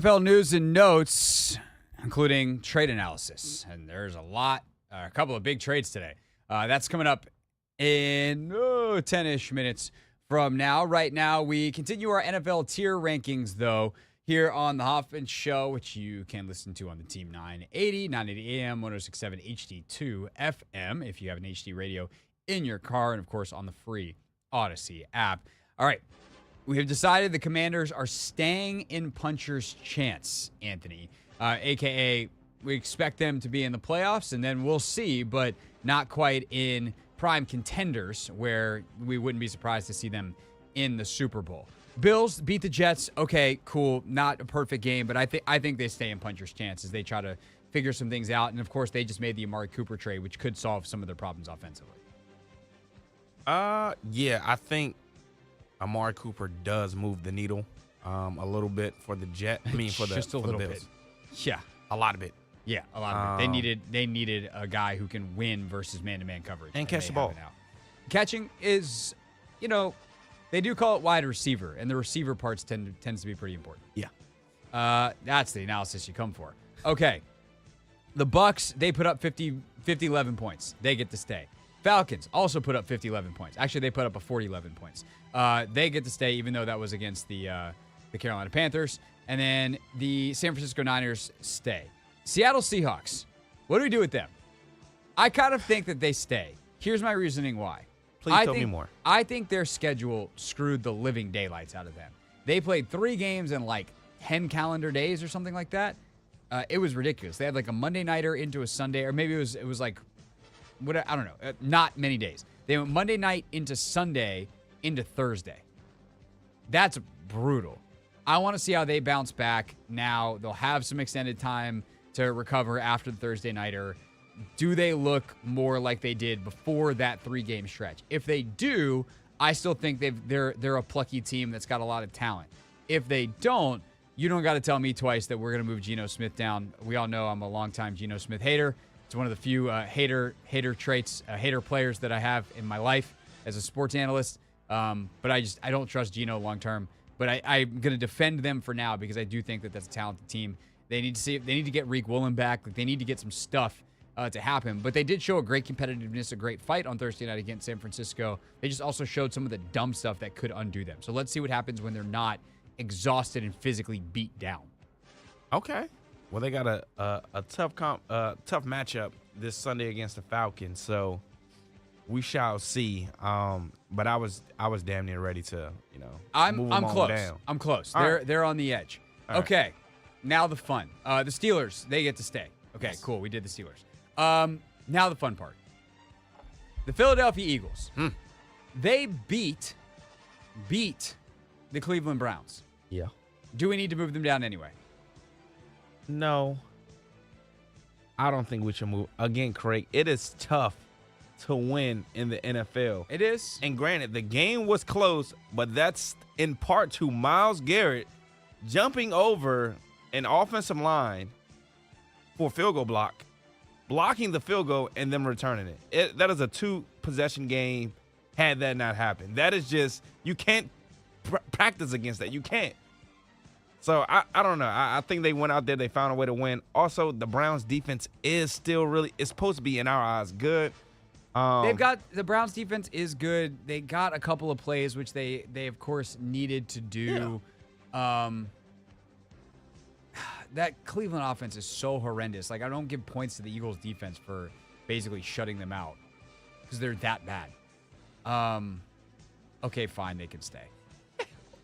NFL news and notes, including trade analysis. And there's a couple of big trades today. That's coming up in 10-ish minutes from now. Right now, we continue our NFL tier rankings, though, here on the Hoffman Show, which you can listen to on the Team 980 AM, 106.7 HD2 FM, if you have an HD radio in your car, and, of course, on the free Odyssey app. All right. We have decided the Commanders are staying in puncher's chance, Anthony, a.k.a. we expect them to be in the playoffs, and then we'll see, but not quite in prime contenders where we wouldn't be surprised to see them in the Super Bowl. Bills beat the Jets. Okay, cool. Not a perfect game, but I think they stay in puncher's chance as they try to figure some things out. And, of course, they just made the Amari Cooper trade, which could solve some of their problems offensively. Yeah, I think Amari Cooper does move the needle a little bit for the just a little bit. Yeah, a lot of it. Yeah, a lot of it. They needed a guy who can win versus man-to-man coverage and catch the ball. Catching is, they do call it wide receiver, and the receiver parts tends to be pretty important. Yeah, that's the analysis you come for. Okay, the Bucks, they put up 50-11 points. They get to stay. Falcons also put up 50-11 points. Actually, they put up a 40-11 points. They get to stay, even though that was against the Carolina Panthers. And then the San Francisco Niners stay. Seattle Seahawks, what do we do with them? I kind of think that they stay. Here's my reasoning why. Please tell me more. I think their schedule screwed the living daylights out of them. They played 3 games in like 10 calendar days or something like that. It was ridiculous. They had like a Monday nighter into a Sunday, or maybe it was like, I don't know, not many days. They went Monday night into Sunday into Thursday. That's brutal. I want to see how they bounce back now. They'll have some extended time to recover after the Thursday nighter. Do they look more like they did before that 3-game stretch? If they do, I still think they're a plucky team that's got a lot of talent. If they don't, you don't got to tell me twice that we're going to move Geno Smith down. We all know I'm a longtime Geno Smith hater. It's one of the few hater traits, hater players that I have in my life as a sports analyst. But I don't trust Geno long term. But I'm going to defend them for now because I do think that that's a talented team. They need to get Reek Woolen back. Like, they need to get some stuff to happen. But they did show a great competitiveness, a great fight on Thursday night against San Francisco. They just also showed some of the dumb stuff that could undo them. So let's see what happens when they're not exhausted and physically beat down. Okay. Well, they got a tough matchup this Sunday against the Falcons. So we shall see. But I was damn near ready to, I'm close. Down. I'm close. All They're on the edge. All okay. Right. Now the fun. The Steelers, they get to stay. Okay, yes. Cool. We did the Steelers. Now the fun part. The Philadelphia Eagles. They beat the Cleveland Browns. Yeah. Do we need to move them down anyway? No. I don't think we should move. Again, Craig, it is tough to win in the NFL. It is. And granted, the game was close, but that's in part to Myles Garrett jumping over an offensive line for a field goal block, blocking the field goal, and then returning it. That is a 2-possession game had that not happened. That is just, you can't practice against that. You can't. So, I don't know. I think they went out there. They found a way to win. Also, the Browns' defense is still it's supposed to be, in our eyes, good. The Browns' defense is good. They got a couple of plays, which they of course, needed to do. Yeah. That Cleveland offense is so horrendous. Like, I don't give points to the Eagles' defense for basically shutting them out because they're that bad. Okay, fine. They can stay.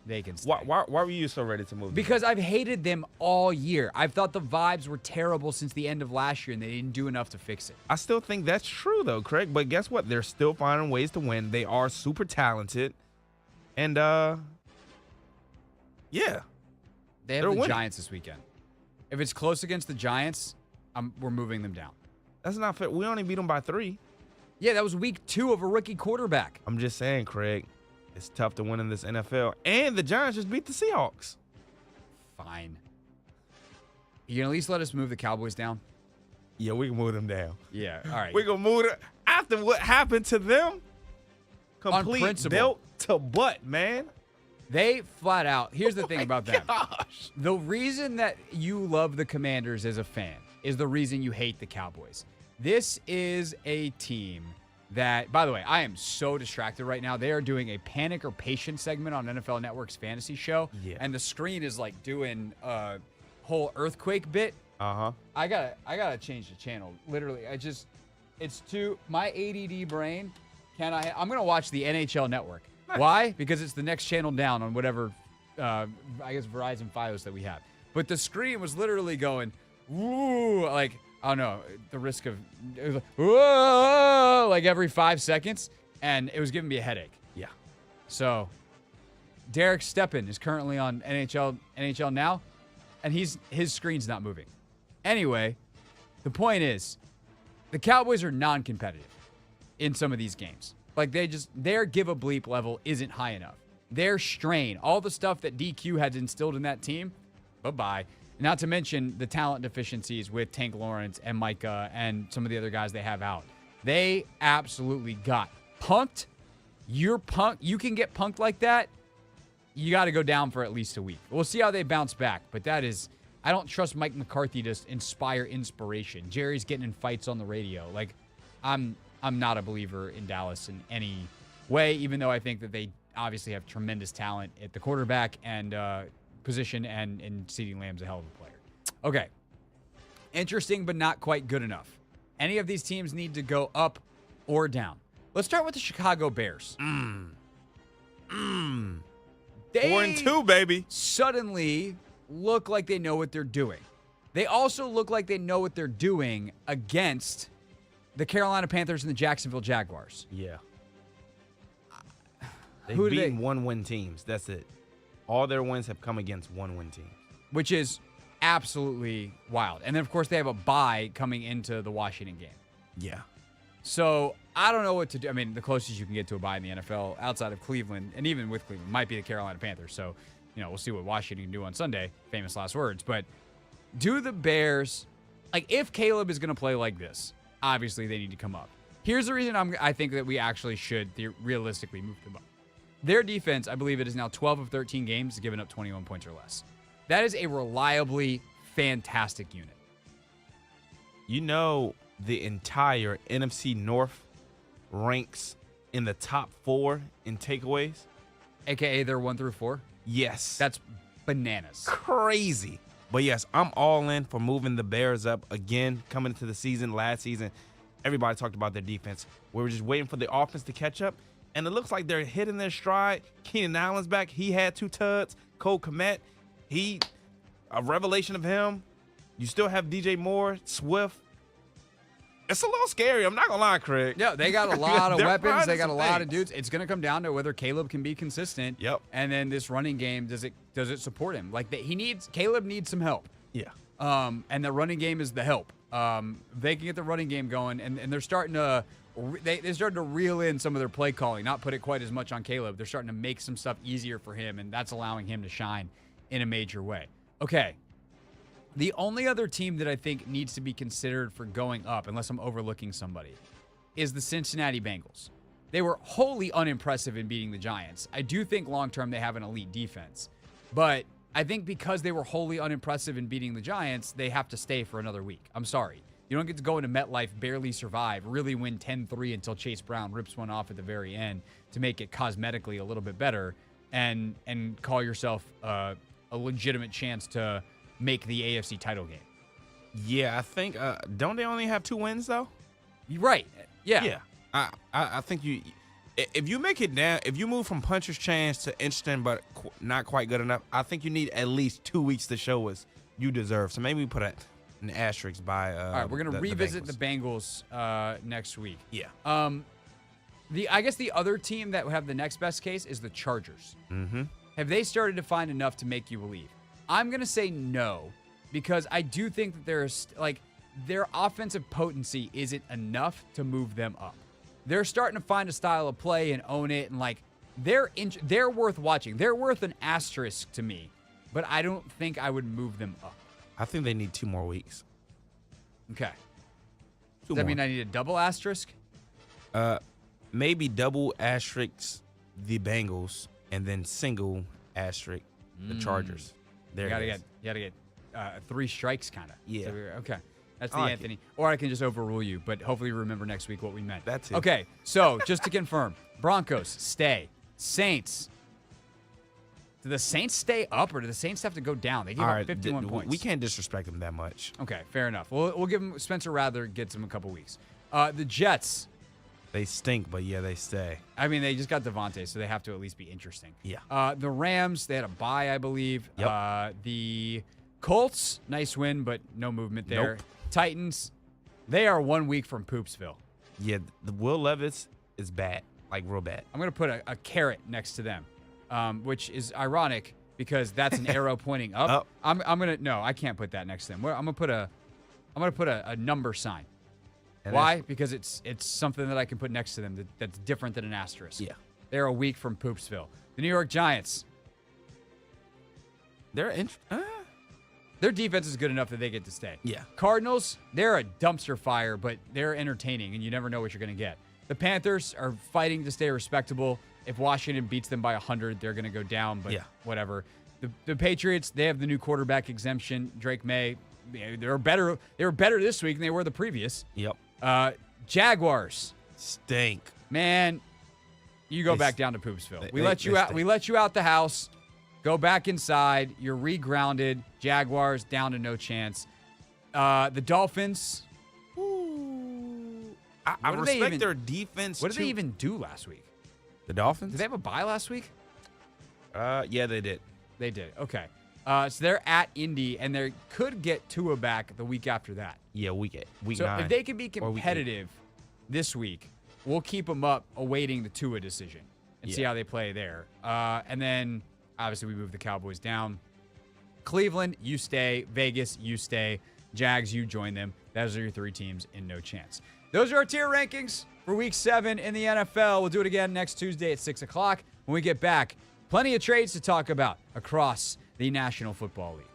They can stay. Why were you so ready to move? Because I've hated them all year. I've thought the vibes were terrible since the end of last year, and they didn't do enough to fix it. I still think that's true, though, Craig. But guess what? They're still finding ways to win. They are super talented. And, yeah. They have the Giants this weekend. If it's close against the Giants, we're moving them down. That's not fair. We only beat them by 3. Yeah, that was week 2 of a rookie quarterback. I'm just saying, Craig. It's tough to win in this NFL. And the Giants just beat the Seahawks. Fine. You can at least let us move the Cowboys down? Yeah, we can move them down. Yeah, all right. We're going to move them. After what happened to them, complete belt to butt, man. They flat out, here's the thing about them. The reason that you love the Commanders as a fan is the reason you hate the Cowboys. This is a team that, by the way, I am so distracted right now. They are doing a Panic or Patience segment on NFL Network's fantasy show. Yeah. And the screen is like doing a whole earthquake bit. Uh-huh. I gotta change the channel. Literally, it's too, my ADD brain, I'm gonna watch the NHL Network. Nice. Why? Because it's the next channel down on whatever, I guess Verizon Fios that we have. But the screen was literally going, woo, like, I don't know, the risk of, it was like, whoa, like every 5 seconds, and it was giving me a headache. Yeah. So, Derek Steppen is currently on NHL Now, and his screen's not moving. Anyway, the point is, the Cowboys are non-competitive in some of these games. Like, their give a bleep level isn't high enough. Their strain, all the stuff that DQ had instilled in that team, bye-bye. Not to mention the talent deficiencies with Tank Lawrence and Micah and some of the other guys they have out. They absolutely got punked. You're punked. You can get punked like that. You got to go down for at least a week. We'll see how they bounce back. But that is, I don't trust Mike McCarthy to inspire inspiration. Jerry's getting in fights on the radio. Like, I'm not a believer in Dallas in any way, even though I think that they obviously have tremendous talent at the quarterback and position, and CeeDee Lamb's a hell of a player. Okay. Interesting, but not quite good enough. Any of these teams need to go up or down. Let's start with the Chicago Bears. 4-2, baby. Suddenly look like they know what they're doing. They also look like they know what they're doing against the Carolina Panthers and the Jacksonville Jaguars. Yeah. They've beaten one-win teams. That's it. All their wins have come against one-win teams. Which is absolutely wild. And then, of course, they have a bye coming into the Washington game. Yeah. So, I don't know what to do. I mean, the closest you can get to a bye in the NFL outside of Cleveland, and even with Cleveland, might be the Carolina Panthers. So, we'll see what Washington can do on Sunday. Famous last words. But do the Bears, like, if Caleb is going to play like this, obviously they need to come up. Here's the reason I think that we actually should realistically move them up. Their defense, I believe it is now 12 of 13 games, giving up 21 points or less. That is a reliably fantastic unit. The entire NFC North ranks in the top 4 in takeaways. AKA they're 1 through 4? Yes. That's bananas. Crazy. But yes, I'm all in for moving the Bears up again coming into the season. Last season, everybody talked about their defense. We were just waiting for the offense to catch up. And it looks like they're hitting their stride. Keenan Allen's back. He had 2 tuds. Cole Kmet, a revelation of him. You still have DJ Moore, Swift. It's a little scary. I'm not going to lie, Craig. Yeah, they got a lot of weapons. They got a lot of dudes. It's going to come down to whether Caleb can be consistent. Yep. And then this running game, does it support him? Like, Caleb needs some help. Yeah. And the running game is the help. They can get the running game going, and they're starting to they started to reel in some of their play calling, not put it quite as much on Caleb. They're starting to make some stuff easier for him, and that's allowing him to shine in a major way. Okay. The only other team that I think needs to be considered for going up, unless I'm overlooking somebody, is the Cincinnati Bengals. They were wholly unimpressive in beating the Giants. I do think long-term they have an elite defense, but I think because they were wholly unimpressive in beating the Giants, they have to stay for another week. I'm sorry. You don't get to go into MetLife, barely survive, really win 10-3 until Chase Brown rips one off at the very end to make it cosmetically a little bit better and call yourself a legitimate chance to make the AFC title game. Yeah, I think don't they only have 2 wins though? You're right. Yeah. Yeah. I think if you make it down, if you move from puncher's chance to interesting but not quite good enough, I think you need at least 2 weeks to show us you deserve. So maybe we put an asterisk by. All right, we're gonna revisit the Bengals next week. Yeah. I guess the other team that would have the next best case is the Chargers. Mm-hmm. Have they started to find enough to make you believe? I'm gonna say no, because I do think that their offensive potency isn't enough to move them up. They're starting to find a style of play and own it, and they're worth watching. They're worth an asterisk to me, but I don't think I would move them up. I think they need 2 more weeks. Okay. Does that mean I need a double asterisk? Maybe double asterisk the Bengals and then single asterisk, the Chargers. There You gotta get 3 strikes, kind of. Yeah. So okay. That's the I like Anthony. Or I can just overrule you, but hopefully you remember next week what we meant. That's it. Okay, so just to confirm, Broncos stay. Saints. Do the Saints stay up, or do the Saints have to go down? They gave up 51 points. We can't disrespect them that much. Okay, fair enough. We'll give them. Spencer Rattler gets them a couple weeks. The Jets. They stink, but yeah, they stay. I mean, they just got Devontae, so they have to at least be interesting. Yeah. The Rams, they had a bye, I believe. Yep. The Colts, nice win, but no movement there. Nope. Titans, they are 1 week from Poopsville. Yeah, the Will Levis is bad, like real bad. I'm going to put a carrot next to them, which is ironic because that's an arrow pointing up. I'm going to, no, I can't put that next to them. I'm going to put a number sign. And why? Because it's something that I can put next to them that's different than an asterisk. Yeah. They're a week from Poopsville. The New York Giants. Their defense is good enough that they get to stay. Yeah. Cardinals, they're a dumpster fire, but they're entertaining, and you never know what you're going to get. The Panthers are fighting to stay respectable. If Washington beats them by 100, they're going to go down, but whatever. The Patriots, they have the new quarterback exemption. Drake May, they were better this week than they were the previous. Yep. Jaguars stink. Man, you go back down to Poopsville. We let you out. We let you out the house. Go back inside. You're regrounded. Jaguars down to no chance. The Dolphins. I respect their defense. What did they even do last week? The Dolphins? Did they have a bye last week? Yeah, they did. They did. Okay. So they're at Indy, and they could get Tua back the week after that. Yeah, week 9. So if they can be competitive this week, we'll keep them up awaiting the Tua decision and see how they play there. And then, obviously, we move the Cowboys down. Cleveland, you stay. Vegas, you stay. Jags, you join them. Those are your 3 teams in no chance. Those are our tier rankings for Week 7 in the NFL. We'll do it again next Tuesday at 6 o'clock. When we get back, plenty of trades to talk about across the National Football League.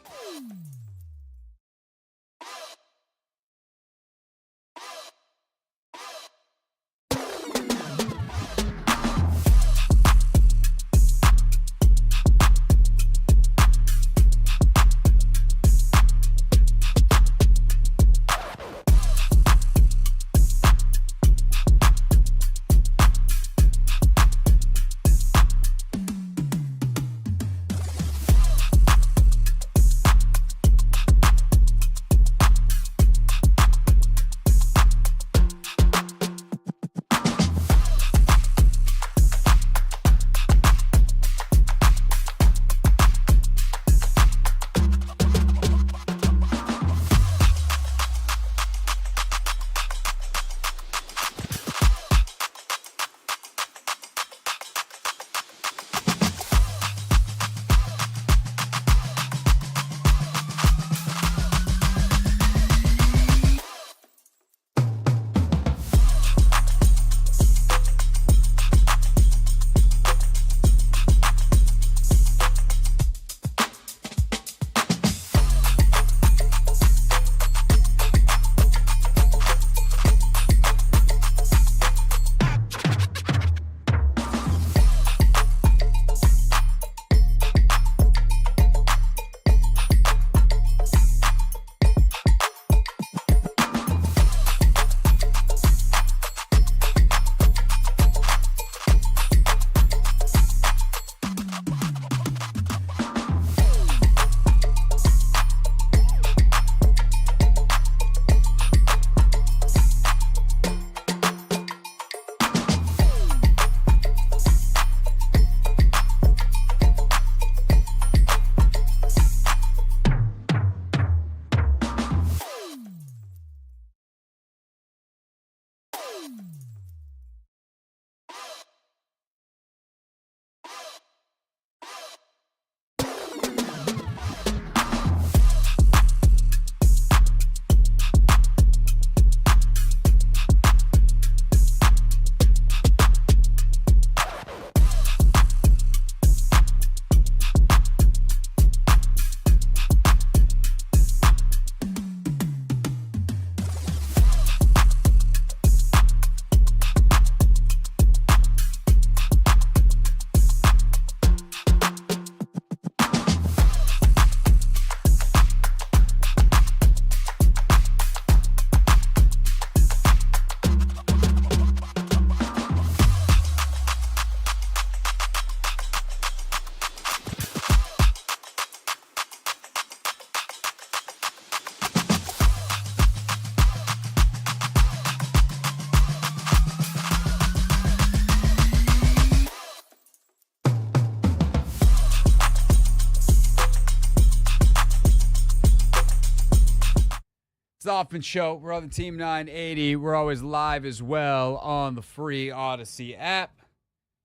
the Hoffman Show. We're on the Team 980. We're always live as well on the free Odyssey app.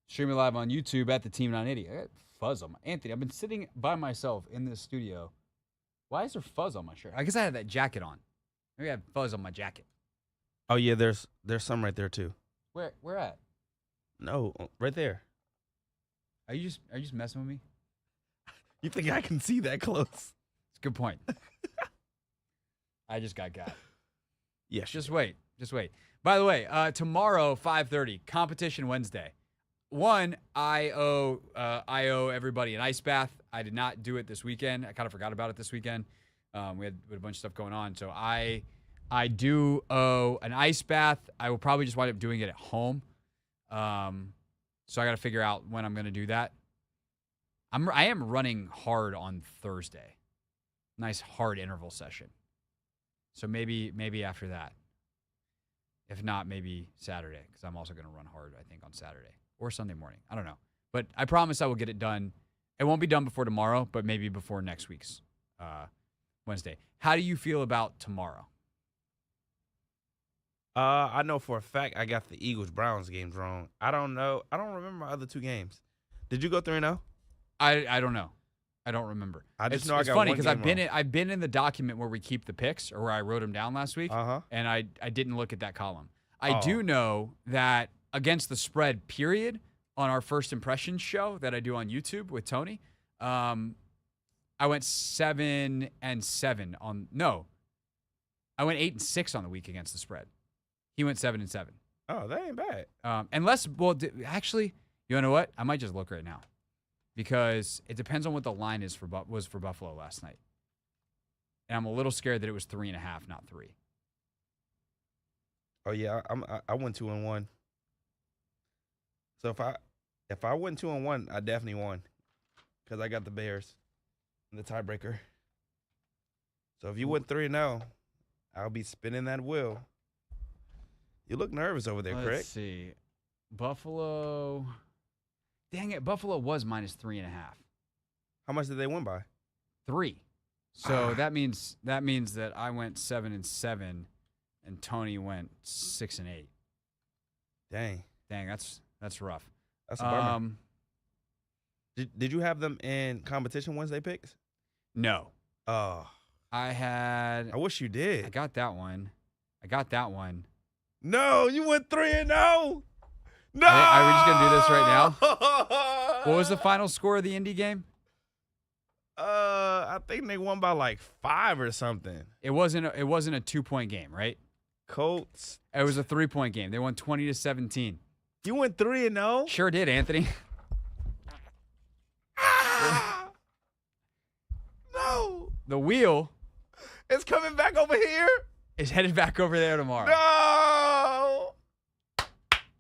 Streaming live on YouTube at the Team 980. I got fuzz on my Anthony. I've been sitting by myself in this studio. Why is there fuzz on my shirt? I guess I had that jacket on. Maybe I have fuzz on my jacket. Oh yeah, there's some right there too. Where at? No, right there. Are you just messing with me? You think I can see that close? It's a good point. I just got. Yes. Just wait. By the way, tomorrow 5:30 competition Wednesday. I owe everybody an ice bath. I did not do it this weekend. I kind of forgot about it this weekend. We had a bunch of stuff going on, so I do owe an ice bath. I will probably just wind up doing it at home. So I got to figure out when I'm going to do that. I am running hard on Thursday. Nice hard interval session. So maybe after that. If not, maybe Saturday, because I'm also going to run hard, I think, on Saturday or Sunday morning. I don't know. But I promise I will get it done. It won't be done before tomorrow, but maybe before next week's Wednesday. How do you feel about tomorrow? I know for a fact I got the Eagles-Browns games wrong. I don't know. I don't remember my other two games. Did you go 3-0? I don't know. I don't remember. I just it's, know I it's got funny one because game I've been in the document where we keep the picks, or where I wrote them down last week, and I didn't look at that column. I do know that against the spread, period, on our first impressions show that I do on YouTube with Tony, I went 7-7 on. No, I went 8-6 on the week against the spread. He went 7-7. Oh, that ain't bad. Actually, you know what? I might just look right now, because it depends on what the line was for Buffalo last night, and I'm a little scared that it was 3.5, not 3. Oh yeah, I went 2-1. So if I went 2-1, I definitely won, because I got the Bears in the tiebreaker. So if you went 3-0, I'll be spinning that wheel. You look nervous over there, Craig. Let's see. Buffalo. Dang it, Buffalo was -3.5. How much did they win by? 3. So that means that I went 7-7, and Tony went 6-8. Dang, that's rough. That's a bummer. Did you have them in competition Wednesday picks? No. Oh, I wish you did. I got that one. No, you went 3-0. No. Are we just gonna do this right now? What was the final score of the Indy game? I think they won by like 5 or something. It wasn't a 2-point game, right? Colts. It was a 3-point game. They won 20-17. You went 3-0? Sure did, Anthony. No. The wheel is coming back over here. Is headed back over there tomorrow. No.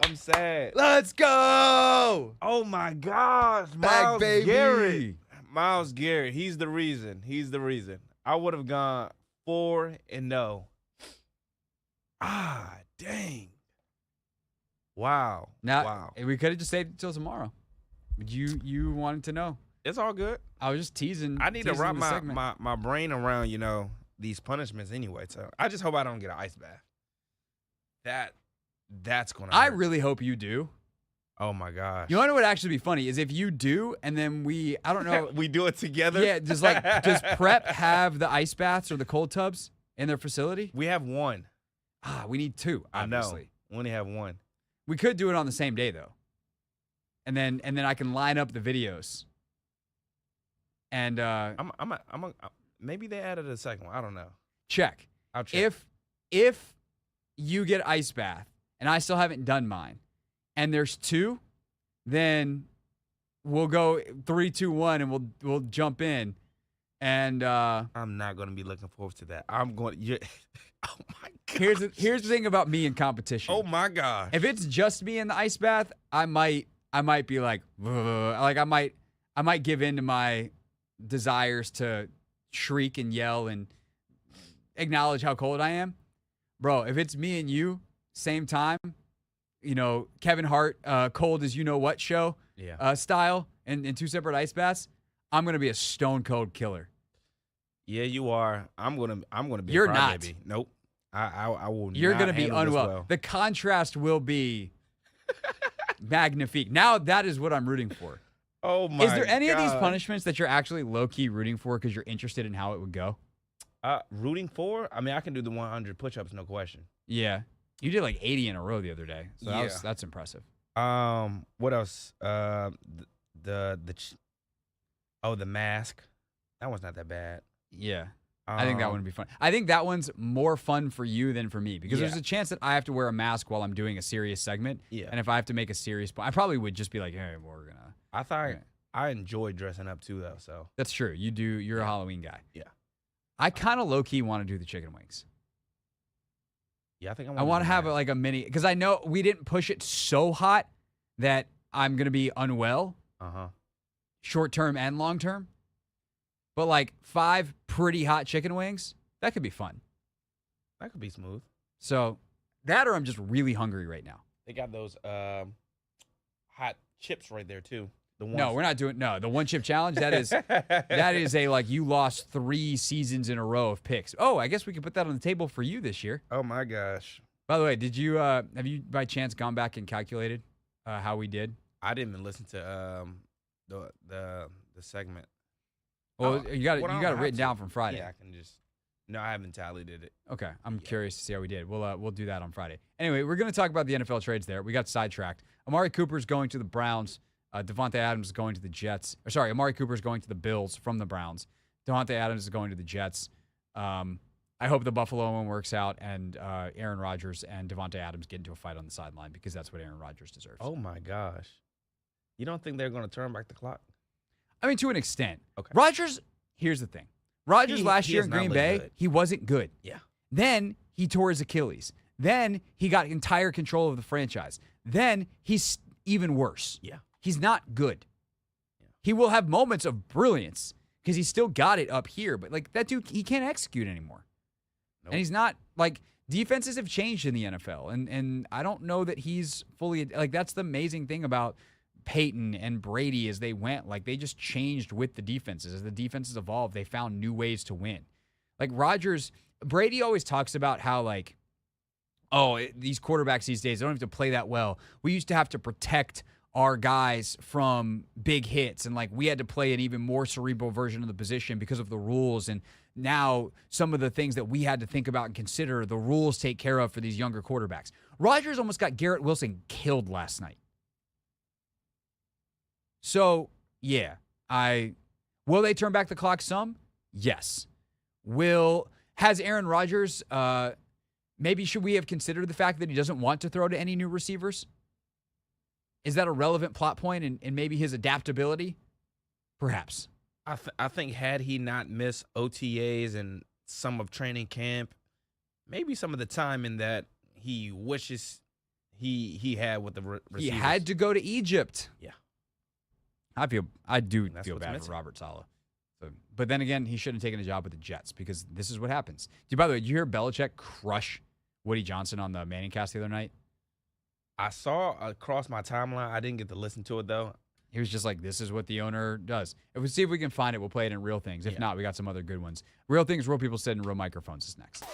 I'm sad. Let's go. Oh my gosh, Back, baby. Garrett. Myles Garrett. He's the reason. I would have gone 4-0. Ah, dang. Wow. Wow. We could have just saved it until tomorrow. But you wanted to know. It's all good. I was just teasing. I need to wrap my brain around, these punishments anyway. So I just hope I don't get an ice bath. That's going to hurt. I really hope you do. Oh my gosh. You want to know what would actually be funny is if you do, and then I don't know. we do it together? Yeah, does Prep have the ice baths or the cold tubs in their facility? We have one. We need 2, obviously. I know. We only have one. We could do it on the same day though. And then I can line up the videos. And maybe they added a second one. I don't know. Check. I'll check. If you get ice bath and I still haven't done mine, and there's 2, then we'll go 3, 2, 1, and we'll jump in. And I'm not going to be looking forward to that. I'm going. Oh my god. Here's the thing about me in competition. Oh my god. If it's just me in the ice bath, I might be like I might give in to my desires to shriek and yell and acknowledge how cold I am. Bro, if it's me and you, same time, Kevin Hart, cold as you know what show style, and in 2 separate ice baths, I'm gonna be a stone cold killer. Yeah, you are. I'm gonna be. You're a not. crybaby. Nope. I will. You're going to be unwell. Well. The contrast will be magnifique. Now that is what I'm rooting for. Oh my! Is there any God. of these punishments that you're actually low key rooting for because you're interested in how it would go? Rooting for? I mean, I can do the 100 push-ups, no question. Yeah, you did like 80 in a row the other day, so that's impressive. What else? The mask. That one's not that bad. Yeah. I think that one would be fun. I think that one's more fun for you than for me because there's a chance that I have to wear a mask while I'm doing a serious segment. Yeah. And if I have to make a serious point, I probably would just be like, hey, we're going to. I thought I enjoy dressing up too, though. So that's true. You do. You're a Halloween guy. Yeah. I kind of low key want to do the chicken wings. Yeah, I think I want to have like a mini because I know we didn't push it so hot that I'm going to be unwell. Short term and long term. But like 5 pretty hot chicken wings, that could be fun. That could be smooth. So that or I'm just really hungry right now. They got those hot chips right there too. The ones. No, we're not doing the one chip challenge. That is a like you lost 3 seasons in a row of picks. Oh, I guess we could put that on the table for you this year. Oh my gosh. By the way, did you have you by chance gone back and calculated how we did? I didn't even listen to the segment. Well, you got it written down from Friday. Yeah, I can just. No, I haven't tallied it. Okay, I'm curious to see how we did. We'll do that on Friday. Anyway, we're going to talk about the NFL trades there. We got sidetracked. Amari Cooper's going to the Browns. Devontae Adams is going to the Jets. Amari Cooper's going to the Bills from the Browns. Devontae Adams is going to the Jets. I hope the Buffalo one works out and Aaron Rodgers and Devontae Adams get into a fight on the sideline because that's what Aaron Rodgers deserves. Oh my gosh. You don't think they're going to turn back the clock? I mean, to an extent. Okay. Rodgers, here's the thing. Rodgers last year in Green Bay, he wasn't good. Yeah. Then he tore his Achilles. Then he got entire control of the franchise. Then he's even worse. Yeah. He's not good. Yeah. He will have moments of brilliance because he's still got it up here. But, like, that dude, he can't execute anymore. Nope. And he's not, like, defenses have changed in the NFL. And I don't know that he's fully, like, that's the amazing thing about Peyton and Brady as they went. Like, they just changed with the defenses. As the defenses evolved, they found new ways to win. Like, Brady always talks about how, like, these quarterbacks these days, they don't have to play that well. We used to have to protect our guys from big hits, and, like, we had to play an even more cerebral version of the position because of the rules. And now some of the things that we had to think about and consider, the rules take care of for these younger quarterbacks. Rodgers almost got Garrett Wilson killed last night. So, yeah, will they turn back the clock some? Yes. Has Aaron Rodgers, maybe should we have considered the fact that he doesn't want to throw to any new receivers? Is that a relevant plot point in maybe his adaptability? Perhaps. I think had he not missed OTAs and some of training camp, maybe some of the time in that he wishes he had with the receivers. He had to go to Egypt. Yeah. I do feel bad for Robert Saleh. So, but then again, he shouldn't have taken a job with the Jets because this is what happens. By the way, did you hear Belichick crush Woody Johnson on the Manning cast the other night? I saw across my timeline. I didn't get to listen to it, though. He was just like, this is what the owner does. If we see if we can find it, we'll play it in Real Things. If not, we got some other good ones. Real Things, Real People Said, and Real Microphones is next.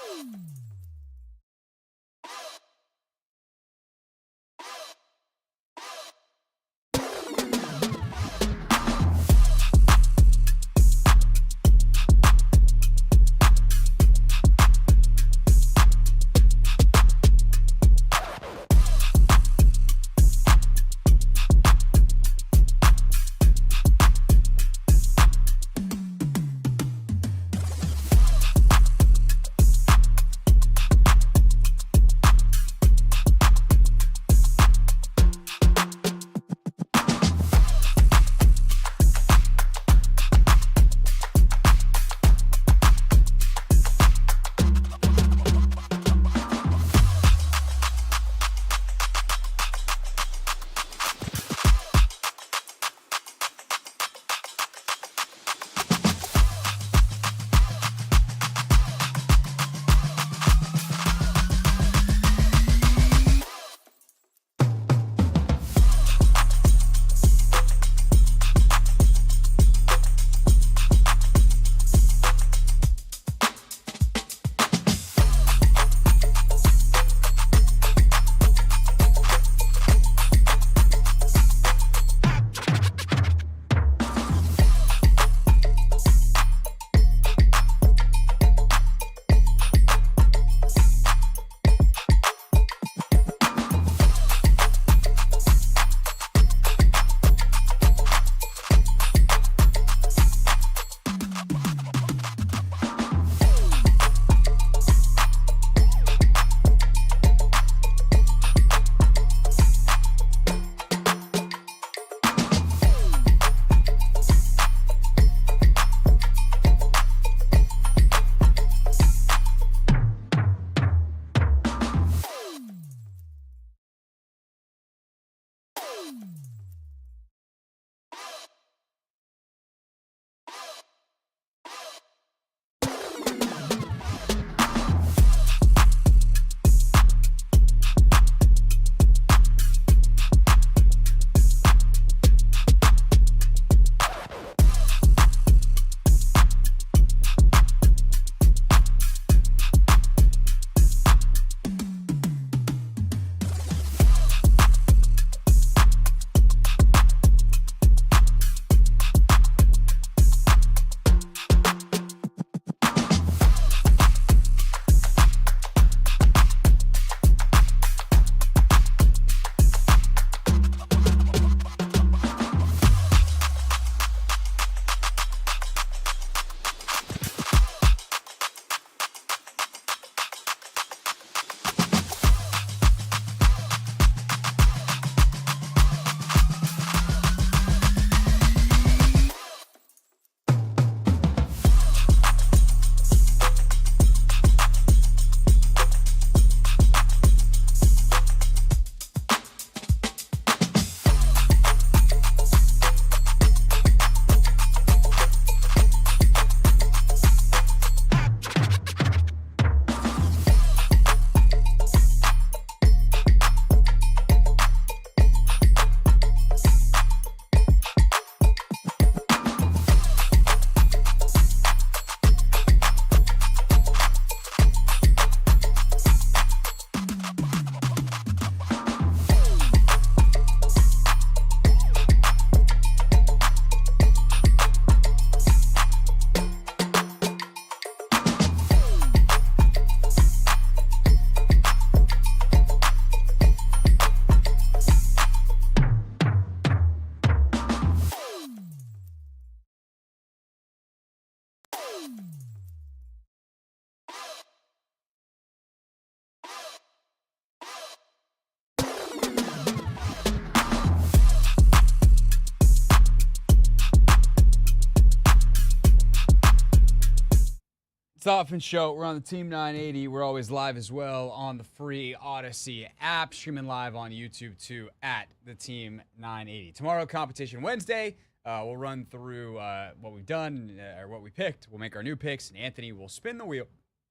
the Hoffman Show. We're on the Team 980. We're always live as well on the free Odyssey app, streaming live on YouTube too at the Team 980. Tomorrow, Competition Wednesday. We'll run through what we've done or what we picked. We'll make our new picks, and Anthony will spin the wheel,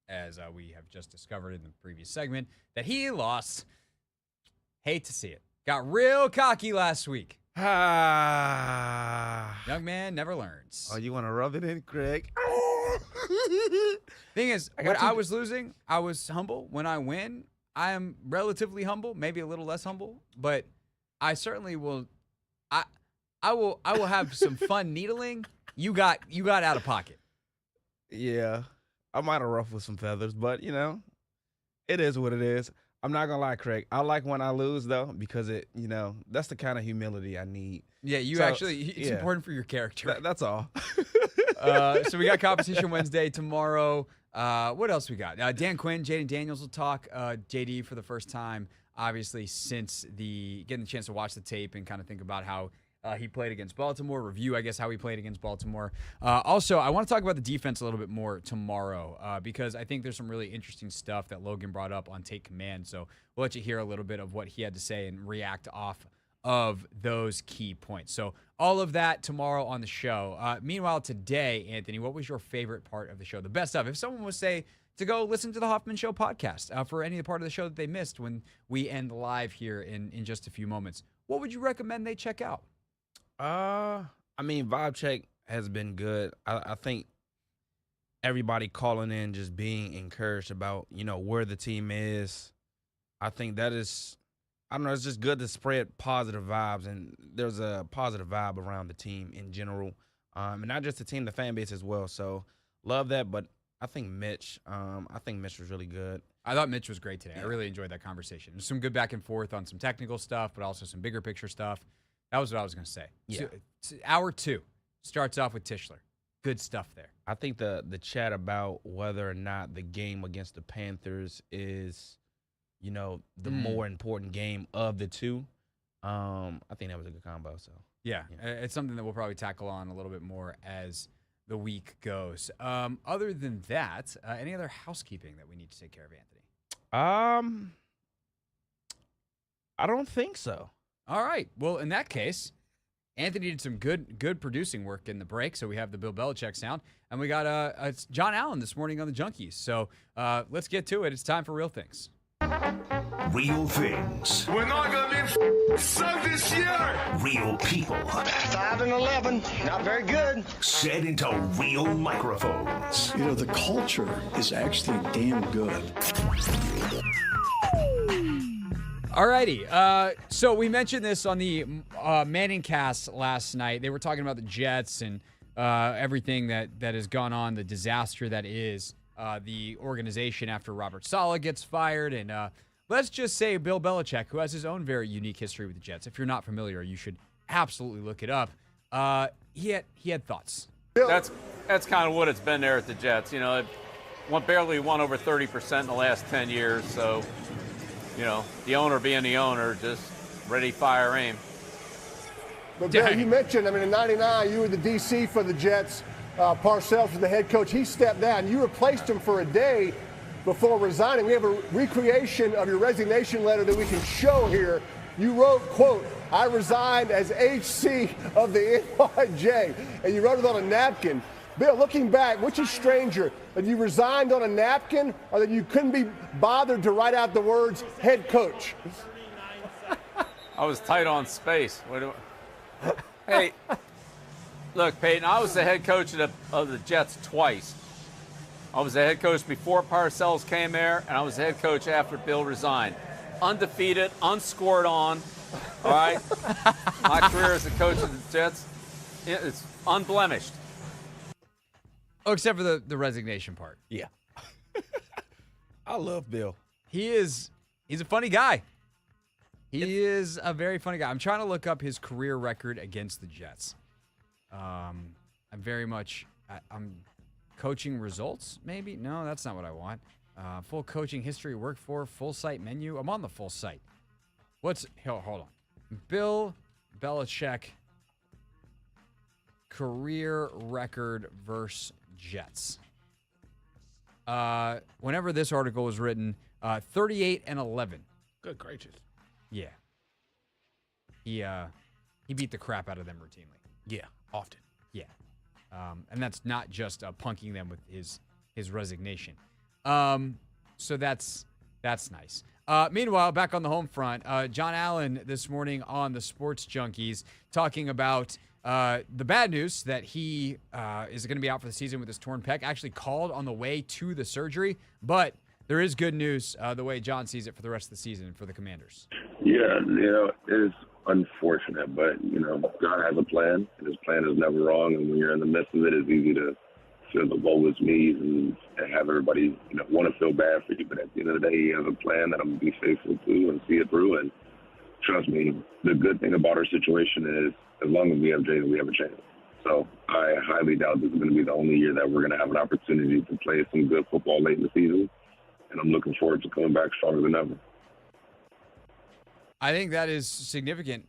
as we have just discovered in the previous segment that he lost. Hate to see it. Got real cocky last week. Young man never learns. Oh, you want to rub it in, Craig? Thing is, when I was losing, I was humble. When I win, I am relatively humble, maybe a little less humble, but I certainly will. I will have some fun needling. You got out of pocket. Yeah, I might have ruffled some feathers, but it is what it is. I'm not gonna lie, Craig. I like when I lose though, because that's the kind of humility I need. Yeah, it's important for your character. That's all. So we got Competition Wednesday tomorrow. What else we got? Dan Quinn, Jayden Daniels will talk. JD for the first time, obviously, since getting the chance to watch the tape and kind of think about how he played against Baltimore. Review, I guess, how he played against Baltimore. Also, I want to talk about the defense a little bit more tomorrow because I think there's some really interesting stuff that Logan brought up on Take Command. So we'll let you hear a little bit of what he had to say and react off of those key points. So all of that tomorrow on the show. Meanwhile, today, Anthony, what was your favorite part of the show? The best of. If someone would say to go listen to the Hoffman Show podcast for any part of the show that they missed when we end live here in just a few moments, what would you recommend they check out? Vibe check has been good. I think everybody calling in, just being encouraged about, where the team is. I think that is, it's just good to spread positive vibes, and there's a positive vibe around the team in general. And not just the team, the fan base as well. So love that. But I think Mitch was really good. I thought Mitch was great today. Yeah. I really enjoyed that conversation. There's some good back and forth on some technical stuff, but also some bigger picture stuff. That was what I was going to say. Yeah. So, hour 2 starts off with Tischler. Good stuff there. I think the chat about whether or not the game against the Panthers is, the more important game of the two, I think that was a good combo. So yeah, it's something that we'll probably tackle on a little bit more as the week goes. Other than that, any other housekeeping that we need to take care of, Anthony? I don't think so. All right. Well, in that case, Anthony did some good producing work in the break, so we have the Bill Belichick sound, and we got John Allen this morning on the Junkies. So let's get to it. It's time for Real Things. Real things. We're not going to be sucked this year. Real people. 5-11, not very good. Set into real microphones. The culture is actually damn good. Alrighty, so we mentioned this on the Manning cast last night. They were talking about the Jets and everything that has gone on, the disaster that is the organization after Robert Saleh gets fired. And let's just say Bill Belichick, who has his own very unique history with the Jets. If you're not familiar, you should absolutely look it up. He had thoughts. That's kind of what it's been there at the Jets. It barely won over 30% in the last 10 years, so the owner being the owner, just ready, fire, aim. But Bill, you mentioned, in '99, you were the DC for the Jets. Parcells was the head coach. He stepped down. You replaced him for a day before resigning. We have a recreation of your resignation letter that we can show here. You wrote, quote, "I resigned as HC of the NYJ," and you wrote it on a napkin. Bill, looking back, which is stranger, that you resigned on a napkin or that you couldn't be bothered to write out the words head coach? I was tight on space. Hey, look, Peyton, I was the head coach of the Jets twice. I was the head coach before Parcells came there, and I was the head coach after Bill resigned. Undefeated, unscored on, all right? My career as a coach of the Jets, it's unblemished. Oh, except for the resignation part. Yeah. I love Bill. He's a funny guy. He is a very funny guy. I'm trying to look up his career record against the Jets. I'm coaching results, maybe? No, that's not what I want. Full coaching history, work for, full site menu. I'm on the full site. Hold on. Bill Belichick career record versus Jets. whenever this article was written, 38-11. Good gracious. Yeah. He beat the crap out of them routinely. Yeah, often. Yeah. And that's not just punking them with his resignation. So that's nice. Meanwhile, back on the home front, John Allen this morning on the Sports Junkies talking about the bad news that he is going to be out for the season with his torn pec. Actually called on the way to the surgery, but there is good news the way John sees it for the rest of the season for the Commanders. Yeah, it's unfortunate, but, God has a plan, and his plan is never wrong, and when you're in the midst of it, it's easy to feel the woe is me and have everybody, want to feel bad for you, but at the end of the day, he has a plan that I'm going to be faithful to and see it through, and trust me, the good thing about our situation is as long as we have Jayden, we have a chance. So I highly doubt this is going to be the only year that we're going to have an opportunity to play some good football late in the season, and I'm looking forward to coming back stronger than ever. I think that is significant.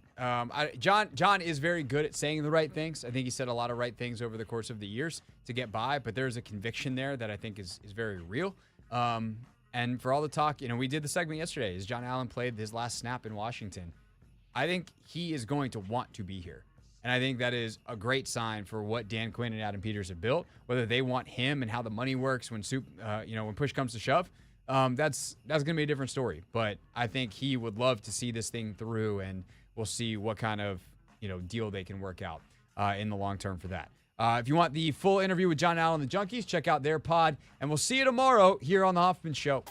John is very good at saying the right things. I think he said a lot of right things over the course of the years to get by, but there's a conviction there that I think is very real. And for all the talk, we did the segment yesterday as John Allen played his last snap in Washington. I think he is going to want to be here. And I think that is a great sign for what Dan Quinn and Adam Peters have built, whether they want him and how the money works when push comes to shove. That's going to be a different story. But I think he would love to see this thing through, and we'll see what kind of deal they can work out in the long term for that. If you want the full interview with John Allen and the Junkies, check out their pod, and we'll see you tomorrow here on the Hoffman Show.